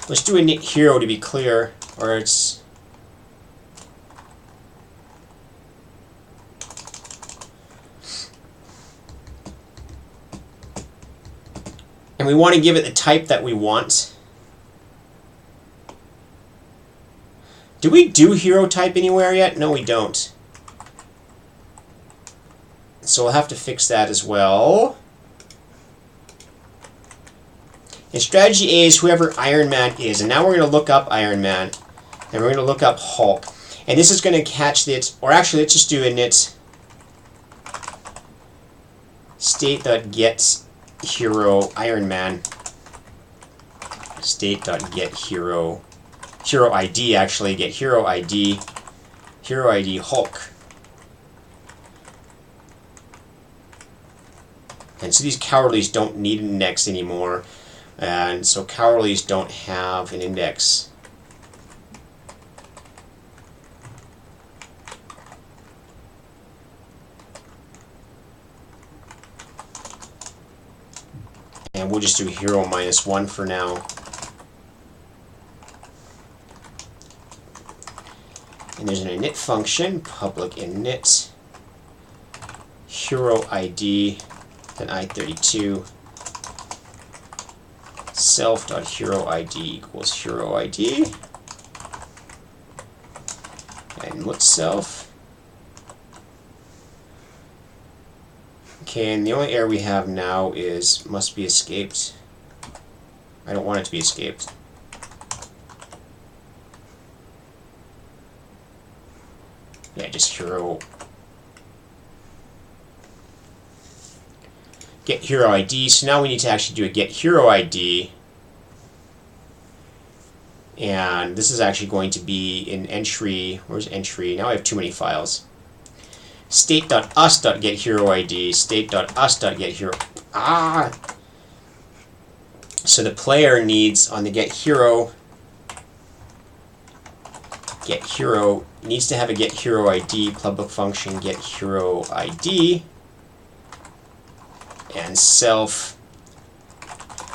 let's do init hero to be clear, or it's and we want to give it the type that we want. Do we do hero type anywhere yet? No, we don't. So we'll have to fix that as well. And strategy A is whoever Iron Man is. And now we're going to look up Iron Man. And we're going to look up Hulk. And this is going to catch the, or actually let's just do init state.get hero Iron Man. State.get hero. Hero ID, actually. Get hero ID. Hero ID Hulk. And so these cowardlies don't need an index anymore. And so cowardlies don't have an index. And we'll just do hero -1 for now. And there's an init function, public init, hero ID, then I32, self.heroid equals hero ID, and what's self? Okay, and the only error we have now is must be escaped. I don't want it to be escaped. Yeah, just hero. Get hero ID. So now we need to actually do a get hero ID. And this is actually going to be in entry. Where's entry? Now I have too many files. State.us.getHeroID. State.us.getHero. Ah! So the player needs on the get hero needs to have a get hero ID, public function get hero ID, and self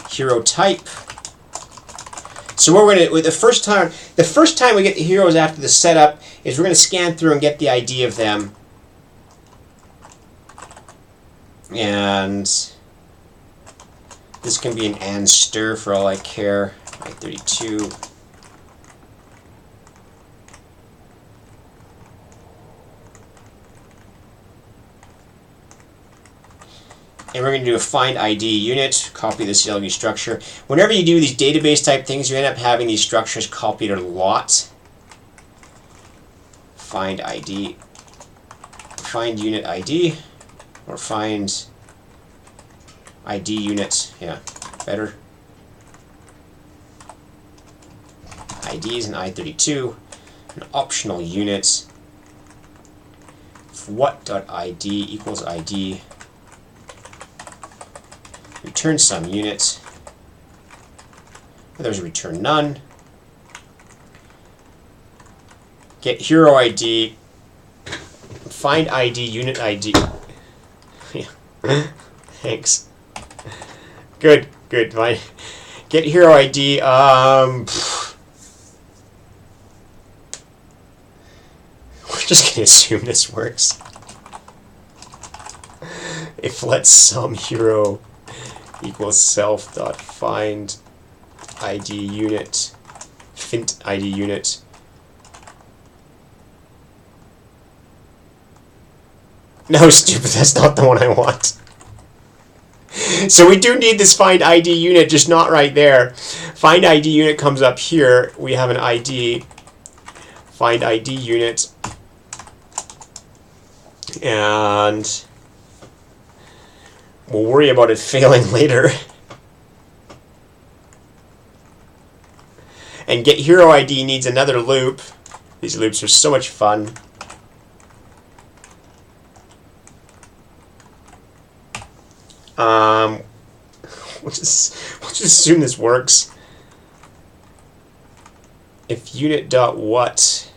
hero type. So what we're gonna the first time we get the heroes after the setup is we're gonna scan through and get the ID of them, and this can be an and stir for all I care. I32. And we're going to do a find ID unit, copy the CLV structure. Whenever you do these database type things, you end up having these structures copied a lot. Find ID, find unit ID, or find ID unit, yeah, better. ID is an I32, an optional unit. What.id equals ID. Return some unit. There's a return none. Get hero ID. Find ID, unit ID. Yeah. Thanks. Good, good. Fine. Get hero ID. We're just gonna assume this works. If let some hero equals self dot find ID unit, fint ID unit. No, stupid, that's not the one I want. So we do need this find ID unit, just not right there. Find ID unit comes up here. We have an ID, find ID unit, and we'll worry about it failing later. And get hero ID needs another loop. These loops are so much fun. We'll just assume this works. If unit dot what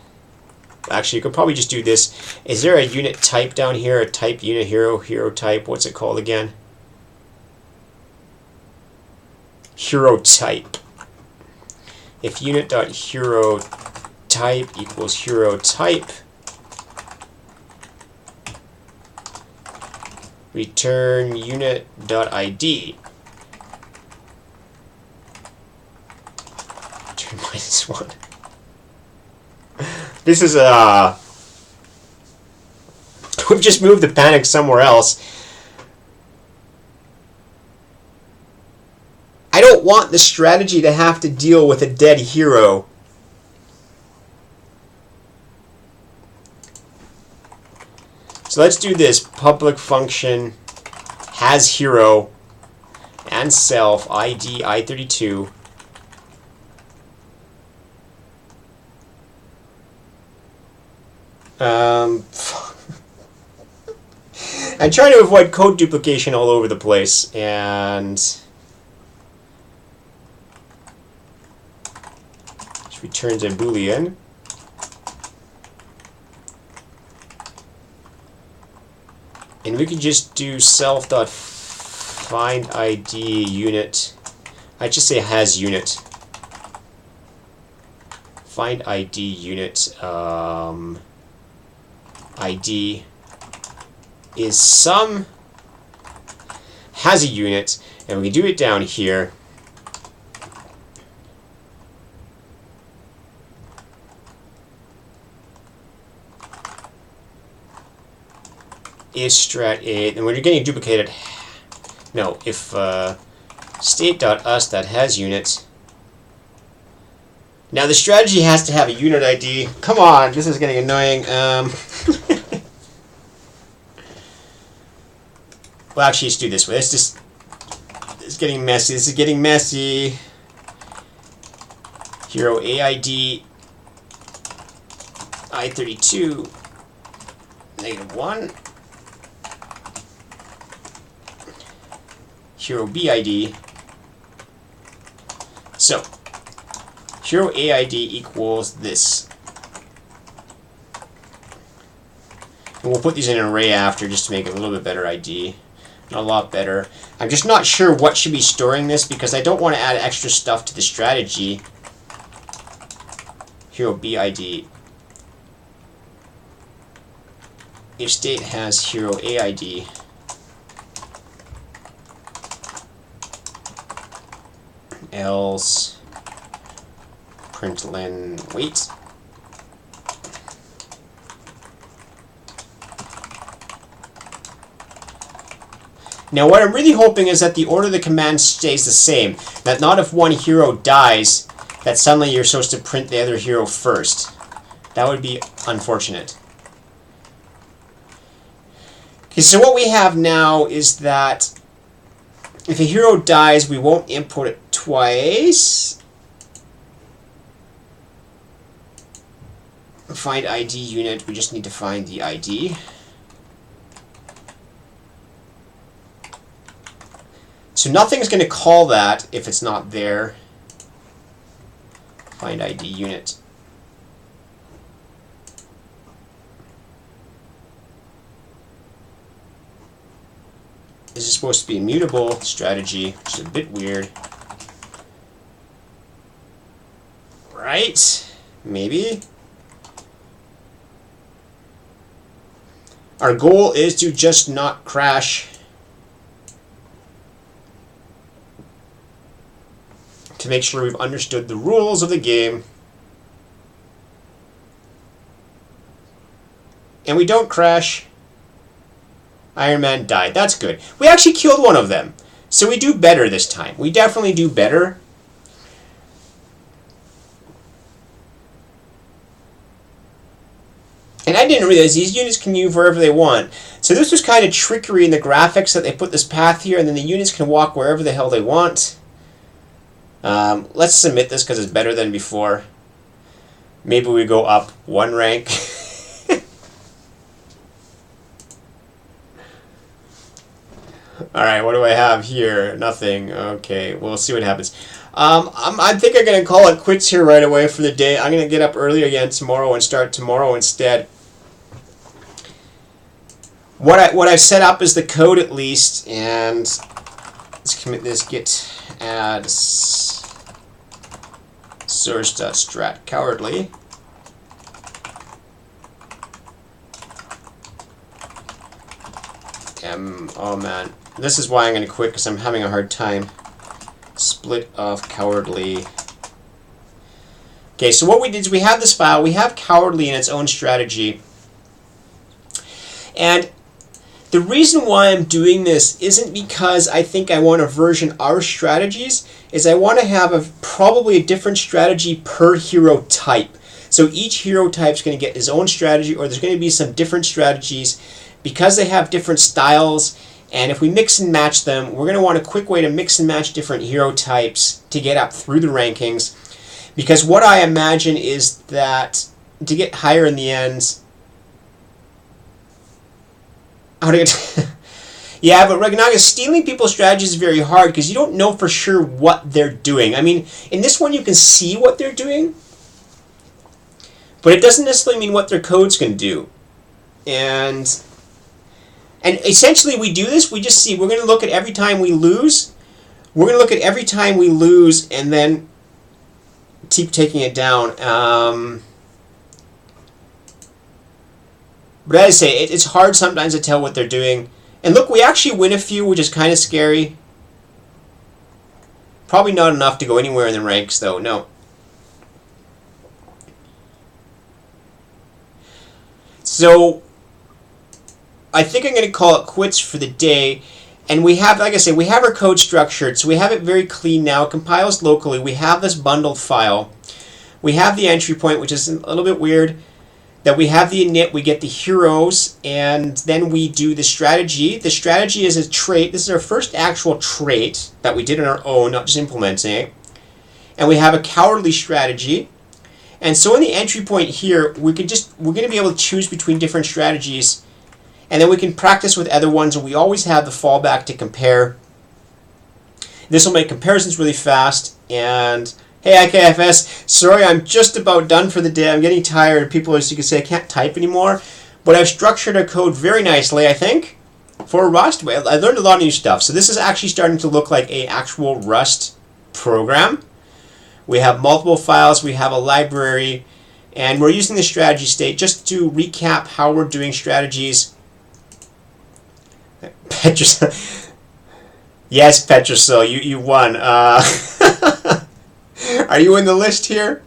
Actually, you could probably just do this. Is there a unit type down here? A type unit hero type? What's it called again? Hero type. If unit.hero type equals hero type, return unit.id. Return -1. This is we've just moved the panic somewhere else. I don't want the strategy to have to deal with a dead hero. So let's do this. Public function has hero and self ID I32. I'm trying to avoid code duplication all over the place, and which returns a boolean. And we could just do self.findID unit. I just say has unit. Find ID unit ID is some has a unit, and we can do it down here. If strat a, and when you're getting duplicated, no, if state.us that has unit. Now the strategy has to have a unit ID. Come on, this is getting annoying. Well, actually, let's do this way. It's getting messy. This is getting messy. Hero AID I32 -1. Hero BID. So, hero AID equals this. And we'll put these in an array after just to make it a little bit better ID. A lot better. I'm just not sure what should be storing this because I don't want to add extra stuff to the strategy. Hero BID. If state has hero AID. Else println wait. Now what I'm really hoping is that the order of the command stays the same. That not if one hero dies, that suddenly you're supposed to print the other hero first. That would be unfortunate. Okay, so what we have now is that if a hero dies, we won't input it twice. Find ID unit, we just need to find the ID. So nothing's going to call that if it's not there. Find ID unit. This is supposed to be a mutable strategy, which is a bit weird. Right? Maybe? Our goal is to just not crash. To make sure we've understood the rules of the game. And we don't crash. Iron Man died. That's good. We actually killed one of them. So we do better this time. We definitely do better. And I didn't realize these units can move wherever they want. So this was kind of trickery in the graphics that they put this path here, and then the units can walk wherever the hell they want. Let's submit this because it's better than before. Maybe we go up one rank. Alright, what do I have here? Nothing. Okay, we'll see what happens. I think I'm going to call it quits here right away for the day. I'm going to get up early again tomorrow and start tomorrow instead. What I've set up is the code at least, and let's commit this git add source.strat cowardly. Oh man, this is why I'm going to quit, because I'm having a hard time. Split of cowardly. Okay, so what we did is we have this file, we have cowardly in its own strategy, and the reason why I'm doing this isn't because I think I want to version our strategies, is I want to have probably a different strategy per hero type. So each hero type is going to get his own strategy, or there's going to be some different strategies because they have different styles. And if we mix and match them, we're going to want a quick way to mix and match different hero types to get up through the rankings. Because what I imagine is that to get higher in the end, yeah, but Ragnaga, stealing people's strategies is very hard because you don't know for sure what they're doing. I mean, in this one you can see what they're doing, but it doesn't necessarily mean what their code's going to do. And essentially we do this, we just see, we're going to look at every time we lose. We're going to look at every time we lose and then keep taking it down. But as I say, it's hard sometimes to tell what they're doing. And look, we actually win a few, which is kind of scary. Probably not enough to go anywhere in the ranks, though. No. So I think I'm going to call it quits for the day. And we have, like I say, we have our code structured. So we have it very clean now. It compiles locally. We have this bundled file. We have the entry point, which is a little bit weird. That we have the init, we get the heroes, and then we do the strategy. The strategy is a trait. This is our first actual trait that we did on our own, not just implementing it. And we have a cowardly strategy. And so in the entry point here, we're going to be able to choose between different strategies. And then we can practice with other ones, and we always have the fallback to compare. This will make comparisons really fast. And hey, IKFS, sorry, I'm just about done for the day. I'm getting tired. People, as you can say, I can't type anymore. But I've structured our code very nicely, I think, for Rust. I learned a lot of new stuff. So this is actually starting to look like an actual Rust program. We have multiple files. We have a library. And we're using the strategy state. Just to recap how we're doing strategies. Petrus. Yes, Petrusel, you won. Are you in the list here?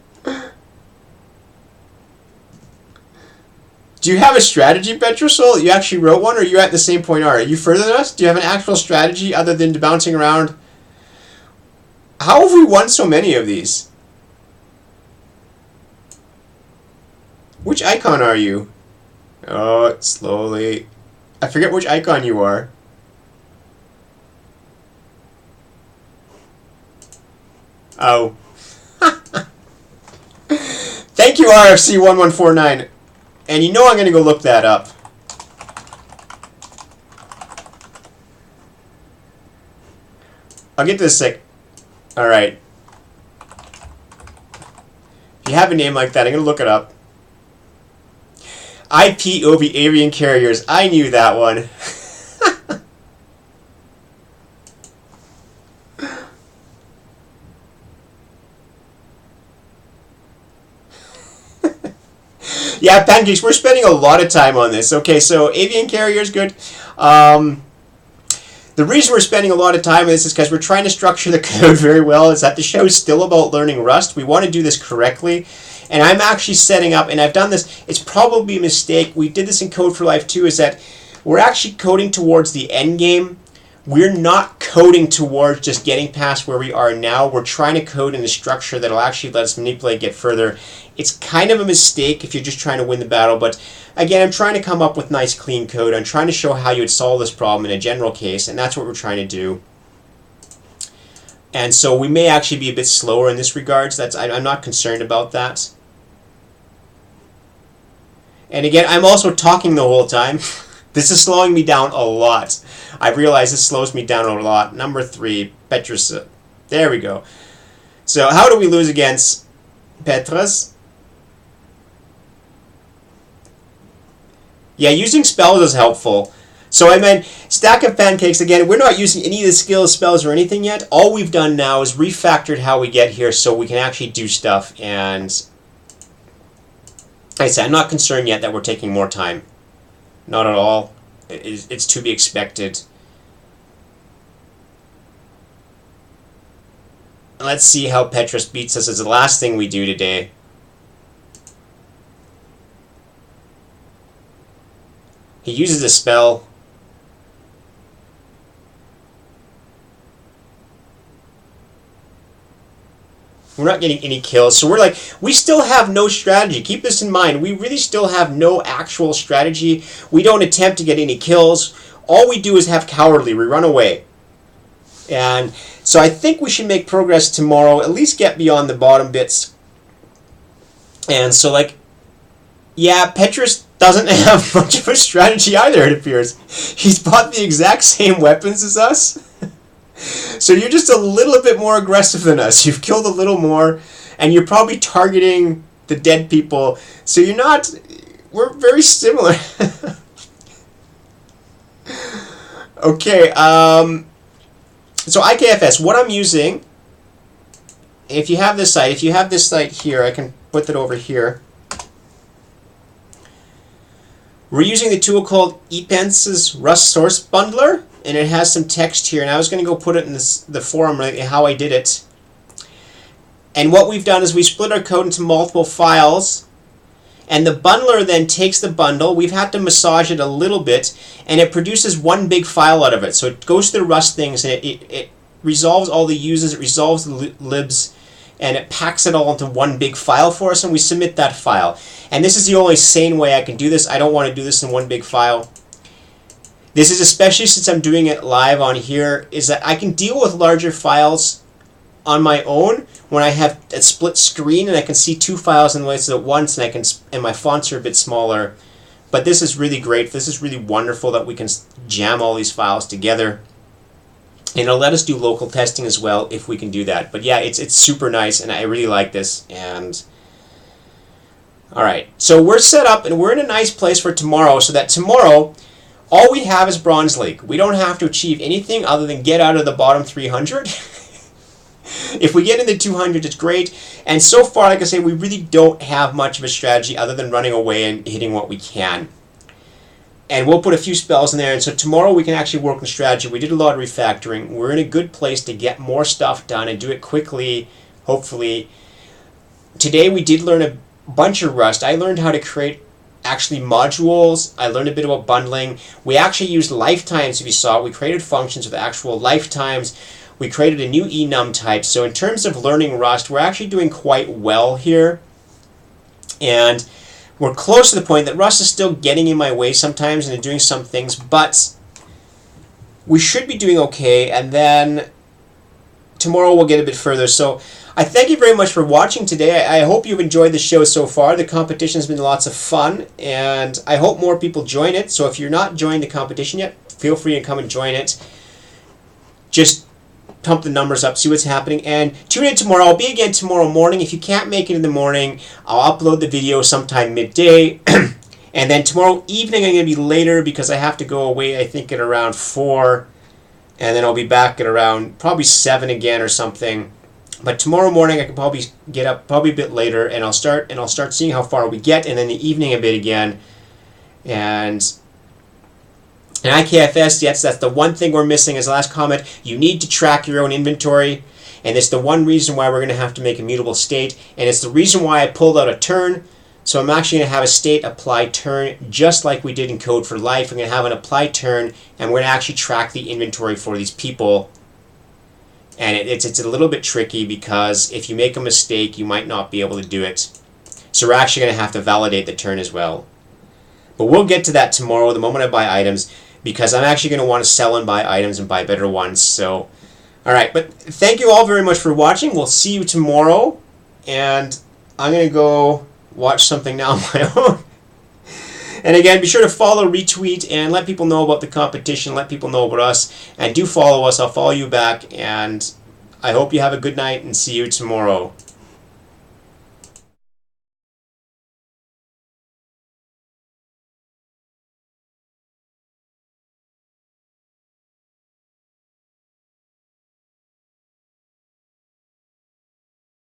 Do you have a strategy, Petrusol? You actually wrote one, or are you at the same point? Are you further than us? Do you have an actual strategy other than bouncing around? How have we won so many of these? Which icon are you? Oh, slowly. I forget which icon you are. Oh. Thank you, RFC1149. And you know I'm going to go look that up. I'll get to this sec. Alright. If you have a name like that, I'm going to look it up. IPOV Avian Carriers. I knew that one. Yeah, Pancakes, we're spending a lot of time on this. Okay, so avian carrier is good. The reason we're spending a lot of time on this is because we're trying to structure the code very well. Is that the show is still about learning Rust. We want to do this correctly. And I'm actually setting up, and I've done this, it's probably a mistake. We did this in Code for Life too, is that we're actually coding towards the end game. We're not coding towards just getting past where we are now. We're trying to code in a structure that'll actually let us manipulate, get further. It's kind of a mistake if you're just trying to win the battle, but again, I'm trying to come up with nice, clean code. I'm trying to show how you would solve this problem in a general case, and that's what we're trying to do. And so we may actually be a bit slower in this regards. I'm not concerned about that. And again, I'm also talking the whole time. This is slowing me down a lot. I realize this slows me down a lot. Number 3, Petrus. There we go. So how do we lose against Petrus? Yeah, using spells is helpful. So I meant stack of pancakes. Again, we're not using any of the skills, spells, or anything yet. All we've done now is refactored how we get here so we can actually do stuff. And like I said, I'm not concerned yet that we're taking more time. Not at all. It's to be expected. Let's see how Petrus beats us as the last thing we do today. He uses a spell. We're not getting any kills, so we're like, we still have no strategy. Keep this in mind. We really still have no actual strategy. We don't attempt to get any kills. All we do is have cowardly. We run away. And so I think we should make progress tomorrow, at least get beyond the bottom bits. And so, like, yeah, Petrus doesn't have much of a strategy either, it appears. He's bought the exact same weapons as us. So you're just a little bit more aggressive than us. You've killed a little more, and you're probably targeting the dead people. So you're not... We're very similar. Okay, so IKFS, what I'm using... If you have this site here, I can put that over here. We're using the tool called ePence's Rust Source Bundler, and it has some text here, and I was going to go put it in the forum, how I did it. And what we've done is we split our code into multiple files, and the bundler then takes the bundle. We've had to massage it a little bit, and it produces one big file out of it. So it goes to the Rust things, and it resolves all the uses, it resolves the libs, and it packs it all into one big file for us, and we submit that file. And this is the only sane way I can do this. I don't want to do this in one big file. This is especially since I'm doing it live on here, is that I can deal with larger files on my own when I have a split screen and I can see 2 files in at once, and my fonts are a bit smaller. But this is really great. This is really wonderful that we can jam all these files together. And it'll let us do local testing as well if we can do that. But yeah, it's super nice, and I really like this. And all right, so we're set up, and we're in a nice place for tomorrow, so that tomorrow all we have is Bronze League. We don't have to achieve anything other than get out of the bottom 300. If we get in the 200, it's great. And so far, like I say, we really don't have much of a strategy other than running away and hitting what we can. And we'll put a few spells in there. And so tomorrow we can actually work on strategy. We did a lot of refactoring. We're in a good place to get more stuff done and do it quickly, hopefully. Today we did learn a bunch of Rust. I learned how to create actually modules. I learned a bit about bundling. We actually used lifetimes, if you saw it. We created functions with actual lifetimes. We created a new enum type. So in terms of learning Rust, we're actually doing quite well here. And we're close to the point that Rust is still getting in my way sometimes and doing some things, but we should be doing okay. And then tomorrow we'll get a bit further. So I thank you very much for watching today. I hope you've enjoyed the show so far. The competition has been lots of fun, and I hope more people join it. So if you're not joining the competition yet, feel free to come and join it. Just pump the numbers up, see what's happening, and tune in tomorrow. I'll be again tomorrow morning. If you can't make it in the morning, I'll upload the video sometime midday. And then tomorrow evening I'm going to be later because I have to go away, I think, at around 4. And then I'll be back at around probably 7 again or something. But tomorrow morning I can probably get up probably a bit later, and I'll start seeing how far we get, and then the evening a bit again. And IKFS, yes, that's the one thing we're missing as the last comment. You need to track your own inventory, and it's the one reason why we're going to have to make a mutable state, and it's the reason why I pulled out a turn. So I'm actually going to have a state apply turn just like we did in Code for Life. We're going to have an apply turn, and we're going to actually track the inventory for these people. And it's a little bit tricky because if you make a mistake, you might not be able to do it. So we're actually going to have to validate the turn as well. But we'll get to that tomorrow, the moment I buy items, because I'm actually going to want to sell and buy items and buy better ones. So, all right. But thank you all very much for watching. We'll see you tomorrow. And I'm going to go watch something now on my own. And again, be sure to follow, retweet, and let people know about the competition. Let people know about us. And do follow us. I'll follow you back. And I hope you have a good night and see you tomorrow.